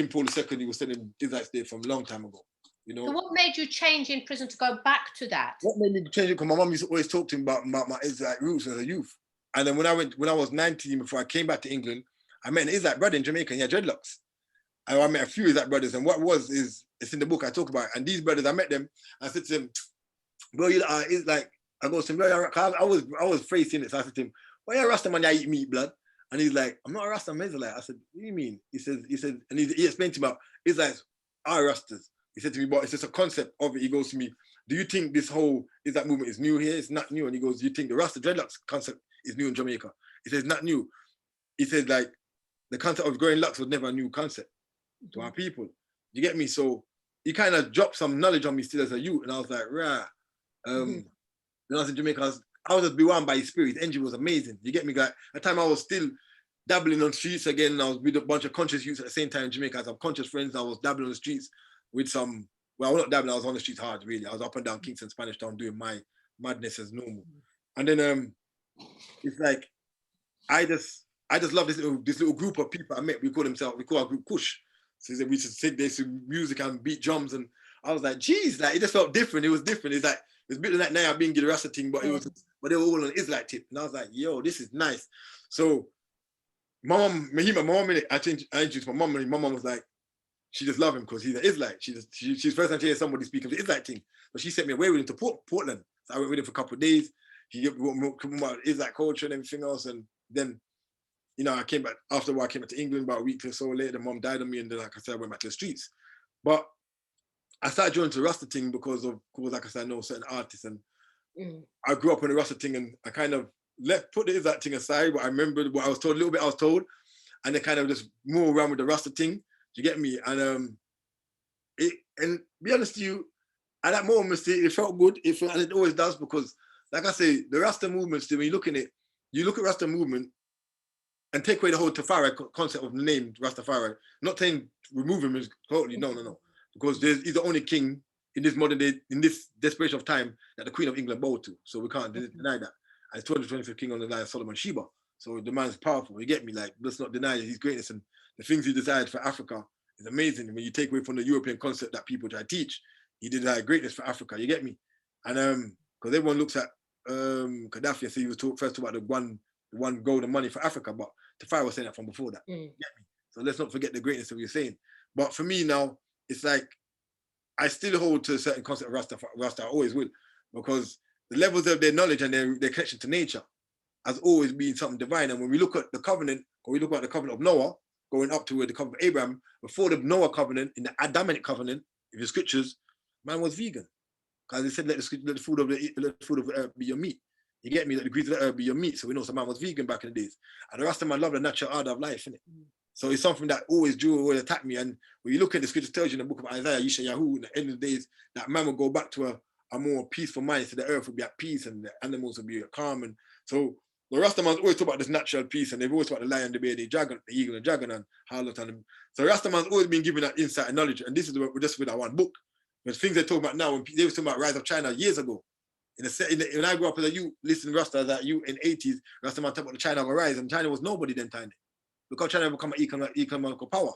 Paul II, he was sending Israelites there from a long time ago. You know. So what made you change in prison to go back to that? What made me change it? Because my mum used to always talk to me about my Israelite roots as a youth. And then when I was 19, before I came back to England, I met an Israelite brother in Jamaica, and he had dreadlocks. And I met a few Israelite brothers, and it's in the book I talk about. And these brothers, I met them, I said to them, bro, it's like, I go to him, I was facing it, so I said to him, why you a Rasta man, you eat meat, blood? And he's like, I'm not a Rasta, I'm Israelite. I said, what do you mean? He said, and he explained to me about Israelites are Rastas. He said to me, but it's just a concept of it. He goes to me, do you think this whole Israelite movement is new here? It's not new. And he goes, do you think the Rasta dreadlocks concept is new in Jamaica? He says, not new. He says, like, the concept of growing locks was never a new concept to our people. You get me? So he kind of dropped some knowledge on me still as a youth. And I was like, rah. When I was in Jamaica, I was just bewildered by his spirit. His energy was amazing. You get me? Like, at the time I was still dabbling on streets again. I was with a bunch of conscious youths at the same time in Jamaica. I had some conscious friends. I was dabbling on the streets with some, well, I was not dabbling, I was on the streets hard, really. I was up and down Kingston, Spanish Town, doing my madness as normal. And then it's like, I just love this little group of people I met. We call our group Kush. So we used to sit there to music and beat drums. And I was like, geez, like, it just felt different. It was different. It's like, it was a bit of that now being the Rasta thing, but they were all on the Israelite tip. And I was like, yo, this is nice. So my mom, I introduced my mom, and my mom was like, she just loved him because he's an Israelite. She's first time she heard somebody speak of the Israelite thing. But she sent me away with him to Portland. So I went with him for a couple of days. He talked about Israelite culture and everything else. And then, you know, I came back, after a while, I came back to England about a week or so later. The mom died on me, and then, like I said, I went back to the streets. But I started joining the Rasta thing because, like I said, I know certain artists, and I grew up in the Rasta thing, and I kind of put the Israelite thing aside, but I remember what I was told, a little bit I was told, and then kind of just move around with the Rasta thing. Do you get me? And and be honest to you, at that moment, it felt good. And it always does, because, like I say, the Rasta movement, still, when you look in it, you look at Rasta movement and take away the whole Tafari concept of the name Rastafari. Not saying remove him totally, no. Because he's the only king in this modern day, in this desperation of time, that the Queen of England bowed to. So we can't deny that. And 225th king on the line of Solomon Sheba. So the man's powerful. You get me? Like, let's not deny his greatness, and the things he desired for Africa is amazing. When you take away from the European concept that people try to teach, he did greatness for Africa. You get me? And because everyone looks at Gaddafi and say he was first about the one gold and money for Africa, but Tafari was saying that from before that. You get me? So let's not forget the greatness of what you're saying. But for me now, it's like I still hold to a certain concept of Rasta. I always will, because the levels of their knowledge and their connection to nature has always been something divine. And when we look at the covenant, or we look at the covenant of Noah, going up to the covenant of Abraham, before the Noah covenant, in the Adamic covenant, in the scriptures, man was vegan. Because they said, let the food of the earth be your meat. You get me? Let the grease of the earth be your meat. So we know some man was vegan back in the days. And the rest of man love the natural order of life, innit? So it's something that always attack me. And when you look at the scriptures, tells you in the book of Isaiah, Yeshayahu, in the end of the days, that man will go back to a more peaceful mind. So the earth will be at peace and the animals will be calm. And so the Rastamans always talk about this natural peace, and they've always talked about the lion, the bear, the dragon, the eagle, and the dragon, and harlot. And so Rastamans always been given that insight and knowledge. And this is just with that one book. The things they talk about now, when they were talking about Rise of China years ago, when I grew up as a youth, listening to Rasta as a youth in the 80s, Rastaman talked about the China rise, and China was nobody then time. Because China become an economical power.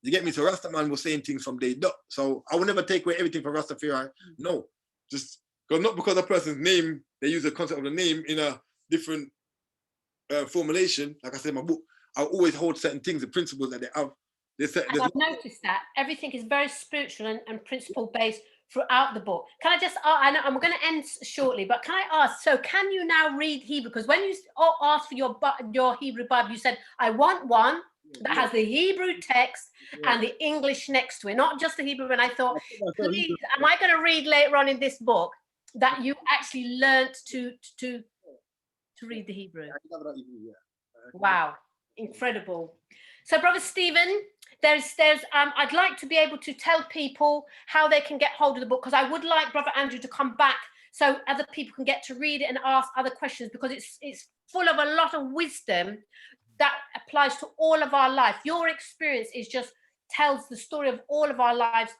You get me? So Rastaman was saying things from day dot. So I will never take away everything from Rastafari. No, just not because a person's name, they use the concept of the name in a different formulation. Like I said in my book, I'll always hold certain things, the principles that they have. And I've noticed that everything is very spiritual and principle based throughout the book. Can I just, I know I'm going to end shortly, but can I ask, so can you now read Hebrew? Because when you asked for your Hebrew Bible, you said, I want one that has the Hebrew text and the English next to it, not just the Hebrew. And I thought, please, am I going to read later on in this book that you actually learnt to read the Hebrew? Wow, incredible. So, Brother Stephen, I'd like to be able to tell people how they can get hold of the book, because I would like Brother Andrew to come back so other people can get to read it and ask other questions, because it's full of a lot of wisdom that applies to all of our life. Your experience tells the story of all of our lives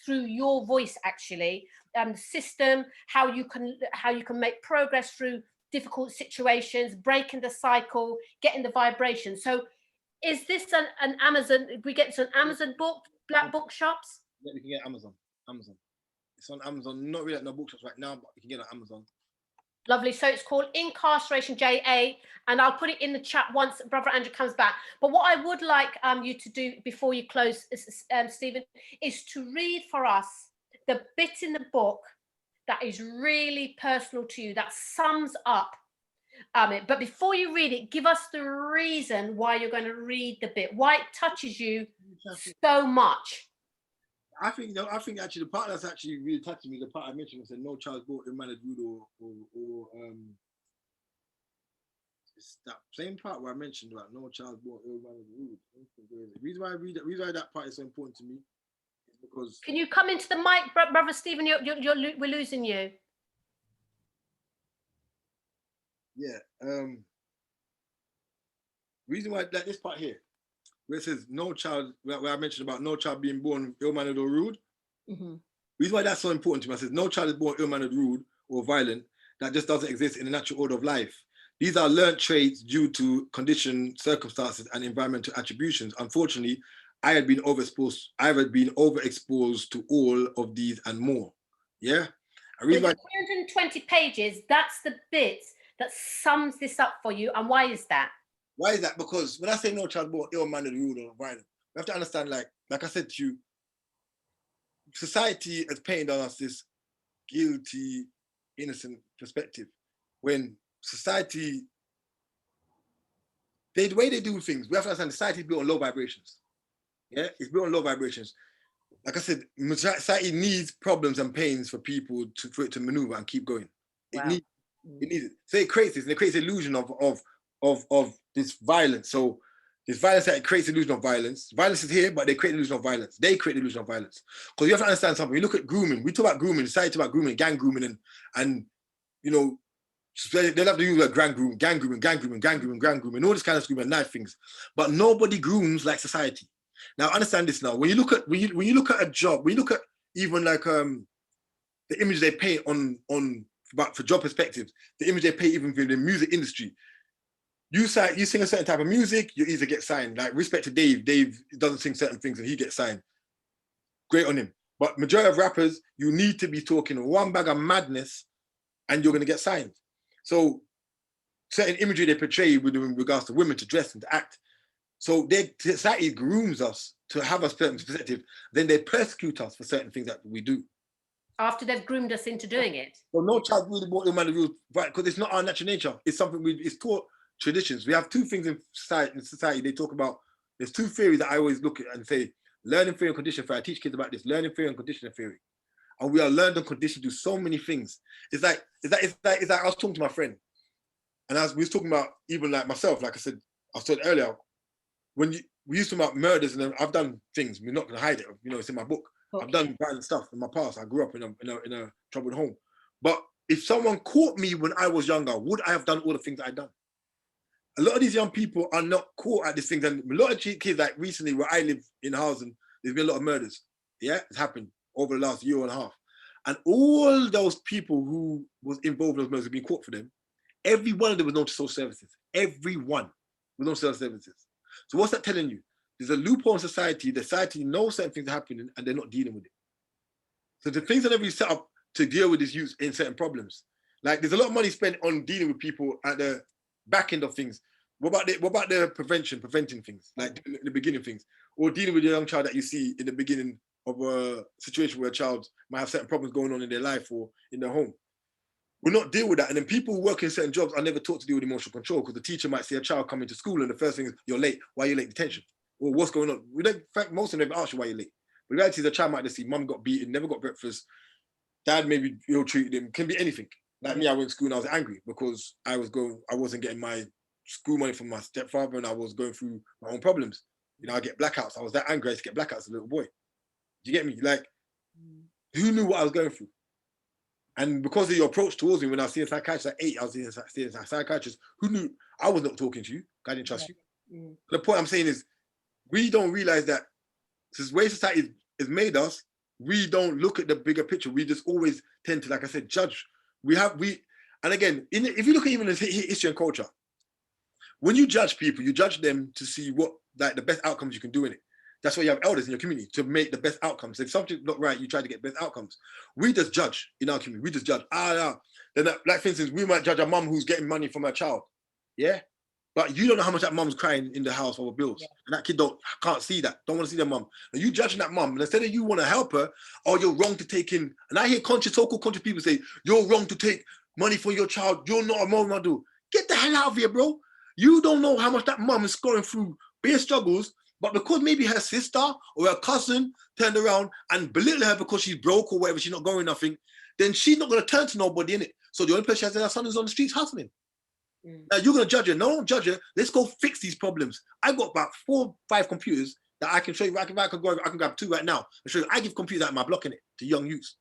through your voice, actually. The system, how you can make progress through difficult situations, breaking the cycle, getting the vibration. So is this an Amazon? We get to an Amazon book, black bookshops? Yeah, we can get Amazon. It's on Amazon. Not really at no bookshops right now, but we can get it on Amazon. Lovely. So it's called Incarceration JA, and I'll put it in the chat once Brother Andrew comes back. But what I would like you to do before you close, Stephen, is to read for us the bit in the book that is really personal to you, that sums up it. But before you read it, give us the reason why you're going to read the bit, why it touches you so much. I think actually the part that's actually really touching me, the part I mentioned, was no child born ill-mannered, rude, or it's that same part where I mentioned about no child born ill-mannered, rude. The reason why I read that, reason why that part is so important to me is because. Can you come into the mic, Brother Stephen? We're losing you. Yeah. Reason why, like this part here, where it says no child, where I mentioned about no child being born ill-mannered or rude. Mm-hmm. Reason why that's so important to me, I says no child is born ill-mannered, rude, or violent. That just doesn't exist in the natural order of life. These are learned traits due to condition, circumstances, and environmental attributions. Unfortunately, I had been overexposed to all of these and more. Yeah. Reason why 220 pages. That's the bit that sums this up for you. And why is that? Why is that? Because when I say no child born ill-mannered, rude, or violent, we have to understand, like I said to you, society has painted on us this guilty, innocent perspective. When society, the way they do things, we have to understand society is built on low vibrations. Yeah, it's built on low vibrations. Like I said, society needs problems and pains for people for it to maneuver and keep going. Wow. It needs it. So it creates this, and it creates the illusion of this violence. So this violence, that it creates the illusion of violence. Violence is here, but they create the illusion of violence. They create the illusion of violence. Because you have to understand something. We look at grooming. We talk about grooming. Society talk about grooming, gang grooming, and you know, they love to use like gang grooming, all this kind of grooming, knife things. But nobody grooms like society. Now understand this. Now, when you look at a job, when you look at even like the image they paint but for job perspectives, the image they paint even for the music industry. You sing a certain type of music, you either get signed. Like respect to Dave. Dave doesn't sing certain things and he gets signed. Great on him. But majority of rappers, you need to be talking one bag of madness and you're gonna get signed. So certain imagery they portray with regards to women to dress and to act. So society grooms us to have a certain perspective, then they persecute us for certain things that we do. After they've groomed us into doing it. Well, no child really brought the man the rules, right? Because it's not our natural nature. It's something it's taught traditions. We have two things in society they talk about. There's two theories that I always look at and say, learning theory and condition theory. I teach kids about this, learning theory and conditioning theory. And we are learned and conditioned to do so many things. It's like I was talking to my friend, and we was talking about even like myself, like I said earlier, when we used to talk about murders, and I've done things, we're not gonna hide it, it's in my book. Okay. I've done violent stuff in my past. I grew up in a troubled home. But if someone caught me when I was younger, would I have done all the things I'd done? A lot of these young people are not caught at these things. And a lot of kids, like recently where I live in Housing, there's been a lot of murders. Yeah, it's happened over the last year and a half. And all those people who was involved in those murders have been caught for them. Every one of them was known to social services. Every one was known to social services. So what's that telling you? There's a loophole in society. The society knows certain things are happening and they're not dealing with it. So the things that never set up to deal with this youth in certain problems. Like there's a lot of money spent on dealing with people at the back end of things. What about the preventing things, like the beginning things, or dealing with a young child that you see in the beginning of a situation where a child might have certain problems going on in their life or in their home. We're not dealing with that. And then people who work in certain jobs are never taught to deal with emotional control because the teacher might see a child coming to school and the first thing is, you're late. Why are you late? Detention. Or what's going on? We don't, in fact, most of them never ask you why you're late. But the reality is the child might just see mum got beaten, never got breakfast, dad maybe ill-treated him, can be anything. Like me, I went to school and I was angry because I wasn't getting my school money from my stepfather and I was going through my own problems. I get blackouts. I was that angry, I used to get blackouts as a little boy. Do you get me? Like, who knew what I was going through? And because of your approach towards me, when I was seeing a psychiatrist at 8, I was seeing a psychiatrist who knew I was not talking to you. I didn't trust you. The point I'm saying is, we don't realize that this way society has made us, we don't look at the bigger picture. We just always tend to, like I said, judge. And again, if you look at even history and culture, when you judge people, you judge them to see what like the best outcomes you can do in it. That's why you have elders in your community to make the best outcomes. If something's not right, you try to get best outcomes. We just judge in our community. We just judge. Then like for instance, we might judge a mum who's getting money from her child. Yeah. But you don't know how much that mum's crying in the house over bills. Yeah. And that kid can't see that, don't want to see their mum. And you judging that mum, and instead of you want to help her, or you're wrong to take in, and I hear so-called conscious people say, you're wrong to take money for your child, you're not a role model. Get the hell out of here, bro. You don't know how much that mum is going through bare struggles, but because maybe her sister or her cousin turned around and belittled her because she's broke or whatever, she's not going nothing, then she's not going to turn to nobody in it. So the only person she has in her son is on the streets hustling. Now you're going to judge her. No, don't judge her. Let's go fix these problems. I got about 4 or 5 computers that I can show you. I can grab 2 right now and show you. I give computers out in my block in it to young youths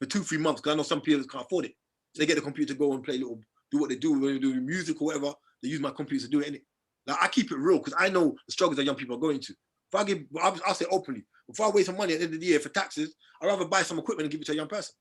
for 2-3 months because I know some people can't afford it. So they get the computer to go and play do what they do when they do music or whatever. They use my computer to do it in it. Like I keep it real because I know the struggles that young people are going to. I'll say openly, before I waste some money at the end of the year for taxes, I'd rather buy some equipment and give it to a young person.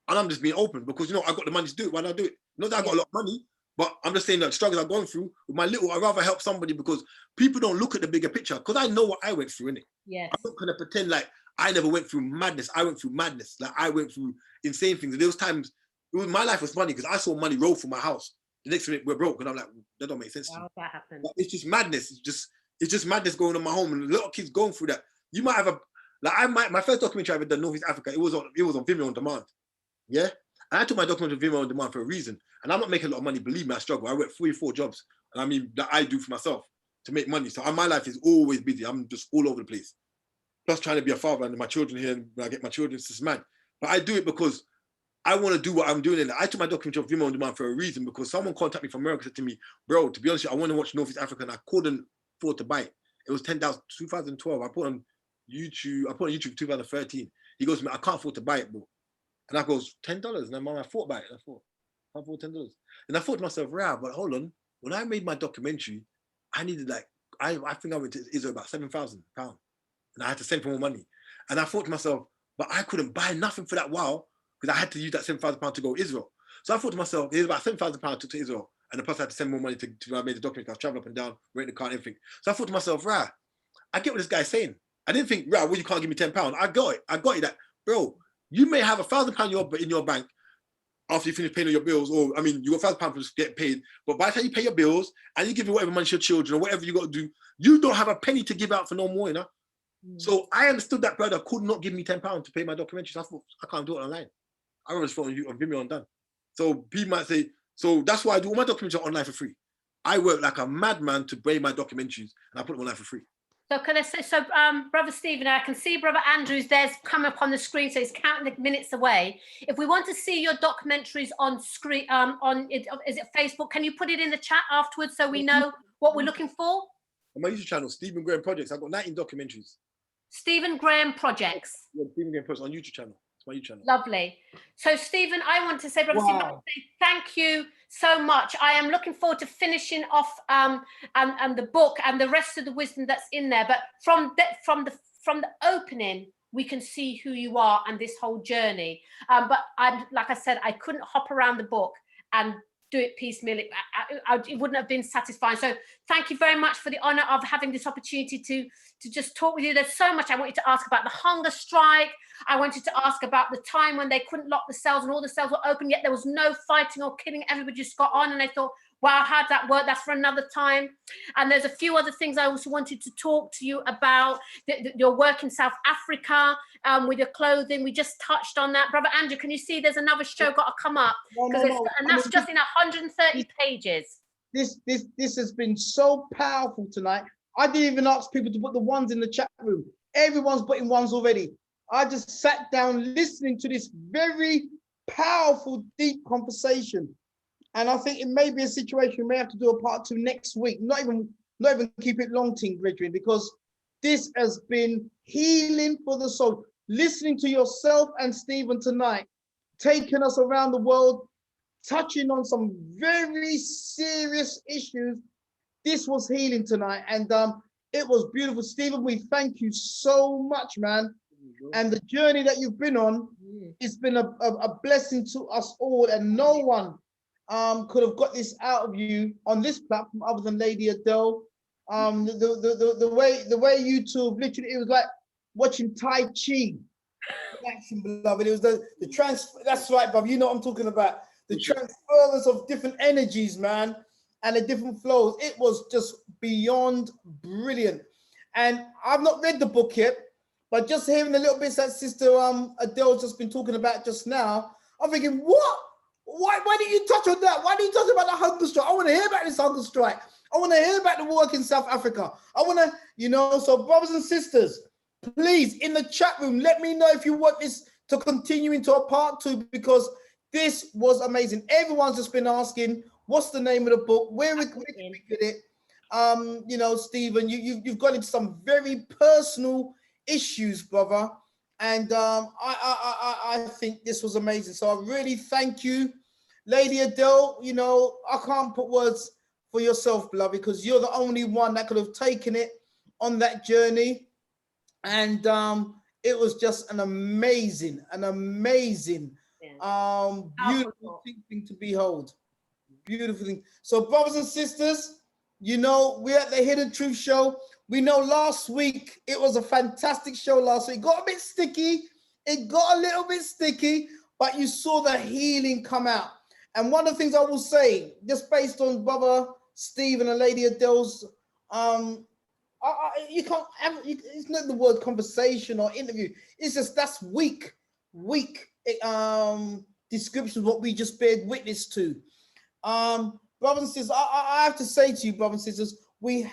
And I'm just being open because I got the money to do it. Why not do it? Not that I got a lot of money, but I'm just saying that struggles I've gone through with my little, I'd rather help somebody because people don't look at the bigger picture because I know what I went through in it. Yes. I'm not gonna pretend like I never went through madness. I went through madness. Like I went through insane things. And there was times, my life was funny because I saw money roll from my house. The next minute we're broke, and I'm like, that don't make sense to me. That happened. But it's just madness. It's just madness going on in my home, and a lot of kids going through that. You might have my first documentary I ever done, Northeast Africa. It was on Vimeo on demand. Yeah, and I took my documentary on Vimeo on demand for a reason. And I'm not making a lot of money. Believe me, I struggle. I work 3 or 4 jobs, and I mean that I do for myself to make money. So my life is always busy. I'm just all over the place. Plus trying to be a father, and my children here, and when I get my children, it's just mad. But I do it because I want to do what I'm doing. And I took my documentary on Vimeo on demand for a reason because someone contacted me from America, said to me, bro, to be honest with you, I want to watch Northeast Africa, and I couldn't afford to buy it. It was 10,000, 2012. I put on YouTube 2013. He goes to me, I can't afford to buy it, bro. And I goes, $10. And I thought about it. I thought, I can't afford $10. And I thought to myself, right, but hold on. When I made my documentary, I needed I think I went to Israel about £7,000. And I had to send for more money. And I thought to myself, but I couldn't buy nothing for that while because I had to use that £7,000 to go to Israel. So I thought to myself, here's about £7,000 to Israel, and the plus I had to send more money to I made the document. I was traveling up and down, renting the car and everything. So I thought to myself, right, I get what this guy's saying. I didn't think, right, well, you can't give me £10. I got it. I got it. That, bro, you may have £1,000 in your bank after you finish paying all your bills, or I mean, you got £1,000 to get paid, but by the time you pay your bills and you give whatever money to your children or whatever you got to do, you don't have a penny to give out for no more, you know. So I understood that brother could not give me £10 to pay my documentary. So I thought, I can't do it online. I rather just thought on Vimeo and done. So people might say, so that's why I do all my documentaries online for free. I work like a madman to bring my documentaries and I put them online for free. So can I say, so Brother Stephen, I can see Brother Andrews there's come up on the screen, so he's counting the minutes away. If we want to see your documentaries on screen, is it Facebook? Can you put it in the chat afterwards so we know what we're looking for? On my YouTube channel, Stephen Graham Projects, I've got 19 documentaries. Stephen Graham Projects. Yeah, Stephen Graham Projects on YouTube channel. It's my YouTube channel. Lovely. So Stephen, I want to say, Brother Stephen, I want to say thank you so much. I am looking forward to finishing off and the book and the rest of the wisdom that's in there. But from the opening, we can see who you are and this whole journey. But like I said, I couldn't hop around the book and do it piecemeal. It wouldn't have been satisfying. So thank you very much for the honor of having this opportunity to just talk with you. There's so much I want you to ask about the hunger strike. I wanted to ask about the time when they couldn't lock the cells and all the cells were open, yet there was no fighting or killing. Everybody just got on, and I thought, wow, how'd that work? That's for another time. And there's a few other things I also wanted to talk to you about. Your work in South Africa with your clothing. We just touched on that. Brother Andrew, can you see there's another show got to come up? And that's just in 130 pages. This has been so powerful tonight. I didn't even ask people to put the ones in the chat room. Everyone's putting ones already. I just sat down listening to this very powerful, deep conversation. And I think it may be a situation we may have to do a part 2 next week. Not even keep it long, Team Brethren, because this has been healing for the soul. Listening to yourself and Stephen tonight, taking us around the world, touching on some very serious issues. This was healing tonight, and it was beautiful. Stephen, we thank you so much, man. And the journey that you've been on, it's been a blessing to us all, and no one could have got this out of you on this platform other than Lady Adele. The way you two, literally, it was like watching Tai Chi. Action, beloved. It was the transfer. That's right, Bob. You know what I'm talking about. The transference of different energies, man, and the different flows. It was just beyond brilliant. And I've not read the book yet, but just hearing the little bits that Sister Adele's just been talking about just now, I'm thinking, what? Why didn't you touch on that? Why didn't you talk about the hunger strike? I want to hear about this hunger strike. I want to hear about the work in South Africa. I want to, so brothers and sisters, please, in the chat room, let me know if you want this to continue into a part 2, because this was amazing. Everyone's just been asking, what's the name of the book? Where can we get it? Stephen, you've got into some very personal issues, brother. And I think this was amazing. So I really thank you, Lady Adele. I can't put words for yourself, beloved, because you're the only one that could have taken it on that journey. And it was just an amazing, beautiful thing to behold. Beautiful thing. So, brothers and sisters, we're at the Hidden Truth Show. We know last week, it was a fantastic show last week. It got a bit sticky. It got a little bit sticky, but you saw the healing come out. And one of the things I will say, just based on Brother Stephen and Lady Adele's, you can't have, it's not the word conversation or interview. It's just, that's weak description of what we just bear witness to. Brothers and sisters, I have to say to you, brothers and sisters, we